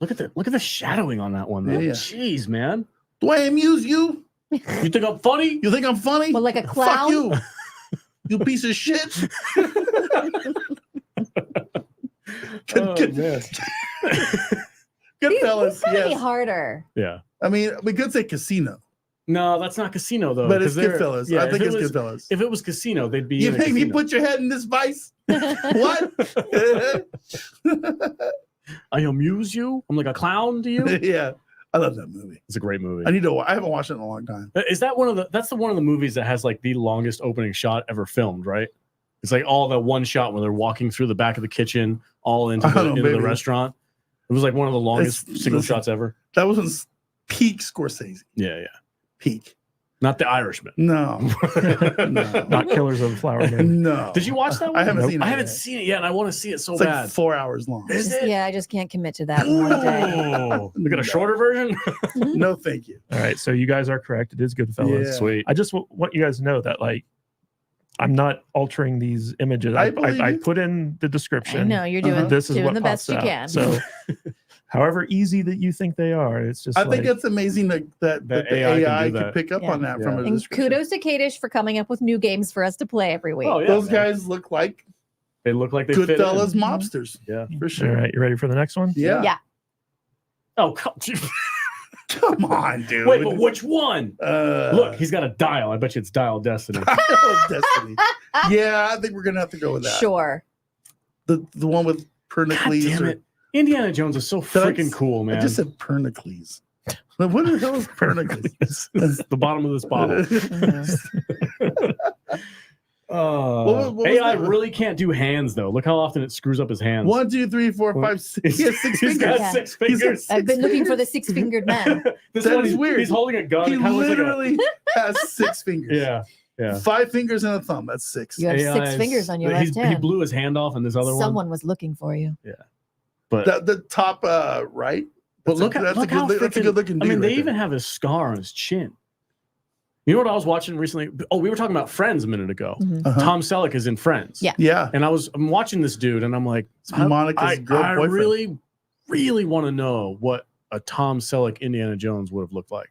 Look at the shadowing on that one, though.
Yeah.
Jeez, man.
Do I amuse you?
You think I'm funny?
You think I'm funny?
Well, like a
Fuck
clown.
you. You piece of shit. Good,
man.
Goodfellas,
Gotta be
yes.
harder.
Yeah.
I mean, we could say Casino,
No, that's not Casino though.
but it's
'cause they're-
Goodfellas.
yeah,
I think
if
it's
it was-
Goodfellas.
If it was Casino, they'd be.
You
in a
make me
casino.
put your head in this vice? What?
I amuse you. I'm like a clown to you.
Yeah, I love that movie.
It's a great movie.
I haven't watched it in a long time.
Is that one of the? That's the one of the movies that has like the longest opening shot ever filmed, right? It's like all the one shot when they're walking through the back of the kitchen, all into
I
the,
don't know,
into the
maybe.
restaurant. It was like one of the longest single
listen.
shots ever.
That was when peak Scorsese.
Yeah.
Peak.
Not The Irishman.
No.
Not Killers of the Flower Moon.
No.
Did you watch that one?
I haven't
Nope.
seen it.
I haven't
yet.
seen it yet, and I want to see it so
It's like
bad.
4 hours long.
Is it?
Yeah, I just can't commit to that in one day.
Oh, we got a shorter version.
No, thank you.
All right, so you guys are correct. It is Goodfellas.
Yeah.
Sweet.
I just want you guys to know that, like, I'm not altering these images.
I believe
I
you.
put in the description.
I know you're doing,
This is
doing
what
the best
pops
you
out.
can.
So, however easy that you think they are, it's just.
I think
like,
it's amazing that the
AI
AI
can do
can
that.
pick up
Yeah.
on that
Yeah.
from a
and
description.
kudos to Kadish for coming up with new games for us to play every week.
Oh yeah,
Those
man.
guys look like
They look like they fit
Goodfellas
in.
mobsters.
Yeah.
For
All
sure.
right, you ready for the next one?
Yeah.
Yeah.
Oh, come,
Come on, dude.
wait, but which one?
Uh,
Look, he's got a dial. I bet you it's Dial Destiny.
Destiny. Yeah, I think we're gonna have to go with that.
Sure.
The one with
God
Pernicles.
damn
or-
it. Indiana Jones is so
Did I
freaking
s-
cool, man.
I just said Pernicles. What the hell is Pernicles?
it's the bottom of this bottle.
What was
AI
that?
really can't do hands though. Look how often it screws up his hands.
1, 2, 3, 4, 5, 6. He has 6
He's
fingers.
got
Yeah.
6
He's got
fingers.
I've been looking for the
fingers.
6-fingered man.
This
That
one,
is
he's,
weird.
he's holding a gun.
He
It kinda looks like a-
literally has 6 fingers.
yeah.
5 fingers and a thumb. That's 6.
You have
AI
6
is-
fingers on your
he's-
left
He
hand.
blew his hand off in this other one.
Someone was looking for you.
But
The top right.
But look,
that's
look
a
how
good, that's a
freaking-
good looking
I
dude.
mean, they
right
even
there.
have his scar on his chin. You know what I was watching recently? Oh, we were talking about Friends a minute ago.
Mhm.
Uh-huh.
Tom Selleck is in Friends.
Yeah.
Yeah.
And I'm watching this dude, and I'm like,
It's Monica's girl
I
boyfriend.
really, really want to know what a Tom Selleck Indiana Jones would have looked like.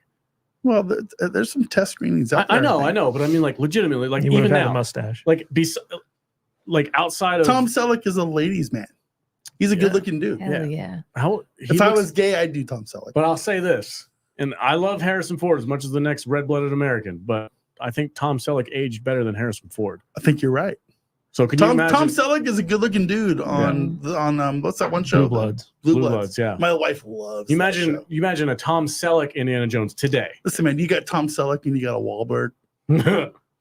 Well, there's some test screenings out
I
there.
know, but I mean, like, legitimately, like,
He would
even
have had a
now,
mustache.
like, like outside of
Tom Selleck is a ladies' man. He's a
Yeah.
good looking dude.
Hell yeah.
how he
If I
looks-
was gay, I'd do Tom Selleck.
But I'll say this, and I love Harrison Ford as much as the next red-blooded American, but I think Tom Selleck aged better than Harrison Ford.
I think you're right.
So can you
Tom
imagine
Selleck is a good looking dude on what's that one show?
Blue Bloods.
Blue
Blue
Bloods.
Bloods? Yeah.
My wife loves.
You
that
imagine
show.
you imagine a Tom Selleck Indiana Jones today.
Listen, man, you got Tom Selleck and you got a Wahlberg.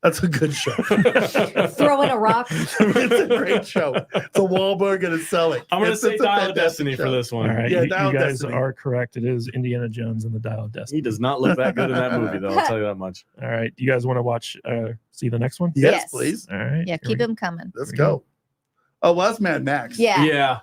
That's a good show.
Throw in a rock.
it's a great show. It's a Wahlberg and a Selleck.
I'm gonna
It's
say
a
Dial of
fantastic
Destiny for
show.
this one.
All right,
Yeah,
you
Dial of
guys
Destiny.
are correct. It is Indiana Jones and the Dial of
He
Destiny.
does not look that good in that movie, though. I'll tell you that much.
All right, you guys want to watch? See the next one?
Yes,
Yes.
please.
All right.
Yeah,
here
keep
we
him coming.
Let's
There we
go. Oh, well, that's Mad Max.
Yeah.
Yeah.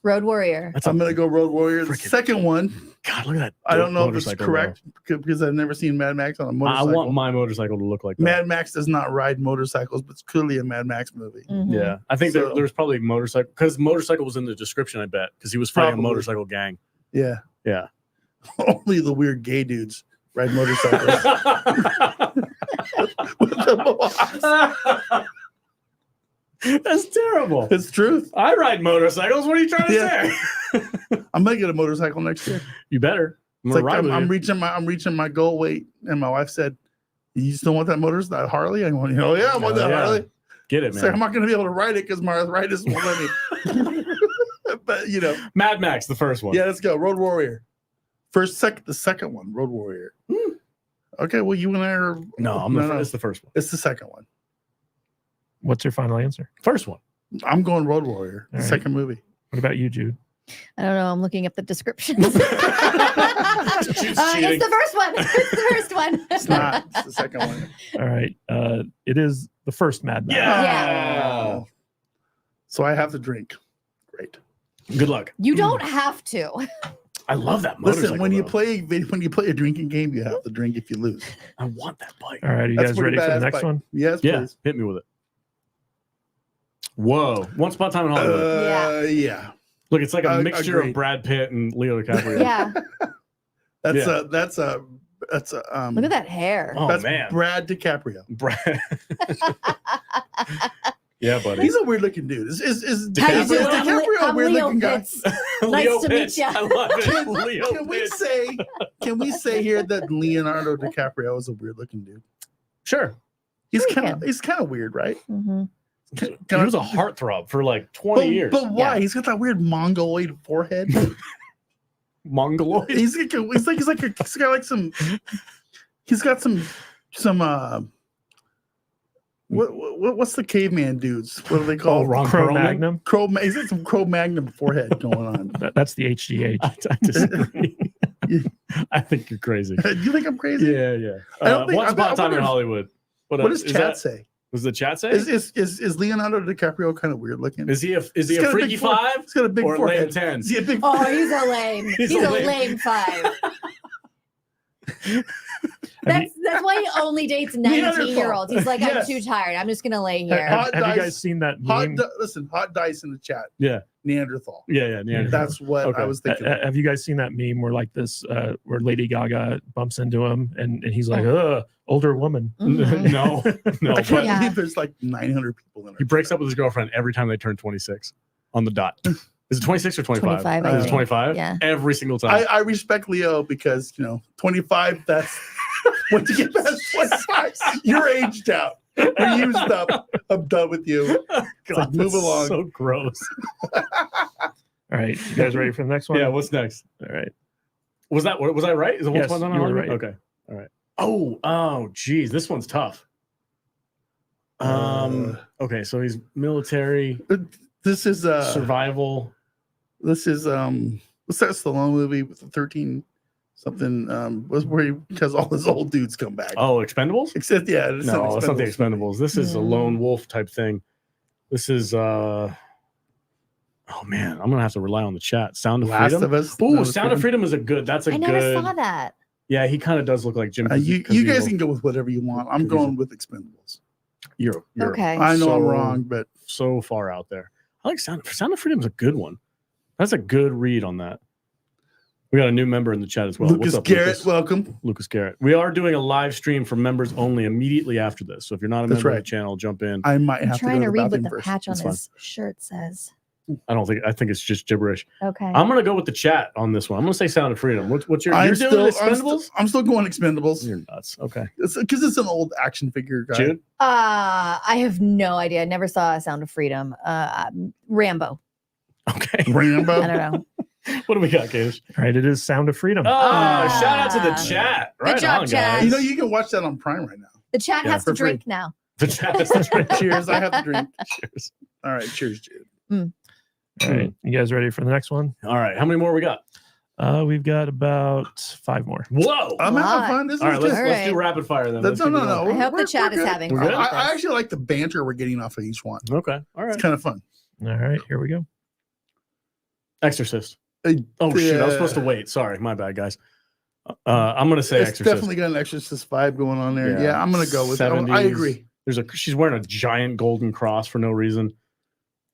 Road Warrior.
That's
I'm gonna go Road Warrior. The
Freaking-
second one,
God, look at that.
I don't know if it's
motorcycle,
correct because I've never seen Mad Max on a
though. I
motorcycle.
want my motorcycle to look like that.
Mad Max does not ride motorcycles, but it's clearly a Mad Max movie.
Mhm.
Yeah, I think
So-
there's probably motorcycle because motorcycle was in the description. I bet because he was fighting
Probably.
a motorcycle gang.
Yeah.
Yeah.
Only the weird gay dudes ride motorcycles. With the mohawks.
That's terrible.
It's truth.
I ride motorcycles. What are you trying to
Yeah.
say?
I'm gonna get a motorcycle next year.
You better. I'm
It's
gonna
like
ride with
I'm
you.
reaching my goal weight, and my wife said, "You still want that that Harley?" I went, "Oh yeah, I want
Oh,
that
yeah.
Harley."
Get it,
It's like, I'm
man.
not gonna be able to ride it because my arthritis won't let me. But you know,
Mad Max, the first one.
yeah, let's go. Road Warrior. The second one, Road Warrior. Okay, well, you and I are.
No, it's the first one.
It's the second one.
What's your final answer?
First one.
I'm going Road Warrior. The
All right.
second movie.
What about you, Jude?
I don't know. I'm looking up the descriptions.
She's
It's
cheating.
the first one. It's the first one.
It's not. It's the second one.
All right. It is the first Mad Max.
Yeah.
So I have to drink. Great.
Good luck.
You don't have to.
I love that motorcycle.
Listen, when you
though.
play a drinking game, you have to drink if you lose.
I want that bike.
All right. Are you
That's
guys ready
pretty
for the
badass
next
bike.
one?
Yes,
Yeah,
please.
hit me with it. Whoa! Once upon a time in Hollywood.
Yeah.
Look, it's like a mixture
agreed.
of Brad Pitt and Leo DiCaprio.
Yeah.
That's a
Look at that hair.
Oh
that's
man,
Brad DiCaprio.
Brad. Yeah, buddy.
He's a weird looking dude. Is
How you doing?
DiCaprio a
I'm
weird
Leo
looking guy?
Pitts.
Leo
Nice to meet
Pitts.
ya.
I love it. Leo
Can we
Pitts.
say here that Leonardo DiCaprio is a weird looking dude?
Sure.
He's
Sure
kind of weird, right?
Mm-hmm.
He was a heartthrob for like 20 years.
But why? He's got that weird mongoloid forehead.
Mongoloid.
He's got some what's the caveman dudes? What are they called?
Ron
Cro-Magnon.
He's got some Cro-Magnon forehead going on.
That's the HGH.
I disagree. I think you're crazy.
You think I'm crazy?
Yeah, yeah.
I don't think-
Once upon
I
a time
wonder-
in Hollywood.
What does chat say?
Was the chat say?
Is Leonardo DiCaprio kind of weird looking?
Is he a
He's got a
freaky
big forehead.
five
He's got a big
or a lame
forehead.
10?
Is he a big?
Oh, he's a lame.
He's
He's
a
a
lame.
lame 5. That's why he only dates 19-year-olds. He's like, I'm
Yes.
too tired. I'm just gonna lay here.
Hot
Have you
dice-
guys seen that meme?
Hot dice in the chat.
Yeah.
Neanderthal.
Yeah.
That's what
Okay.
I was thinking.
Have you guys seen that meme where like this, where Lady Gaga bumps into him and he's like, older woman.
Mhm.
No.
I can't
Yeah.
believe there's like 900 people in it.
He breaks up with his girlfriend every time they turn 26 on the dot. Is it 26 or 25?
25, I
Is it
think.
25?
Yeah.
Every single time.
I respect Leo because 25. That's once you get past 25, you're aged out. You're used up. I'm done with you.
God,
move
that's
along.
So gross.
All right, you guys ready for the next one?
Yeah. What's next?
All right.
Was I right? Is it
Yes,
one on
you were
Hollywood?
right.
Okay. All right. Oh, geez. This one's tough. Okay. So he's military,
This is
survival.
This is what's that Stallone movie with the 13 something was where he has all his old dudes come back.
Oh, Expendables?
Except it's
No, it's not the Expendables. This is a
Mm.
lone wolf type thing. This is oh man, I'm gonna have to rely on the chat. Sound of
Last
Freedom.
of Us.
Ooh, Sound of Freedom is a good. That's a
I never
good.
saw that.
Yeah, he kind of does look like Jim.
You guys can go with whatever you want. I'm going with Expendables.
You're
Okay.
I know I'm
so-
wrong, but
so far out there. I like Sound of Freedom is a good one. That's a good read on that. We got a new member in the chat as well.
Lucas
What's up,
Garrett,
Lucas?
welcome.
Lucas Garrett. We are doing a live stream for members only immediately after this. So if you're not a
That's
member of
right.
the channel, jump in.
I might
I'm
have
trying
to
to
go to
read
the
what
bathroom
the
first.
patch on
That's fine.
his shirt says.
I think it's just gibberish.
Okay.
I'm gonna go with the chat on this one. I'm gonna say Sound of Freedom. What's your? You're doing Expendables?
I'm still going Expendables.
You're nuts. Okay,
Because it's an old action figure guy.
Jude.
I have no idea. I never saw Sound of Freedom. Rambo.
Okay.
Rambo.
I don't know.
What do we got, Gage?
All right, it is Sound of Freedom.
Oh, shout out to the chat. Right
job,
on,
chat.
guys.
You can watch that on Prime right now.
The chat
Yeah,
has to
for free.
drink now.
The chat is the drink.
Cheers. I have to drink.
Cheers.
All right. Cheers, Jude.
All right, you guys ready for the next one?
All right. How many more we got?
We've got about 5 more.
Whoa.
I'm
Lot.
having fun. This
All right,
is
let's,
good.
All
let's do
right.
rapid fire then.
That's,
Let's
no,
keep
no,
going.
no.
I hope the chat is
good.
having
We're
fun.
good?
with
I
this.
actually like the banter we're getting off of each one.
Okay. All right.
It's kind of fun.
All right, here we go.
Exorcist.
Uh,
Oh shit! I was
yeah.
supposed to wait. Sorry, my bad, guys. I'm gonna say
It's
Exorcist.
definitely got an Exorcist vibe going on there.
Yeah.
Yeah, I'm gonna go with. I
70s.
agree.
She's wearing a giant golden cross for no reason.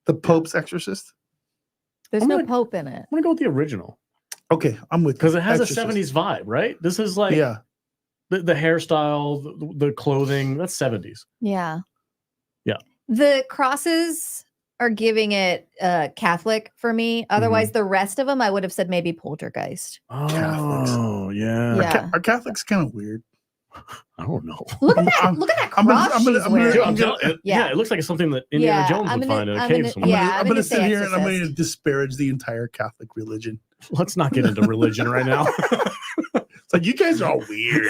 The Pope's Exorcist.
There's
I'm
no
gonna-
Pope in it.
I'm gonna go with the original
Okay, I'm with you.
because it has
Exorcist.
a 70s vibe, right? This is like
Yeah,
the hairstyle, the clothing. That's 70s.
Yeah.
Yeah.
The crosses are giving it Catholic for me. Otherwise, the rest of them, I would have said maybe Poltergeist.
Catholics.
Oh yeah.
Yeah.
Are Catholics kind of weird?
I don't know.
Look at that!
I'm-
Look at that
I'm
cross
gonna- I'm gonna-
she's
I'm gonna-
wearing.
I'm telling-
Yeah.
yeah, it looks like it's something that Indiana
Yeah,
Jones
I'm
would
gonna-
find in a
I'm
cave
gonna-
somewhere.
yeah, I'm
I'm
gonna
gonna
say
sit here and I'm
Exorcist.
going to disparage the entire Catholic religion.
Let's not get into religion right now.
It's like you guys are all weird.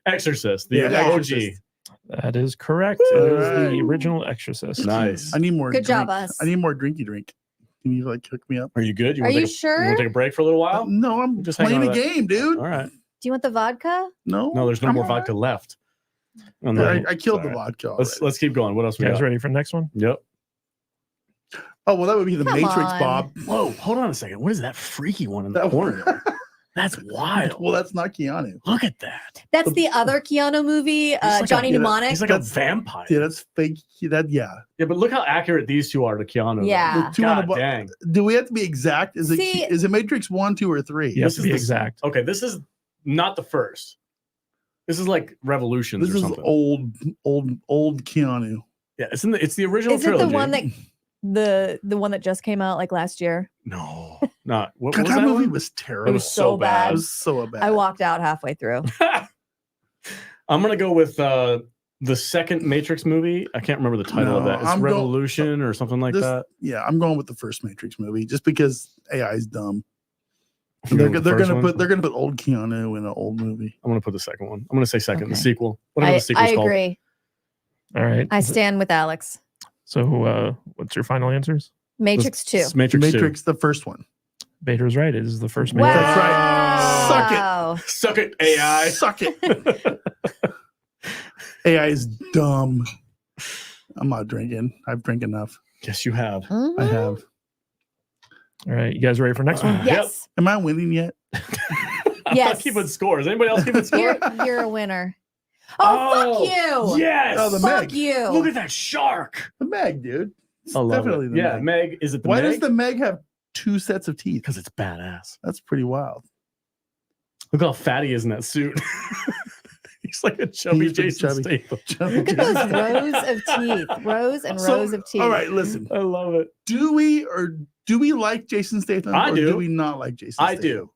Exorcist, the
Yeah,
OG.
Exorcist.
That is correct. It is
Alright.
the original Exorcist.
Nice.
I need more.
Good job,
drink.
us.
I need more drinky drink. Can you like hook me up?
Are you good?
Are
wanna
you
take a-
sure?
You want to take a break for a little while?
No, I'm
Just
just playing
hang
a
on to
game, dude.
All right.
Do you want the vodka?
No,
No, there's no
I'm
more
all right.
vodka left. Oh,
I,
no.
I killed the
Sorry.
vodka.
Let's
already.
let's keep going. What else we
You guys
got?
ready for the next one?
Yep.
Oh well, that would be the
Come
Matrix,
on.
Bob.
Whoa, hold on a second. What is that freaky one in the
That
corner? there? That's wild.
Well, that's not Keanu.
Look at that.
That's the other Keanu movie,
like
Johnny Mnemonic.
He's like a vampire.
Yeah, that's fake. Yeah,
Yeah, but look how accurate these two are to Keanu.
Yeah.
The two on the
God dang.
Do we have to be exact? Is
See-
it Matrix 1, 2, or 3?
You have to be
the-
exact.
Okay, this is not the first. This is like Revolutions
This
or
is
something.
old Keanu.
Yeah, it's the original
Is it
trilogy.
the one that the one that just came out like last year?
No, not what
God,
was
that
that
movie
one?
was terrible.
It was so
It
bad.
was so bad.
I walked out halfway through.
I'm gonna go with the second Matrix movie. I can't remember the title of
No,
that. It's
I'm go-
Revolution or something like
This-
that.
Yeah, I'm going with the first Matrix movie just because AI is dumb.
You're
They're,
going with
they're
the first
gonna
one?
put old Keanu in an old movie.
I'm gonna put the second one. I'm gonna say second, the
Okay.
sequel. Whatever the
I
sequel's called.
agree.
All right.
I stand with Alex.
So, what's your final answers?
Matrix 2.
It's Matrix 2.
Matrix, the first one.
Vader's right. It is the first
Wow.
Matrix.
That's right. Suck it.
Suck it, AI.
Suck it. AI is dumb. I'm not drinking. I've drank enough.
Yes, you have.
Mhm.
I have.
All right. You guys ready for next one?
Yep.
Yes.
Am I winning yet?
Yes.
Keeping scores. Anybody else keeping score?
You're a winner. Oh, fuck you.
Yes.
Oh, the
Fuck
Meg.
you.
Look at that shark.
The Meg, dude. It's
I love
definitely
it.
the
Yeah,
Meg.
Meg. Is it the
Why
Meg?
does the Meg have 2 sets of teeth?
Because it's badass.
That's pretty wild.
Look how fat he is in that suit. He's like a chubby
He's pretty
Jason
chubby.
Statham.
Look at those rows of teeth. Rows and
So,
rows of teeth.
All right, listen.
I love it.
Do we like Jason Statham?
I
or
do.
do we not like Jason
I
Statham?
do.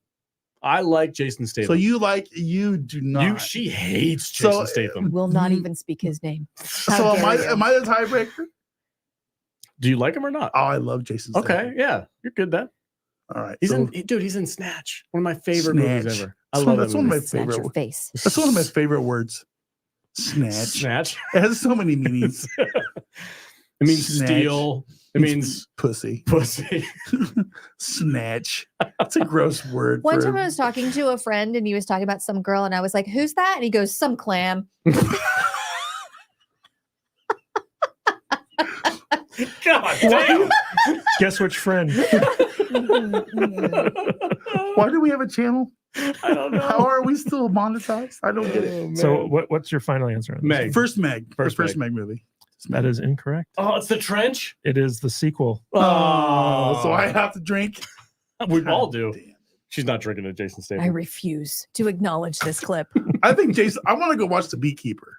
I like Jason Statham.
So you do not.
she hates
So,
Jason Statham.
Will not even speak his name. How
So
dare you.
am I the tiebreaker?
Do you like him or not?
Oh, I love Jason Statham.
Okay, yeah, you're good then.
All right.
He's
so
he's in Snatch, one of my favorite movies
Snatch.
ever. I
So
love
that's
that
one of
movie.
my
Snatch
favorite.
your face.
That's one of my favorite words. Snatch.
Snatch.
It has so many meanings.
It means
Snatch.
steal. It means
pussy.
pussy.
Snatch. That's a gross word.
One
for-
time I was talking to a friend and he was talking about some girl and I was like, who's that? And he goes, some clam.
God damn.
Guess which friend?
Why do we have a channel?
I don't know.
How are we still monetized? I don't get it.
Oh,
So,
man.
what's your final answer? on this
Meg.
one?
First Meg.
First
First Meg movie.
That is incorrect.
Oh, it's the trench.
It is the sequel.
Oh, so I have to drink.
We all do.
Damn.
She's not drinking a Jason
I
Statham.
refuse to acknowledge this clip.
I think Jason. I want to go watch The Beekeeper.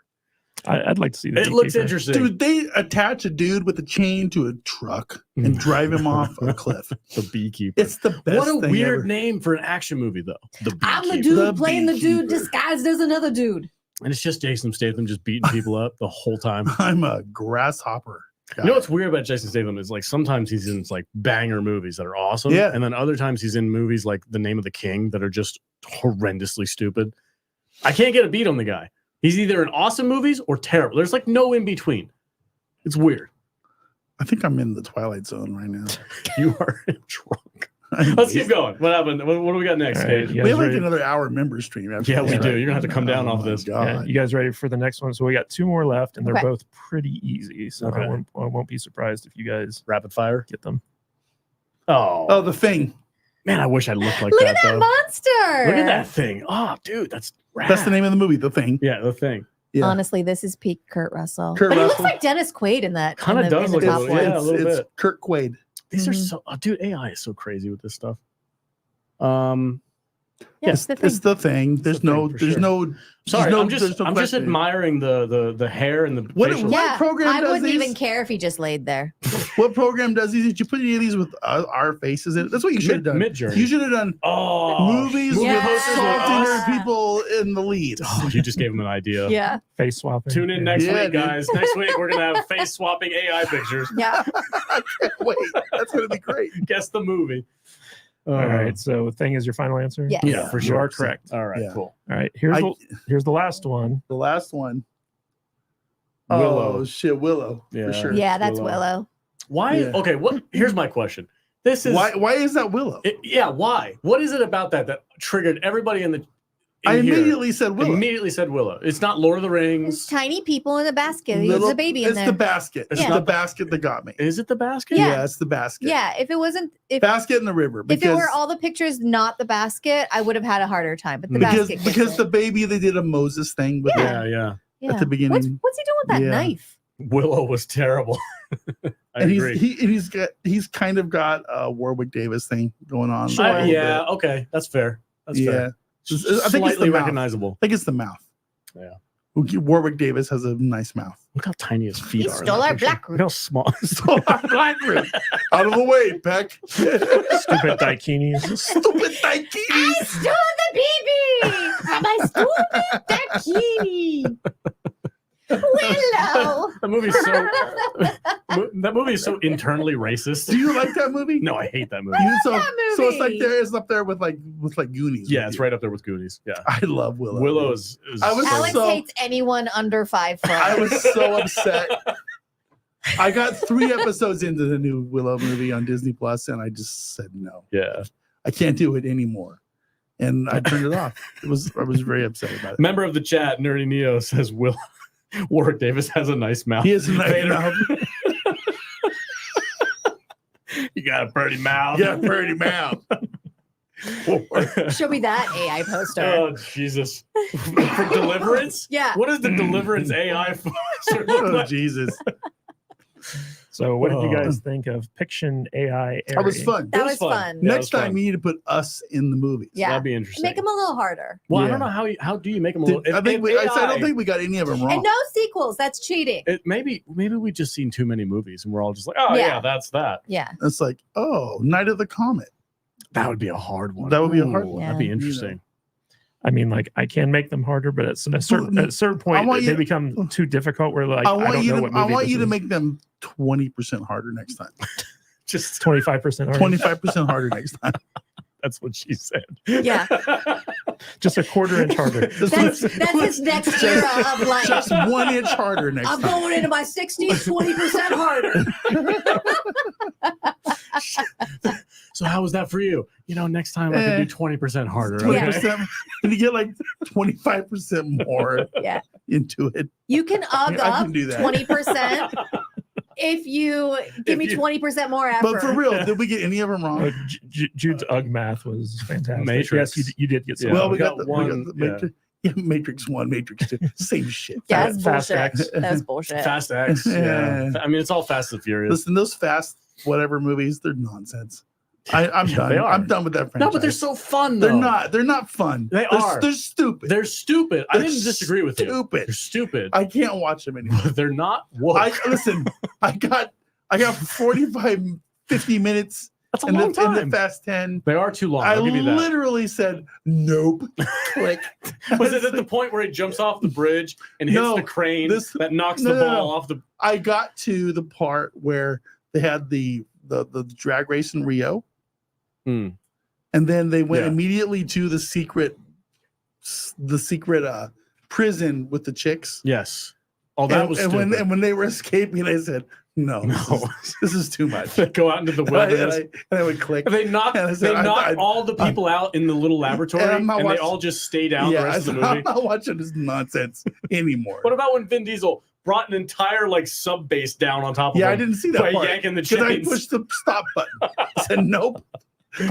I'd like to see that.
It looks interesting.
Dude, they attach a dude with a chain to a truck and drive him off a cliff.
The Beekeeper.
It's the best.
What a
thing
weird
ever.
name for an action movie, though. The
I'm the
Beekeeper.
dude
The
playing the dude
beekeeper.
disguised as another dude.
And it's just Jason Statham just beating people up the whole time.
I'm a grasshopper. Guy.
You know what's weird about Jason Statham is like sometimes he's in like banger movies that are awesome.
Yeah.
And then other times he's in movies like The Name of the King that are just horrendously stupid. I can't get a beat on the guy. He's either in awesome movies or terrible. There's like no in between. It's weird.
I think I'm in the Twilight Zone right now.
You are drunk. Let's keep going. What happened? What do we got next,
All right,
Gage?
you
We
guys
have like
ready?
another hour member stream. After
Yeah,
this,
we do.
right?
You're gonna have to come down off
my
this.
God.
Yeah, you guys ready for the next one? So we got 2 more left, and they're
Okay.
both pretty easy. So
Okay.
I won't be surprised if you guys
Rapid fire.
get them.
Oh, The Thing.
Man, I wish I looked like
Look
that,
at that
though.
monster.
Look at that thing. Oh, dude, that's rad.
That's the name of the movie, The Thing.
Yeah, the thing.
Yeah.
Honestly, this is peak Kurt Russell.
Kurt
but he looks
Russell.
like Dennis Quaid in that.
Kinda
in the-
does
in the
look a
top
little-
one.
yeah, a little
it's
bit.
Kurt Quaid.
These are
Mhm.
so dude, AI is so crazy with this stuff.
Yeah,
Yes,
it's the
It's
thing.
The Thing. There's
The
no.
Thing, for
There's
sure.
no.
Sorry,
there's no,
I'm just
there's no
I'm just
question.
admiring the hair and the
What-
facial.
what-
Yeah,
program
I
does
wouldn't
these?
even care if he just laid there.
What program does these? Did you put any of these with our faces in it? That's what you should have done.
Midjourney.
You should have done
Oh,
movies
movie
with
posters with
saltier
us.
people in the lead.
Oh, you just gave him an idea.
Yeah,
Face swapping.
Tune in next
Yeah,
week,
dude.
guys. Next week we're gonna have face swapping AI pictures.
yeah.
Wait, that's gonna be great.
Guess the movie.
All right. So Thing is your final answer.
Yes.
Yeah, for
You
sure.
are correct.
All right,
Yeah.
cool.
All right.
I-
Here's the last one.
The last one.
Willow.
Oh shit, Willow.
Yeah.
For sure.
Yeah, that's
Willow.
Willow.
Why?
Yeah.
Okay, what? Here's my question. This is
Why is that Willow?
yeah. Why? What is it about that triggered everybody
I
here.
immediately said Willow.
Immediately said Willow. It's not Lord of the
It's
Rings.
tiny people in a basket. There's
Little-
a baby in
it's
there.
the basket. It's
Yeah.
the basket that got me.
Is it the basket?
Yeah.
It's the basket.
Yeah, if it wasn't, if
Basket in the river.
if it were all the pictures, not the basket, I would have had a harder time. But the
because
basket,
because the baby, they did a Moses thing with
Yeah, yeah.
at the beginning.
What's he doing with that
Yeah.
knife?
Willow was terrible. I
and
agree.
he's kind of got a Warwick Davis thing going on.
Sure.
a little
Yeah,
bit.
okay. That's fair. That's
Yeah.
fair.
I think it's the
Slightly
mouth.
recognizable.
I think it's the mouth.
Yeah.
Warwick Davis has a nice mouth.
Look how tiny his feet
He
are. in
stole
that
our
picture.
black
Look how small.
So black room. Out of the way, Peck.
Stupid dakinis.
Stupid
I
Daikini.
stole the baby from my stupid bikini. Willow.
That movie is so internally racist.
Do you like that movie?
No, I hate that movie.
So,
that
so it's like
movie.
it's up there with like Goonies.
Yeah,
with
it's
you.
right up there with Goonies. Yeah.
I love Willow.
Willow is
I was
so-
Alex
so-
hates anyone under 5 foot.
I was so upset. I got 3 episodes into the new Willow movie on Disney Plus, and I just said no.
yeah.
I can't do it anymore, and I turned it off. I was very upset about it.
Member of the chat, Nerdy Neo, says Warwick Davis has a nice mouth.
He has a nice
Vader.
mouth.
You got a pretty mouth.
Yeah, pretty mouth.
Show me that AI poster.
Oh, Jesus. For Deliverance?
Yeah.
What is the Deliverance AI poster look
Oh
like?
Jesus,
So, what did you
Oh.
guys think of Piction AI?
that was fun.
That
It
was fun.
Yeah, it
Next
was
time
fun.
you need to put us in the movies.
Yeah.
That'd be interesting.
Make them a little harder.
Well, I
Yeah.
don't know how do you make them a little.
I think I don't think we got any of them wrong.
And no sequels. That's cheating.
Maybe we just seen too many movies and we're all just like, oh
Yeah.
yeah, that's that.
Yeah.
It's like, oh, Night of the Comet.
That would be a hard one.
That would be a hard
Ooh,
one.
That'd be
Yeah.
interesting.
I mean, like I can make them harder, but at a certain point,
want
they
you-
become too difficult. Where like
I
I
want
don't
you
know
to
what movie
I want
this
you to
is.
make them 20% harder next time.
Just
25% harder.
25% harder next time.
that's what she said.
Yeah.
Just a quarter inch harder.
That's his next era of life.
Just 1 inch harder next
I'm
time.
going into my 60s 20% harder.
So how was that for you? Next time I can do 20% harder. Okay?
20%. Can you get like 25% more
Yeah.
into it?
You can
I
ug
can
up
do that.
20% if you give me
If you-
20% more effort.
But for real, did we get any of them wrong?
Jude's UG math was fantastic.
Matrix.
Yes, you did get some.
Yeah.
Well, we
got
got,
one,
the Matrix. Yeah, Matrix 1, Matrix 2. Same shit.
Yeah, that's
Fast
bullshit.
X.
That's bullshit.
Fast X. Yeah.
Yeah.
I mean, it's all Fast and Furious.
Listen, those fast whatever movies, they're nonsense. I'm
Yeah,
done.
they are.
I'm done with that franchise.
No, but they're so fun. Though.
They're not fun.
They
they're,
are.
They're stupid.
They're stupid. I
They're
didn't disagree with you.
stupid.
They're stupid.
I can't watch them anymore.
They're not woke.
Listen, I got 45, 50 minutes
That's a
in
long
the, in
time.
the Fast 10.
They are too long.
I
I'll give you that.
literally said nope. Click.
Was it at the point where he jumps off the bridge and hits
No,
the crane
this-
that knocks
no,
the
no,
ball
no.
off the?
I got to the part where they had the drag race in Rio,
Hmm.
and then they went
Yeah.
immediately to the secret prison with the chicks.
Yes. Oh, that was stupid.
when they were escaping, I said, "No,
No.
this is too much."
They go out into the
and,
wilderness.
I would click.
They knock.
And I said,
They knock
I-
all the people out in the little laboratory,
and I'm
and
not
they
watching-
all just stay down the
I
rest of
said,
the movie.
I'm not watching this nonsense anymore.
What about when Vin Diesel brought an entire sub base down on top of
Yeah,
him?
I didn't see that
by
part
yanking the
because I
chains?
pushed the stop button. I said, "Nope,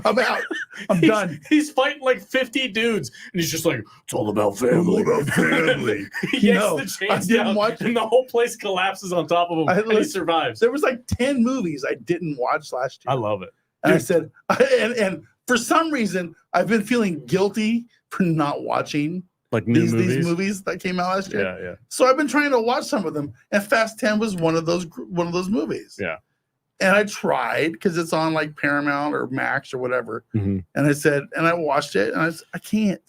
I'm out. I'm
He's-
done."
He's fighting like 50 dudes, and he's just like, "It's all about family."
All about family.
He yanks
No,
the
I
chains
didn't
down,
watch it.
and the whole place collapses on top of him, and he
listen-
survives.
There was like 10 movies I didn't watch last year.
I love it.
And I
Dude.
said, and for some reason, I've been feeling guilty for not watching
Like new
these
movies.
movies that came out last year.
Yeah, yeah.
So I've been trying to watch some of them, and Fast 10 was one of those movies.
Yeah.
And I tried because it's on like Paramount or Max or whatever.
Mhm.
And I said, and I watched it, and I said, I can't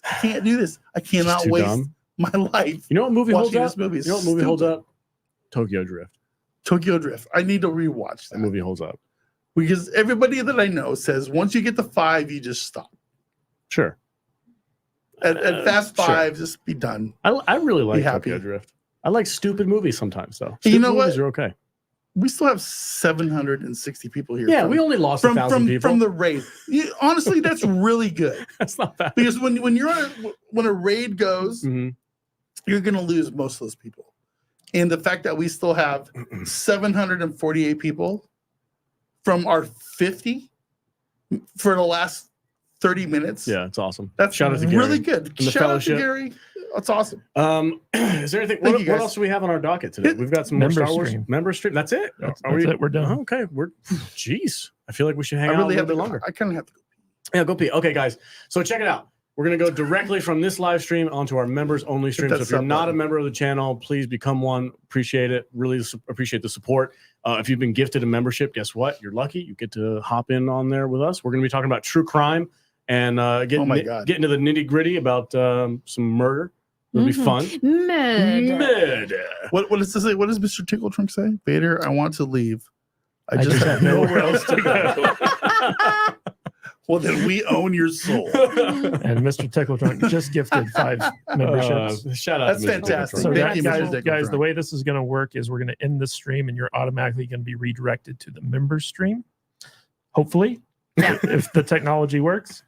do this. I cannot
too
waste
dumb.
my life
You know what movie holds
watching
up?
this movie.
You know what movie holds
Stupid.
up? Tokyo Drift.
Tokyo Drift. I need to rewatch
That
that
movie holds up.
because everybody that I know says once you get to 5, you just stop.
Sure.
At Fast
sure.
5, just be done.
I really like
happy.
Tokyo Drift. I like stupid movies sometimes, though.
You
Stupid
know what?
movies are okay.
we still have 760 people here.
Yeah, we only lost 1,000 people
from the raid. Honestly, that's really good.
That's not bad.
Because when a raid goes, you're going to lose most of those people. And the fact that we still have 748 people from our 50 for the last 30 minutes.
Yeah, it's awesome.
That's
shout out to Gary.
Really good.
And the
Shout out
fellowship.
to Gary. That's awesome.
Is there anything? What else do we have on our docket today? We've got some more Star Wars member stream. That's it.
That's it. We're done.
Oh, okay. Jeez. I feel like we should hang out a little bit longer.
I kind of have to go
pee. Yeah, go pee. Okay, guys. So check it out. We're going to go directly from this live stream onto our members only stream. So if you're not a member of the channel, please become one. Appreciate it. Really appreciate the support. If you've been gifted a membership, guess what? You're lucky. You get to hop in on there with us. We're going to be talking about true crime and get into the nitty gritty about some murder. It'll be fun.
Murder.
What does this say? What does Mr. Tickle Trunk say? Vader, I want to leave. I just have nowhere else to go. Well, then we own your soul.
And Mr. Tickle Trunk just gifted 5 memberships.
Shout out.
That's fantastic.
So guys, the way this is going to work is we're going to end the stream and you're automatically going to be redirected to the members stream. Hopefully.
Yeah.
If the technology works.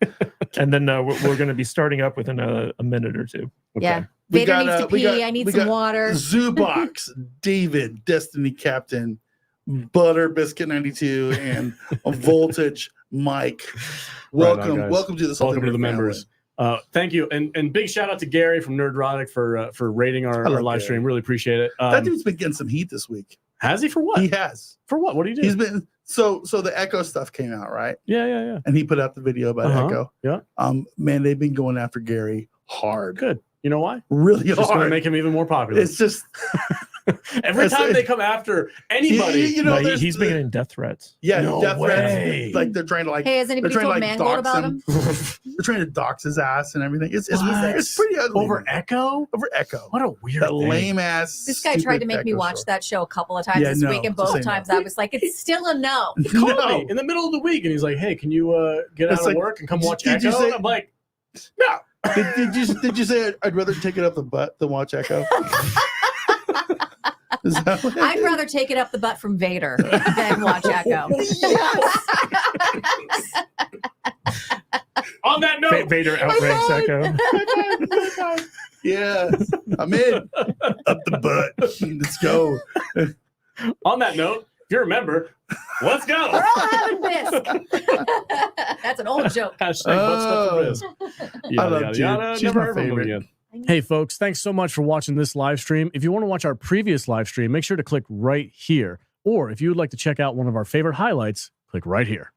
And then we're going to be starting up within a minute or two.
Okay. Yeah. Vader needs to pee. I need some water.
Zoobox, David, Destiny Captain, Butter Biscuit 92, and a Voltage Mike. Welcome, welcome to this.
Welcome to the members. Thank you, and big shout out to Gary from Nerdrotic for rating our live stream. Really appreciate it.
That dude's been getting some heat this week.
Has he? For what?
He has.
For what? What did he do?
He's been so the Echo stuff came out, right?
Yeah.
And he put out the video about Echo.
Yeah.
Man, they've been going after Gary hard.
Good. You know why?
Really hard.
Just going to make him even more popular.
It's just
every time they come after anybody,
he's been getting death threats.
Yeah,
no
death
way.
threats. Like they're trying to
Hey, has anybody told Mangold about him?
They're trying to dox his ass and everything. It's pretty ugly.
Over Echo?
Over Echo.
What a weird
that lame ass.
This guy tried to make me watch that show a couple of times this week, and both times I was like, it's still a no.
He called me in the middle of the week, and he's like, "Hey, can you get out of work and come watch Echo?" And I'm like, "No."
Did you say I'd rather take it up the butt than watch Echo?
I'd rather take it up the butt from Vader than watch Echo.
Yes.
On that note,
Vader outranks Echo.
Yes, I'm in. Up the butt. Let's go.
On that note, if you're a member, let's go.
We're all having Bisk. That's an old joke.
#what's
I love Gina. She's my favorite.
Hey, folks, thanks so much for watching this live stream. If you want to watch our previous live stream, make sure to click right here. Or if you would like to check out one of our favorite highlights, click right here.